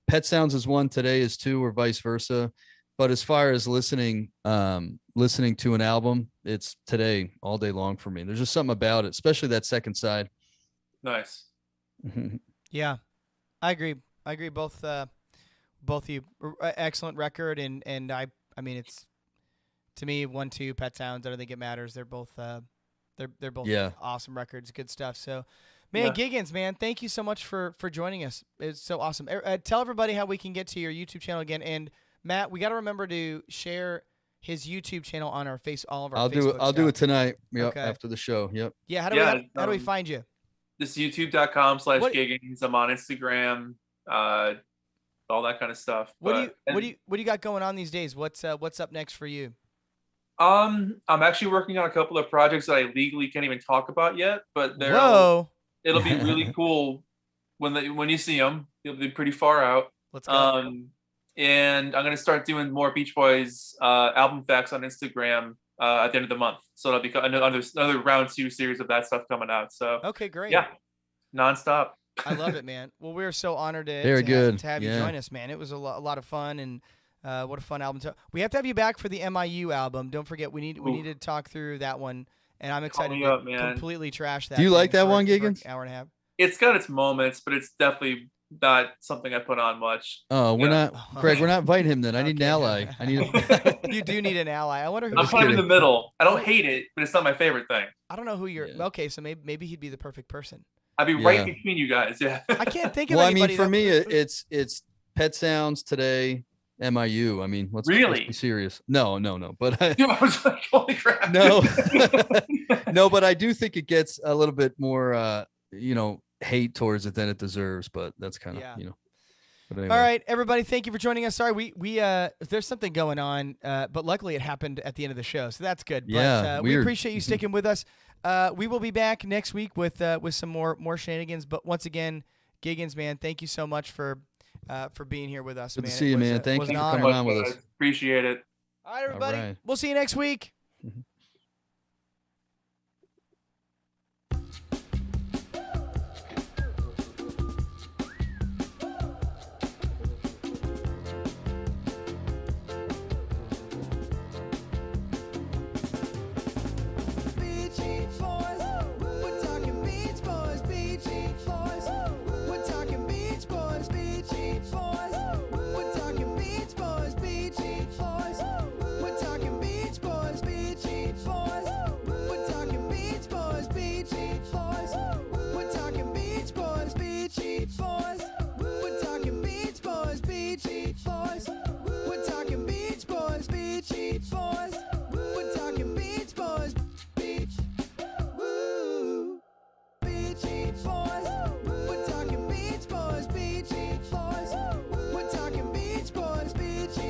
Pet Sounds is 1, Today is 2, or vice versa. But as far as listening to an album, it's Today all day long for me. There's just something about it, especially that second side. Nice. Yeah, I agree. Both of you, excellent record, and I mean, it's, to me, 1, 2, Pet Sounds. I don't think it matters. They're both they're both awesome records, good stuff. So, man, Giggens, man, thank you so much for joining us. It's so awesome. Tell everybody how we can get to your YouTube channel again, and Matt, we got to remember to share his YouTube channel on our all of our. I'll do it tonight. Yep, Okay. after the show. Yep. Yeah. How do we find you? This is youtube.com/Giggens. I'm on Instagram. all that kind of stuff. What do But you got going on these days? What's up next for you? I'm actually working on a couple of projects that I legally can't even talk about yet, but Whoa. it'll be really cool when you see them. It'll be pretty far out. Let's go. And I'm gonna start doing more Beach Boys album facts on Instagram at the end of the month. So it'll be another round 2 series of that stuff coming out. So Okay, great. yeah, nonstop. I love it, man. Well, we're so honored to, Very to good. Have, to have you Yeah. join us, man. It was a lot of fun, and what a fun album. We have to have you back for the MIU album. Don't forget, we need to talk through that one, and I'm excited me to up, man. completely trash that. Do you like thing that for- one, for an Giggens? hour and a half. It's got its moments, but it's definitely not something I put on much. Oh, we're Yeah. not, Greg. We're not inviting him then. I need an Okay. ally. I need. You do need an ally. I wonder who. I'm Just kind of in kidding. the middle. I don't hate it, but it's not my favorite thing. I don't know who you're. Yeah. Okay, so maybe he'd be the perfect person. I'd be Yeah. right between you guys. Yeah. I can't think of Well, I anybody. mean, for that- me, it's Pet Sounds today. MIU. I mean, let's Really? be serious. No. But I, Dude, I was like, holy crap. no, no. But I do think it gets a little bit more, hate towards it than it deserves. But that's kind of, Yeah. But anyway. All right, everybody, thank you for joining us. Sorry, we there's something going on, but luckily it happened at the end of the show, so that's good. Yeah, But, we weird. appreciate you sticking with us. We will be back next week with some more shenanigans. But once again, Giggens, man, thank you so much for being here with us. Good to man. see you, man. Thank was you an for honor. coming on with us. Appreciate it. All right, everybody, right. we'll see you next week.